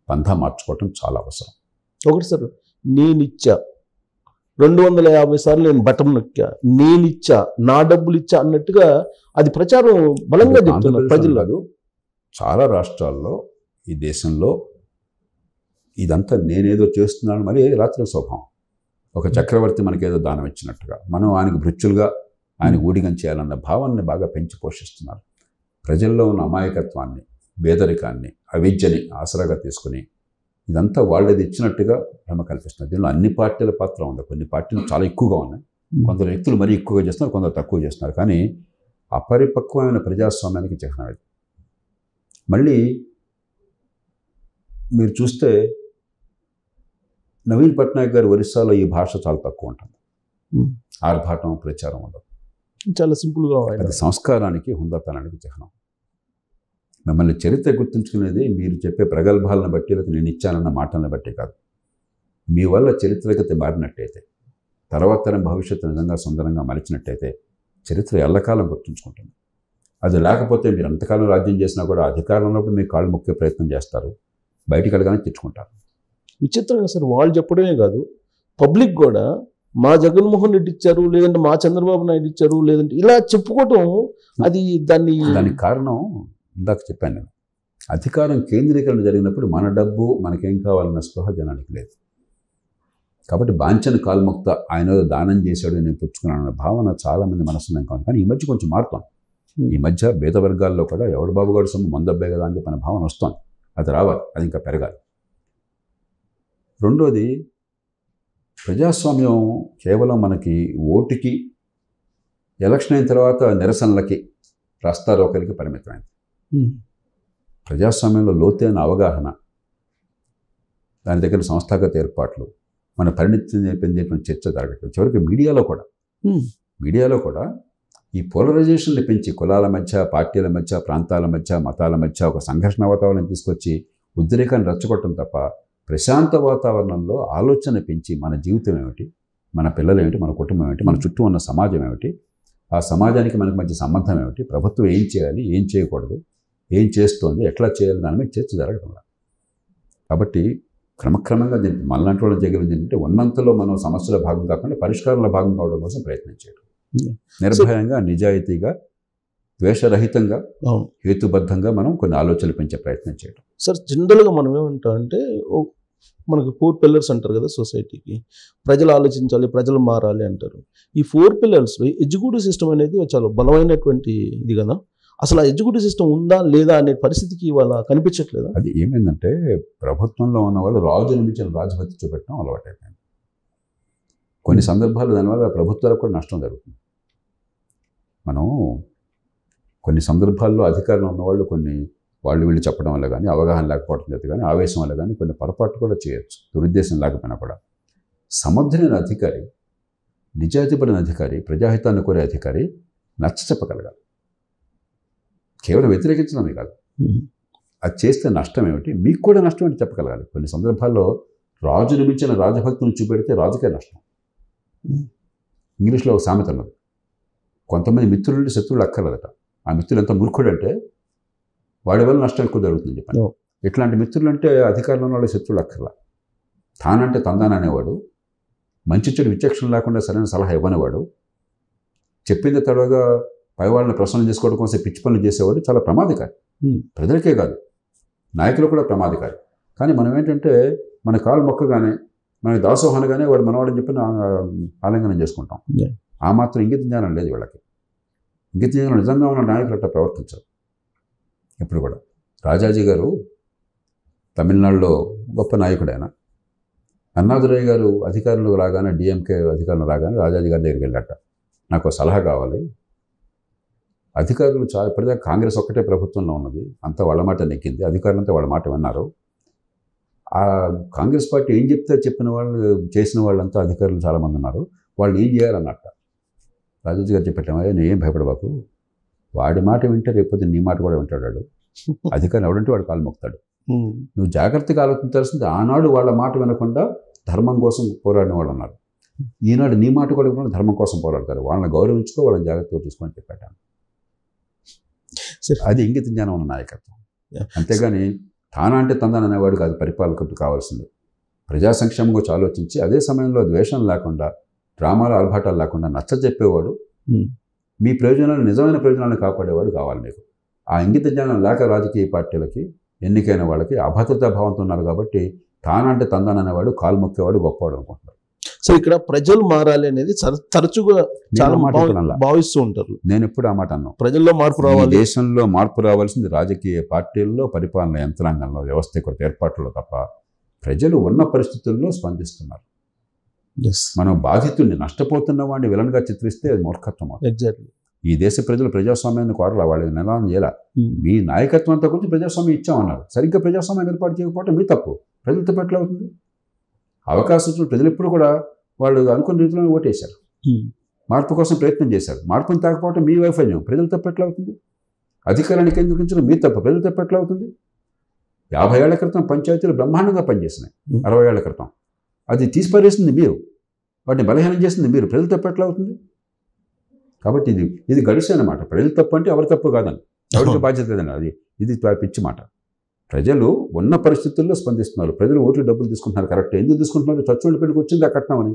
పంథా మార్చుకోవటం చాలా అవసరం. ఒకటి సార్, నేనిచ్చా 250 సార్లు నేను బటన్ నొక్కా, నేనిచ్చా, నా డబ్బులు ఇచ్చా అన్నట్టుగా అది ప్రచారం బలంగా చెప్తున్నారు ప్రజలు. కాదు, చాలా రాష్ట్రాల్లో ఈ దేశంలో ఇదంతా నేనేదో చేస్తున్నాను మరి రాత్రి స్వభావం. ఒక చక్రవర్తి మనకేదో దానం ఇచ్చినట్టుగా మనం ఆయనకు భృత్యులుగా ఆయన ఊడిగం చేయాలన్న భావాన్ని బాగా పెంచి పోషిస్తున్నారు. ప్రజల్లో ఉన్న అమాయకత్వాన్ని, పేదరికాన్ని, అవిద్యని ఆసరాగా తీసుకుని ఇదంతా వాళ్ళది ఇచ్చినట్టుగా భ్రమ కల్పిస్తున్నారు. దీనిలో అన్ని పార్టీల పాత్ర ఉంది. కొన్ని పార్టీలు చాలా ఎక్కువగా ఉన్నాయి, కొందరు వ్యక్తులు మరీ ఎక్కువగా చేస్తున్నారు, కొందరు తక్కువ చేస్తున్నారు. కానీ అపరిపక్వమైన ప్రజాస్వామ్యానికి చిహ్నం ఇది. మళ్ళీ మీరు చూస్తే నవీన్ పట్నాయక్ గారు ఒరిస్సాలో ఈ భాష చాలా తక్కువ ఉంటుంది. ఆర్భాటం, ప్రచారం ఉండదు, చాలా సింపుల్గా. అది సంస్కారానికి, హుందాతనానికి చిహ్నం. మిమ్మల్ని చరిత్ర గుర్తుంచుకునేది మీరు చెప్పే ప్రగల్భాలను బట్టి, లేదా నేను ఇచ్చానన్న మాటలను బట్టి కాదు. మీ వల్ల చరిత్రగతి మారినట్టయితే, తర్వాత తరం భవిష్యత్తు నిజంగా సుందరంగా మలిచినట్టయితే చరిత్ర ఎల్లకాలం గుర్తుంచుకుంటుంది. అది లేకపోతే మీరు ఎంతకాలం రాజ్యం చేసినా కూడా అధికారంలో మీ కాళ్ళు మొక్కే ప్రయత్నం చేస్తారు, బయటికి వెళ్ళగానే తెచ్చుకుంటారు. విచిత్రంగా సార్, వాళ్ళు చెప్పడమే కాదు, పబ్లిక్ కూడా మా జగన్మోహన్ రెడ్డి ఇచ్చారు, లేదంటే మా చంద్రబాబు నాయుడు ఇచ్చారు, లేదంటే ఇలా చెప్పుకోవటం, అది దానికి కారణం ఇందాక చెప్పాను నేను. అధికారం కేంద్రీకరణ జరిగినప్పుడు మన డబ్బు మనకేం కావాలన్న స్పృహ జనానికి లేదు. కాబట్టి బాంఛన్ కాల్ముక్త ఆయన దానం చేశాడు, నేను పుచ్చుకున్నాను అన్న భావన చాలామంది మనసులో కాదు. కానీ ఈ మధ్య కొంచెం మారుతాం. ఈ మధ్య భేద వర్గాల్లో కూడా ఎవడు బాబుగాడు సొమ్ము మందబ్బే కదా అని చెప్పిన భావన వస్తుంది. అది రావాలి, అది ఇంకా పెరగాలి. రెండోది, ప్రజాస్వామ్యం కేవలం మనకి ఓటుకి, ఎలక్షన్ అయిన తర్వాత నిరసనలకి, రాస్తారోకలకి పరిమితమైంది. ప్రజాస్వామ్యంలో లోతైన అవగాహన, దాని దగ్గర సంస్థాగత ఏర్పాట్లు, మన పరిణితి పొందేటువంటి చర్చ జరగట్లేదు. చివరికి మీడియాలో కూడా ఈ పోలరైజేషన్ని పెంచి కులాల మధ్య, పార్టీల మధ్య, ప్రాంతాల మధ్య, మతాల మధ్య ఒక సంఘర్షణ వాతావరణం తీసుకొచ్చి ఉద్రేకాన్ని రెచ్చగొట్టడం తప్ప ప్రశాంత వాతావరణంలో ఆలోచన పెంచి మన జీవితం ఏమిటి, మన పిల్లలు ఏమిటి, మన కుటుంబం ఏమిటి, మన చుట్టూ ఉన్న సమాజం ఏమిటి, ఆ సమాజానికి మనకు మధ్య సంబంధం ఏమిటి, ప్రభుత్వం ఏం చేయాలి, ఏం చేయకూడదు, ఏం చేస్తోంది, ఎట్లా చేయాలి, దాని మీద చర్చ జరగడం. కాబట్టి క్రమక్రమంగా మనలాంటి వాళ్ళు జరిగింది ఏంటంటే ఉన్నంతలో మనం సమస్యల భాగం కాకుండా పరిష్కారంలో భాగం కావడం కోసం ప్రయత్నం చేయడం, నిర్భయంగా, నిజాయితీగా, ద్వేషరహితంగా, హేతుబద్ధంగా మనం కొన్ని ఆలోచనలు పెంచే ప్రయత్నం చేయడం. సార్, జనరల్గా మనం ఏమంటామంటే మనకు 4 పిల్లర్స్ అంటారు కదా సొసైటీకి. ప్రజలు ఆలోచించాలి, ప్రజలు మారాలి అంటారు. ఈ 4 పిల్లర్స్లో ఎగ్జిక్యూటివ్ సిస్టమ్ అనేది చాలా బలమైనటువంటి ఇది కదా. అసలు ఆ ఎగ్జిక్యూటివ్ సిస్టమ్ ఉందా లేదా అనే పరిస్థితికి ఇవాళ కనిపించట్లేదా? అది ఏమైందంటే ప్రభుత్వంలో ఉన్న వాళ్ళు రాజు మించిన రాజభక్తి చూపెట్టడం అలవాటైపోయింది. కొన్ని సందర్భాలు దానివల్ల ప్రభుత్వాలకు కూడా నష్టం జరుగుతుంది. మనం కొన్ని సందర్భాల్లో అధికారంలో ఉన్నవాళ్ళు వాళ్ళు వీళ్ళు చెప్పడం వల్ల కానీ, అవగాహన లేకపోవడం చేత కానీ, ఆవేశం వల్ల కానీ కొన్ని పొరపాటు కూడా చేయొచ్చు, దురుద్దేశం లేకపోయినా కూడా. సమర్థులైన అధికారి, నిజాయితీపడిన అధికారి, ప్రజాహితాన్ని కోరే అధికారి నచ్చ చెప్పగలగాలి, కేవలం వ్యతిరేకించడమే కాదు. అది చేస్తే నష్టం ఏమిటి, మీకు కూడా నష్టం ఏంటి చెప్పగలగాలి. కొన్ని సందర్భాల్లో రాజును మించిన రాజభక్తులను చూపెడితే రాజుకే నష్టం. ఇంగ్లీష్లో ఒక సామెత ఉన్నది, కొంతమంది మిత్రులు శత్రువులు అక్కర్లేదట. ఆ మిత్రులు ఎంత మూర్ఖుడంటే వాడి వల్ల నష్టం ఎక్కువ జరుగుతుంది చెప్పండి. ఇట్లాంటి మిత్రులు అంటే అధికారంలో ఉన్న వాళ్ళ శత్రువులు అక్కర్లా. తానంటే తందాన అనేవాడు, మంచి చెడు విచక్షణ లేకుండా సరైన సలహా ఇవ్వనివాడు, చెప్పింది తడవగా పై వాళ్ళని ప్రసన్నం చేసుకోవడం కోసం పిచ్చి పనులు చేసేవాడు చాలా ప్రమాదకారి. ప్రజలకే కాదు, నాయకులు కూడా ప్రమాదకారి. కానీ మనం ఏంటంటే మన కాలు మొక్కగానే, మనకి దాసోహనగానే వాడు మనవాడని చెప్పి ఆలింగనం చేసుకుంటాం. ఆ మాత్రం ఇంగిత జ్ఞానం లేదు వీళ్ళకి. ఇంగిత జ్ఞానం నిజంగా ఉన్న నాయకులు అట్లా ప్రవర్తించారు ఎప్పుడు కూడా. రాజాజీ గారు తమిళనాడులో గొప్ప నాయకుడు ఆయన. అన్నాదురై గారు అధికారులు రాగానే, డిఎంకే అధికారులు రాగానే రాజాజీ గారి దగ్గరికి వెళ్ళాట, నాకు సలహా కావాలి. అధికారులు చాలా ఇప్పటిదాకా కాంగ్రెస్ ఒక్కటే ప్రభుత్వంలో ఉన్నది, అంతా వాళ్ళ మాట నెక్కింది, అధికారులంతా వాళ్ళ మాట విన్నారు. ఆ కాంగ్రెస్ పార్టీ ఏం చెప్తే చెప్పిన వాళ్ళు చేసిన వాళ్ళంతా అధికారులు చాలామంది ఉన్నారు, వాళ్ళు ఏం చేయాలన్నట్ట. రాజాజీ గారు చెప్పేటమయ్యా, నేనేం భయపడబాకు, వాడి మాట వింటే రేపొద్దు నీ మాట కూడా వింటాడు. అధికారులు ఎవడంటే వాడు కాలు మొక్కుతాడు. నువ్వు జాగ్రత్తగా ఆలోచించాల్సింది, ఆనాడు వాళ్ళ మాట వినకుండా ధర్మం కోసం పోరాడిన వాళ్ళు ఉన్నారు, ఈనాడు నీ మాట కూడా వినకుండా ధర్మం కోసం పోరాడతారు. వాళ్ళని గౌరవించుకో, వాళ్ళని జాగ్రత్తగా చూసుకొని చెప్పాను. అది ఇంగిత జ్ఞానం ఉన్న నాయకత్వం. అంతేగాని తానా అంటే తందాన అనేవాడు కాదు పరిపాలకుడు కావాల్సింది. ప్రజా సంక్షేమం గురించి ఆలోచించి అదే సమయంలో ద్వేషం లేకుండా, డ్రామాలు ఆర్భాటాలు లేకుండా నచ్చ చెప్పేవాడు, మీ ప్రయోజనాలు నిజమైన ప్రయోజనాలను కాపాడేవాడు కావాలి మీకు. ఆ ఇంగిత జ్ఞానం లేక రాజకీయ పార్టీలకి, ఎన్నికైన వాళ్ళకి అభద్రతా భావంతో ఉన్నారు కాబట్టి తానంటే తందాన అనేవాడు, కాలు మొక్కేవాడు గొప్పవాడు అనుకుంటున్నారు. సో ఇక్కడ ప్రజలు మారాలి అనేది తరచుగా చాలా భావిస్తూ ఉంటారు. నేను ఎప్పుడు ఆ మాట అన్నాను, ప్రజల్లో మార్పు రావాలి, దేశంలో మార్పు రావాల్సింది రాజకీయ పార్టీల్లో, పరిపాలన యంత్రాంగంలో, వ్యవస్థీకృత ఏర్పాట్లలో తప్ప ప్రజలు ఉన్న పరిస్థితుల్లో స్పందిస్తున్నారు. మనం బాధితుడిని, నష్టపోతున్న వాడిని విలన్గా చిత్రిస్తే అది మూర్ఖత్వం. ఎగ్జాక్ట్లీ. ఈ దేశ ప్రజలు ప్రజాస్వామ్యాన్ని కోరలా, వాళ్ళకి నినాదం చేయాల. మీ నాయకత్వం అంతా గురించి ప్రజాస్వామ్యం ఇచ్చామన్నారు, సరిగ్గా ప్రజాస్వామ్యాన్ని ఏర్పాటు చేయకపోవడం మీ తప్పు. ప్రజలతో ఎట్లా అవుతుంది? అవకాశం వచ్చిన ప్రజలు ఎప్పుడు కూడా వాళ్ళు అనుకున్న రీతిలో ఓటేశారు, మార్పు కోసం ప్రయత్నం చేశారు. మార్పుని తాకపోవటం మీ వైఫల్యం, ప్రజలు తప్పు ఎట్లా అవుతుంది? అధికారాన్ని కేంద్రీకరించడం మీ తప్పు, ప్రజలు తప్పు ఎట్లా అవుతుంది? 50 ఏళ్ల క్రితం పంచాయతీలు బ్రహ్మాండంగా పనిచేసినాయి, 60 ఏళ్ల క్రితం. అది తీసిపారేసింది మీరు, వాటిని బలహీనం చేసింది మీరు, ప్రజలు తప్పు ఎట్లా అవుతుంది? కాబట్టి ఇది గడిసే అన్నమాట. ప్రజలు తప్పు అంటే ఎవరి తప్పు కాదని, ఎవరికి బాధ్యత లేదని, అది ఇది పిచ్చి మాట. ప్రజలు ఉన్న పరిస్థితుల్లో స్పందిస్తున్నారు. ప్రజలు ఓట్లు డబ్బులు తీసుకుంటున్నారు, కరెక్ట్. ఎందుకు తీసుకుంటున్నారు? చచ్చుండి పెళ్లికి వచ్చింది ఆ కట్నం అని.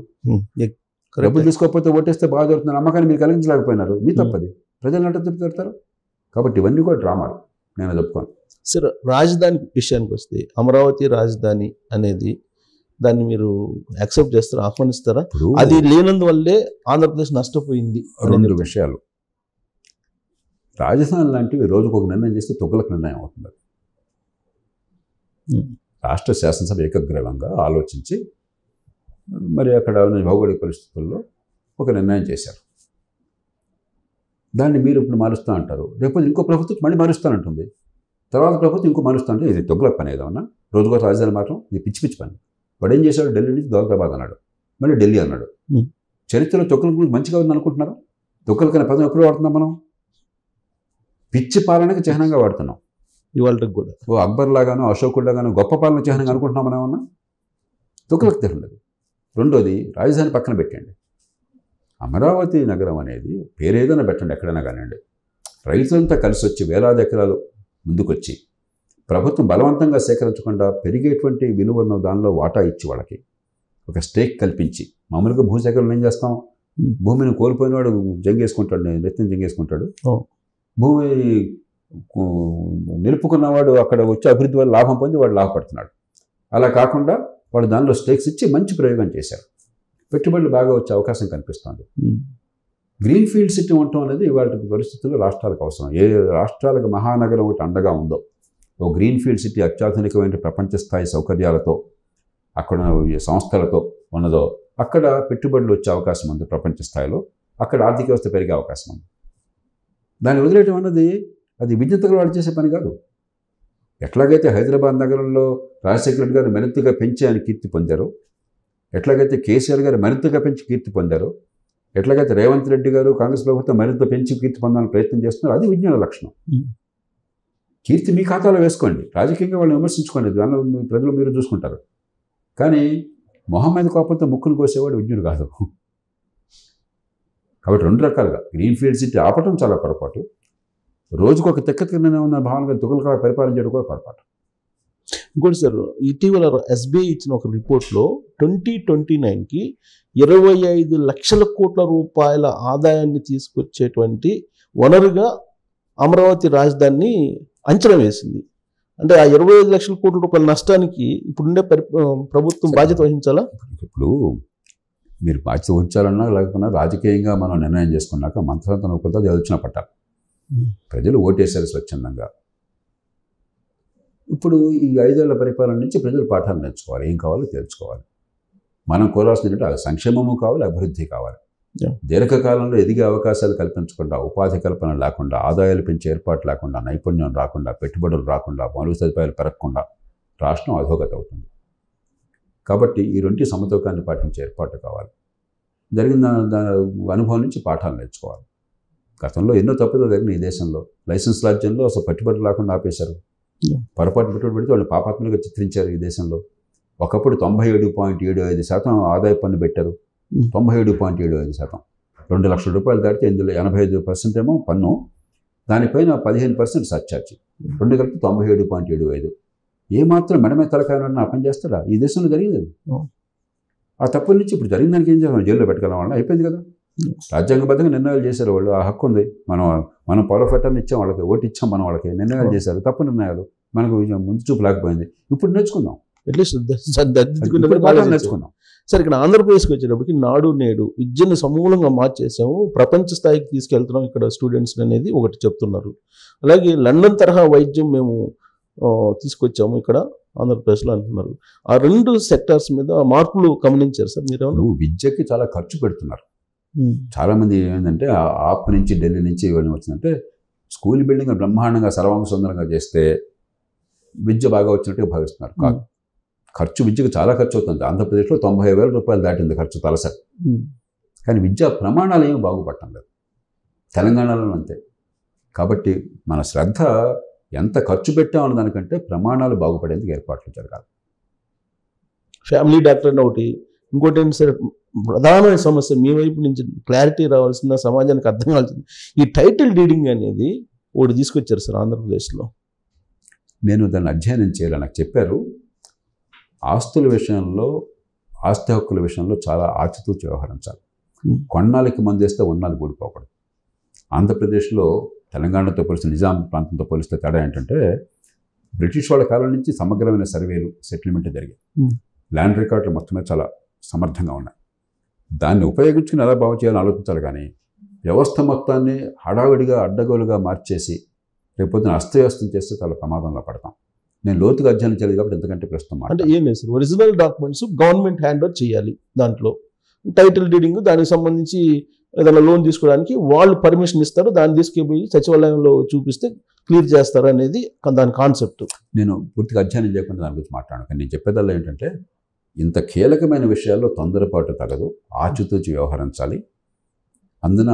డబ్బులు తీసుకోకపోతే ఓటేస్తే బాగా జరుగుతుంది నమ్మకాన్ని మీరు కలిగించలేకపోయినారు, మీ తప్పది. ప్రజలు అంటే తప్పు పెడతారు. కాబట్టి ఇవన్నీ కూడా డ్రామాలు, నేను చెప్పుకోను. సార్, రాజధాని విషయానికి వస్తే అమరావతి రాజధాని అనేది దాన్ని మీరు యాక్సెప్ట్ చేస్తారా, ఆహ్వానిస్తారా? అది లేనందువల్లే ఆంధ్రప్రదేశ్ నష్టపోయింది. 2 విషయాలు. రాజధాని లాంటివి రోజుకు ఒక నిర్ణయం చేస్తే తొగ్గులకు నిర్ణయం అవుతుంది. రాష్ట్ర శాసనసభ ఏకగ్రీవంగా ఆలోచించి మరి అక్కడ ఉన్న భౌగోళిక పరిస్థితుల్లో ఒక నిర్ణయం చేశారు. దాన్ని మీరు ఇప్పుడు మారుస్తూ అంటారు, రేపు ఇంకో ప్రభుత్వం మళ్ళీ మారుస్తానంటుంది, తర్వాత ప్రభుత్వం ఇంకో మారుస్తా అంటే ఇది తొగ్గుల పని ఏదన్నా. రోజుకో రాజధాని మాత్రం ఇది పిచ్చి పిచ్చి పని. వాడు ఏం చేశాడు? ఢిల్లీ నుంచి దౌలతాబాద్ అన్నాడు, మళ్ళీ ఢిల్లీ అన్నాడు. చరిత్రలో తొక్కుల గురించి మంచిగా ఉంది అనుకుంటున్నారు? తొక్కులకనే పదం ఎప్పుడు వాడుతున్నాం మనం? పిచ్చి పాలనకి చిహ్నంగా వాడుతున్నాం ఇవాళ కూడా. ఓ అక్బర్ లాగానో అశోకుడు లాగానో గొప్ప పాలన చిహ్నంగా అనుకుంటున్నాం మనం ఏమన్నా? తొక్కులకు తెలియదు. రెండోది, రాజధాని పక్కన పెట్టండి. అమరావతి నగరం అనేది పేరేదైనా పెట్టండి, ఎక్కడైనా కానివ్వండి, రైతులంతా కలిసి వచ్చి వేలాది ఎకరాలు ముందుకొచ్చి ప్రభుత్వం బలవంతంగా సేకరించకుండా పెరిగేటువంటి విలువను దానిలో వాటా ఇచ్చి వాళ్ళకి ఒక స్టేక్ కల్పించి, మామూలుగా భూసేకరణ ఏం చేస్తాం? భూమిని కోల్పోయినవాడు జంగేసుకుంటాడు, నెత్తిని జంగేసుకుంటాడు. భూమి నిలుపుకున్నవాడు అక్కడ వచ్చి అభివృద్ధి వల్ల లాభం పొంది వాడు లాభపడుతున్నాడు. అలా కాకుండా వాడు దానిలో స్టేక్స్ ఇచ్చి మంచి ప్రయోగం చేశారు. పెట్టుబడులు బాగా వచ్చే అవకాశం కనిపిస్తుంది. గ్రీన్ ఫీల్డ్ సిటీ ఉండటం అనేది ఇవాళ పరిస్థితుల్లో రాష్ట్రాలకు అవసరం. ఏ రాష్ట్రాలకు మహానగరం ఒకటి అండగా ఉందో, ఓ గ్రీన్ ఫీల్డ్ సిటీ అత్యాధునికమైన ప్రపంచ స్థాయి సౌకర్యాలతో, అక్కడ సంస్థలతో ఉన్నదో, అక్కడ పెట్టుబడులు వచ్చే అవకాశం ఉంది ప్రపంచ స్థాయిలో, అక్కడ ఆర్థిక వ్యవస్థ పెరిగే అవకాశం ఉంది. దాన్ని వదిలేయటం అన్నది అది విజ్ఞతగా వాళ్ళు చేసే పని కాదు. ఎట్లాగైతే హైదరాబాద్ నగరంలో రాజశేఖర రెడ్డి గారు మరింతగా పెంచి ఆయన కీర్తి పొందారు, ఎట్లాగైతే కేసీఆర్ గారు మరింతగా పెంచి కీర్తి పొందారు, ఎట్లాగైతే రేవంత్ రెడ్డి గారు కాంగ్రెస్ ప్రభుత్వం మరింత పెంచి కీర్తి పొందాలని ప్రయత్నం చేస్తున్నారు, అది విజ్ఞాన లక్షణం. కీర్తి మీ ఖాతాలో వేసుకోండి, రాజకీయంగా వాళ్ళని విమర్శించుకోండి, దానిలో ప్రజలు మీరు చూసుకుంటారు. కానీ మొహమ్మద్ కోపంతో ముక్కును కోసేవాడు విజ్ఞుడు కాదు. కాబట్టి 2 రకాలుగా గ్రీన్ ఫీల్డ్ సిటీ ఆపటం చాలా పొరపాటు, రోజుకు ఒక తెక్క తిన్న ఉన్న భావనగా తుగులుగా పరిపాలన చేయడం కూడా పొరపాటు. ఇంకోటి సార్, ఇటీవల SBI ఇచ్చిన ఒక రిపోర్ట్లో 2029కి 25 లక్షల కోట్ల రూపాయల ఆదాయాన్ని తీసుకొచ్చేటువంటి వనరుగా అమరావతి రాజధానిని అంచనా వేసింది. అంటే ఆ 25 లక్షల కోట్ల రూపాయల నష్టానికి ఇప్పుడుండే ప్రభుత్వం బాధ్యత వహించాలా? ఇప్పుడు మీరు బాధ్యత వహించాలన్నా లేకపోయినా రాజకీయంగా మనం నిర్ణయం చేసుకున్నాక మంత్రాంతం నొప్పులతో వచ్చిన పట్టాలి. ప్రజలు ఓటేశారు స్వచ్ఛందంగా. ఇప్పుడు ఈ 5 ఏళ్ల పరిపాలన నుంచి ప్రజలు పాఠాలు నేర్చుకోవాలి, ఏం కావాలో తెలుసుకోవాలి. మనం కోరాల్సింది సంక్షేమము కావాలి, అభివృద్ధి కావాలి. దీర్ఘకాలంలో ఎదిగే అవకాశాలు కల్పించకుండా, ఉపాధి కల్పన లేకుండా, ఆదాయాలు పెంచే ఏర్పాటు లేకుండా, నైపుణ్యం రాకుండా, పెట్టుబడులు రాకుండా, మౌలిక సదుపాయాలు పెరగకుండా రాష్ట్రం అధోగతి అవుతుంది. కాబట్టి ఈ రెండు సమతూకాన్ని పాటించే ఏర్పాటు కావాలి. జరిగిన దాని అనుభవం నుంచి పాఠాలు నేర్చుకోవాలి. గతంలో ఎన్నో తప్పులు జరిగిన ఈ దేశంలో లైసెన్స్ రాజ్యంలో అసలు పెట్టుబడులు లేకుండా ఆపేశారు. పొరపాటు పెట్టుబడి పెడితే వాళ్ళు పాపాత్మలుగా చిత్రించారు ఈ దేశంలో. ఒకప్పుడు 97.75% ఆదాయ పన్ను పెట్టారు. 97.75%. 2 లక్షల రూపాయలు దాటితే ఇందులో 85% ఏమో పన్ను, దానిపైన 15% సర్చార్జి, 2 కలిపి 97.75. ఏమాత్రం మెడమే తలకాయన పని చేస్తారా? ఈ దేశంలో జరిగింది. ఆ తప్పుల నుంచి ఇప్పుడు జరిగిన దానికి ఏం చేయాలి? జైల్లో పెట్టగలం వాళ్ళని, అయిపోయింది కదా. రాజ్యాంగబద్ధంగా నిర్ణయాలు చేశారు వాళ్ళు, ఆ హక్కు ఉంది. మనం పౌరఫట్టం ఇచ్చాం వాళ్ళకి, ఓటు ఇచ్చాం మనం వాళ్ళకి, నిర్ణయాలు చేశారు, తప్పు నిర్ణయాలు. మనకు ముందు చూపు లేకపోయింది. ఇప్పుడు నేర్చుకుందాం, నేర్చుకుందాం. సరే, ఇక్కడ ఆంధ్రప్రదేశ్కి వచ్చేటప్పటికి నాడు నేడు విద్యను సమూలంగా మార్చేసాము, ప్రపంచ స్థాయికి తీసుకెళ్తున్నాం ఇక్కడ స్టూడెంట్స్ అనేది ఒకటి చెప్తున్నారు. అలాగే లండన్ తరహా వైద్యం మేము తీసుకొచ్చాము ఇక్కడ ఆంధ్రప్రదేశ్లో అంటున్నారు. ఆ రెండు సెక్టార్స్ మీద మార్పులు గమనించారు సార్ మీరు? విద్యకి చాలా ఖర్చు పెడుతున్నారు. చాలామంది ఏంటంటే ఆప్ నుంచి ఢిల్లీ నుంచి ఇవన్నీ వచ్చిందంటే స్కూల్ బిల్డింగ్ బ్రహ్మాండంగా సర్వాంగ సుందరంగా చేస్తే విద్య బాగా వచ్చినట్టుగా భావిస్తున్నారు. కాదు, ఖర్చు విద్యకు చాలా ఖర్చు అవుతుంది. ఆంధ్రప్రదేశ్లో 90,000 రూపాయలు దాటింది ఖర్చు తలసరి. కానీ విద్యా ప్రమాణాలు ఏమి బాగుపడటం లేదు, తెలంగాణలో అంతే. కాబట్టి మన శ్రద్ధ ఎంత ఖర్చు పెట్టామన్న దానికంటే ప్రమాణాలు బాగుపడేందుకు ఏర్పాట్లు జరగాలి. ఫ్యామిలీ డాక్టర్ ఒకటి, ఇంకోటి ఏంటి సార్, ప్రధానమైన సమస్య మీ వైపు నుంచి క్లారిటీ రావాల్సిన, సమాజానికి అర్థం కావాల్సింది, ఈ టైటిల్ డీడింగ్ అనేది ఒకటి తీసుకొచ్చారు సార్ ఆంధ్రప్రదేశ్లో. నేను దాన్ని అధ్యయనం చేయాలి. నాకు చెప్పారు, ఆస్తుల విషయంలో, ఆస్తి హక్కుల విషయంలో చాలా ఆచితూచి వ్యవహరించాలి. కొన్నాళ్ళకి మందేస్తే ఉన్నాళ్ళు కూడిపోకూడదు. ఆంధ్రప్రదేశ్లో తెలంగాణతో పోలిస్తే, నిజాం ప్రాంతంతో పోలిస్తే తేడా ఏంటంటే, బ్రిటిష్ వాళ్ళ కాలం నుంచి సమగ్రమైన సర్వేలు, సెటిల్మెంట్ జరిగాయి. ల్యాండ్ రికార్డులు మొత్తమే చాలా సమర్థంగా ఉన్నాయి. దాన్ని ఉపయోగించుకుని ఎలా బాగు చేయాలని ఆలోచించాలి. కానీ వ్యవస్థ మొత్తాన్ని హడావిడిగా అడ్డగోలుగా మార్చేసి రేపొద్దున అస్తవ్యస్తం చేస్తే చాలా ప్రమాదంలో పడతాం. నేను లోతుగా అధ్యయనం చేయలేదు కాబట్టి ఎందుకంటే ప్రస్తుతం అంటే ఏం లేదు sir, original documents government hand over చేయాలి. దాంట్లో టైటిల్ డీడింగ్, దానికి సంబంధించి ఏదైనా లోన్ తీసుకోవడానికి వాళ్ళు పర్మిషన్ ఇస్తారు, దాన్ని తీసుకుపోయి సచివాలయంలో చూపిస్తే క్లియర్ చేస్తారు అనేది దాని కాన్సెప్ట్. నేను పూర్తిగా అధ్యయనం చేయకుండా దాని గురించి మాట్లాడాను. కానీ నేను చెప్పేదల్లా ఏంటంటే, ఇంత కీలకమైన విషయాల్లో తొందరపాటు తగదు, ఆచితూచి వ్యవహరించాలి. అందున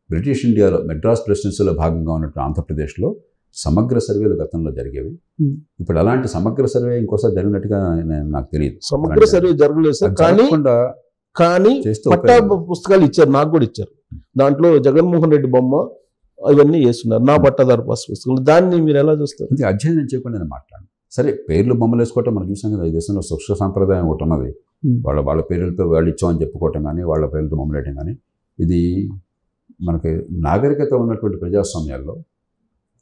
బ్రిటిష్ ఇండియాలో మెడ్రాస్ ప్రెసిడెన్సీలో భాగంగా ఉన్నట్టు ఆంధ్రప్రదేశ్లో సమగ్ర సర్వేలు గతంలో జరిగేవి. ఇప్పుడు అలాంటి సమగ్ర సర్వే ఇంకోసారి జరిగినట్టుగా నాకు తెలియదు. సమగ్ర సర్వే జరగలేదు సార్, కానీ పట్టా పుస్తకాలు ఇచ్చారు, నాకు కూడా ఇచ్చారు. దాంట్లో జగన్మోహన్ రెడ్డి బొమ్మ ఇవన్నీ వేస్తున్నారు, నా పట్టాదారు పాస్ పుస్తకాలు. దాన్ని మీరు ఎలా చూస్తారు? అధ్యయనం చేయకుండా నేను మాట్లాడాను. సరే, పేర్లు బొమ్మలు వేసుకోవటం మనం చూసాం కదా, ఈ దేశంలో సుక్ష సాంప్రదాయం ఒకటి ఉన్నది. వాళ్ళ పేర్లతో వాళ్ళు ఇచ్చామని చెప్పుకోవటం కానీ, వాళ్ళ పేర్లతో బొమ్మలు వేయటం కానీ, ఇది మనకి నాగరికత ఉన్నటువంటి ప్రజాస్వామ్యాల్లో,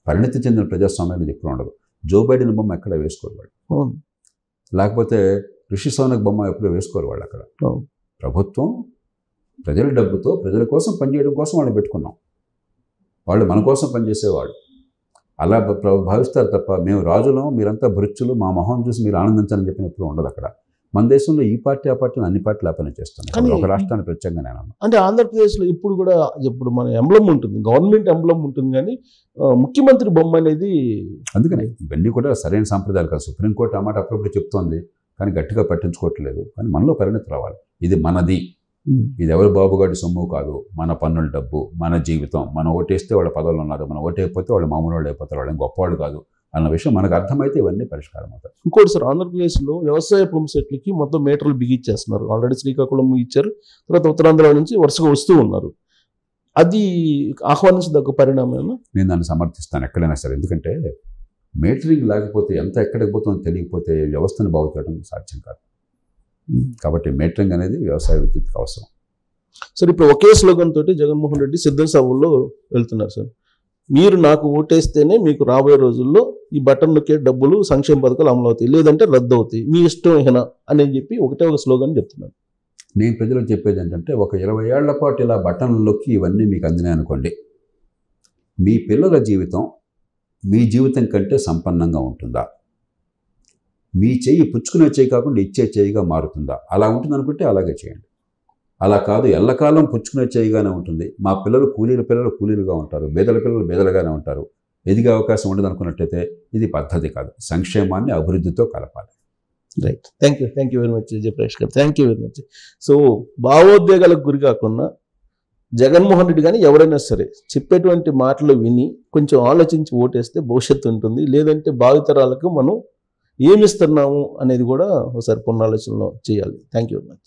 పరిణతి చెందిన ప్రజాస్వామ్యాలు ఎప్పుడు ఉండదు. జో బైడెన్ బొమ్మ ఎక్కడ వేసుకోరు వాళ్ళు, లేకపోతే రిషి సోనక్ బొమ్మ ఎప్పుడూ వేసుకోరు వాళ్ళు. అక్కడ ప్రభుత్వం ప్రజల డబ్బుతో ప్రజల కోసం పనిచేయడం కోసం వాళ్ళు పెట్టుకున్నాం. వాళ్ళు మన కోసం పనిచేసేవాళ్ళు అలా భావిస్తారు తప్ప, మేము రాజులం, మీరంతా భృత్యులు, మా మొహం చూసి మీరు ఆనందించాలని చెప్పిన ఎప్పుడు ఉండదు అక్కడ. మన దేశంలో ఈ పార్టీ ఆ పార్టీని అన్ని పార్టీలు ఆ పని చేస్తున్నాయి, ఒక రాష్ట్రాన్ని ప్రత్యేకంగా నేను అంటే ఆంధ్రప్రదేశ్లో ఇప్పుడు కూడా ఇప్పుడు మన ఎంబ్లం ఉంటుంది, గవర్నమెంట్ ఎంబ్లం ఉంటుంది, కానీ ముఖ్యమంత్రి బొమ్మ అనేది. అందుకని ఇవన్నీ కూడా సరైన సాంప్రదాయాలు కాదు. సుప్రీంకోర్టు ఆ మాట అప్పుడప్పుడు చెప్తోంది, కానీ గట్టిగా పట్టించుకోవట్లేదు. కానీ మనలో పరిణతి రావాలి. ఇది మనది, ఇది ఎవరు బాబుగాడి సొమ్ము కాదు, మన పన్నుల డబ్బు, మన జీవితం. మనం ఓటేస్తే వాళ్ళ పదవులు ఉన్నారు, మనం ఓటేయకపోతే వాళ్ళు మామూలు వాళ్ళు అయిపోతారు, వాళ్ళని గొప్పవాళ్ళు కాదు అన్న విషయం మనకు అర్థమైతే ఇవన్నీ పరిష్కారం అవుతాయి. ఇంకోటి సార్, ఆంధ్రప్రదేశ్లో వ్యవసాయ పంప్ సెట్లకి మొత్తం మీటర్లు బిగించేస్తున్నారు. ఆల్రెడీ శ్రీకాకుళం ఇచ్చారు, తర్వాత ఉత్తరాంధ్ర నుంచి వరుసగా వస్తూ ఉన్నారు. అది ఆహ్వానించదగ్గ పరిణామం. నేను దాన్ని సమర్థిస్తాను ఎక్కడైనా సరే. ఎందుకంటే మేటరింగ్ లేకపోతే ఎంత ఎక్కడికి పోతుందో తెలియకపోతే వ్యవస్థను బాగు చేయడం సాధ్యం కాదు. కాబట్టి మేటరింగ్ అనేది వ్యవసాయ విద్యుత్కి అవసరం. సార్ ఇప్పుడు ఒకే స్లోగన్ తోటి జగన్మోహన్ రెడ్డి సిద్ధం సభల్లో వెళ్తున్నారు సార్. మీరు నాకు ఓటేస్తేనే మీకు రాబోయే రోజుల్లో ఈ బటన్ నొక్కే డబ్బులు సంక్షేమ పథకాలు అమలు అవుతాయి, లేదంటే రద్దు అవుతాయి, మీ ఇష్టం ఏనా అని చెప్పి ఒకటే ఒక స్లోగన్ చెప్తున్నారు. నేను ప్రజలకు చెప్పేది ఏంటంటే, ఒక 20 ఏళ్ల పాటు ఇలా బటన్లు నొక్కి ఇవన్నీ మీకు అందినాయి అనుకోండి, మీ పిల్లల జీవితం మీ జీవితం కంటే సంపన్నంగా ఉంటుందా? మీ చెయ్యి పుచ్చుకునే చెయ్యి కాకుండా ఇచ్చే చెయ్యిగా మారుతుందా? అలా ఉంటుంది అనుకుంటే అలాగే చేయండి. అలా కాదు, ఎల్లకాలం పుచ్చుకునే చెయ్యిగానే ఉంటుంది, మా పిల్లలు కూలీలుగా ఉంటారు, బేదల పిల్లలు బేదలుగానే ఉంటారు, ఎదిగే అవకాశం ఉండదు అనుకున్నట్టయితే ఇది పద్ధతి కాదు. సంక్షేమాన్ని అభివృద్ధితో కలపాలి. Right. Thank you very much Jayaprakash గారు. Thank you very much. So భావోద్వేగాలకు గురి కాకుండా జగన్మోహన్ రెడ్డి కానీ ఎవరైనా సరే చెప్పేటువంటి మాటలు విని కొంచెం ఆలోచించి ఓటేస్తే భవిష్యత్తు ఉంటుంది, లేదంటే భావితరాలకు మనం ఏమిస్తున్నాము అనేది కూడా ఒకసారి పునరాలోచనలో చేయాలి. Thank you very much.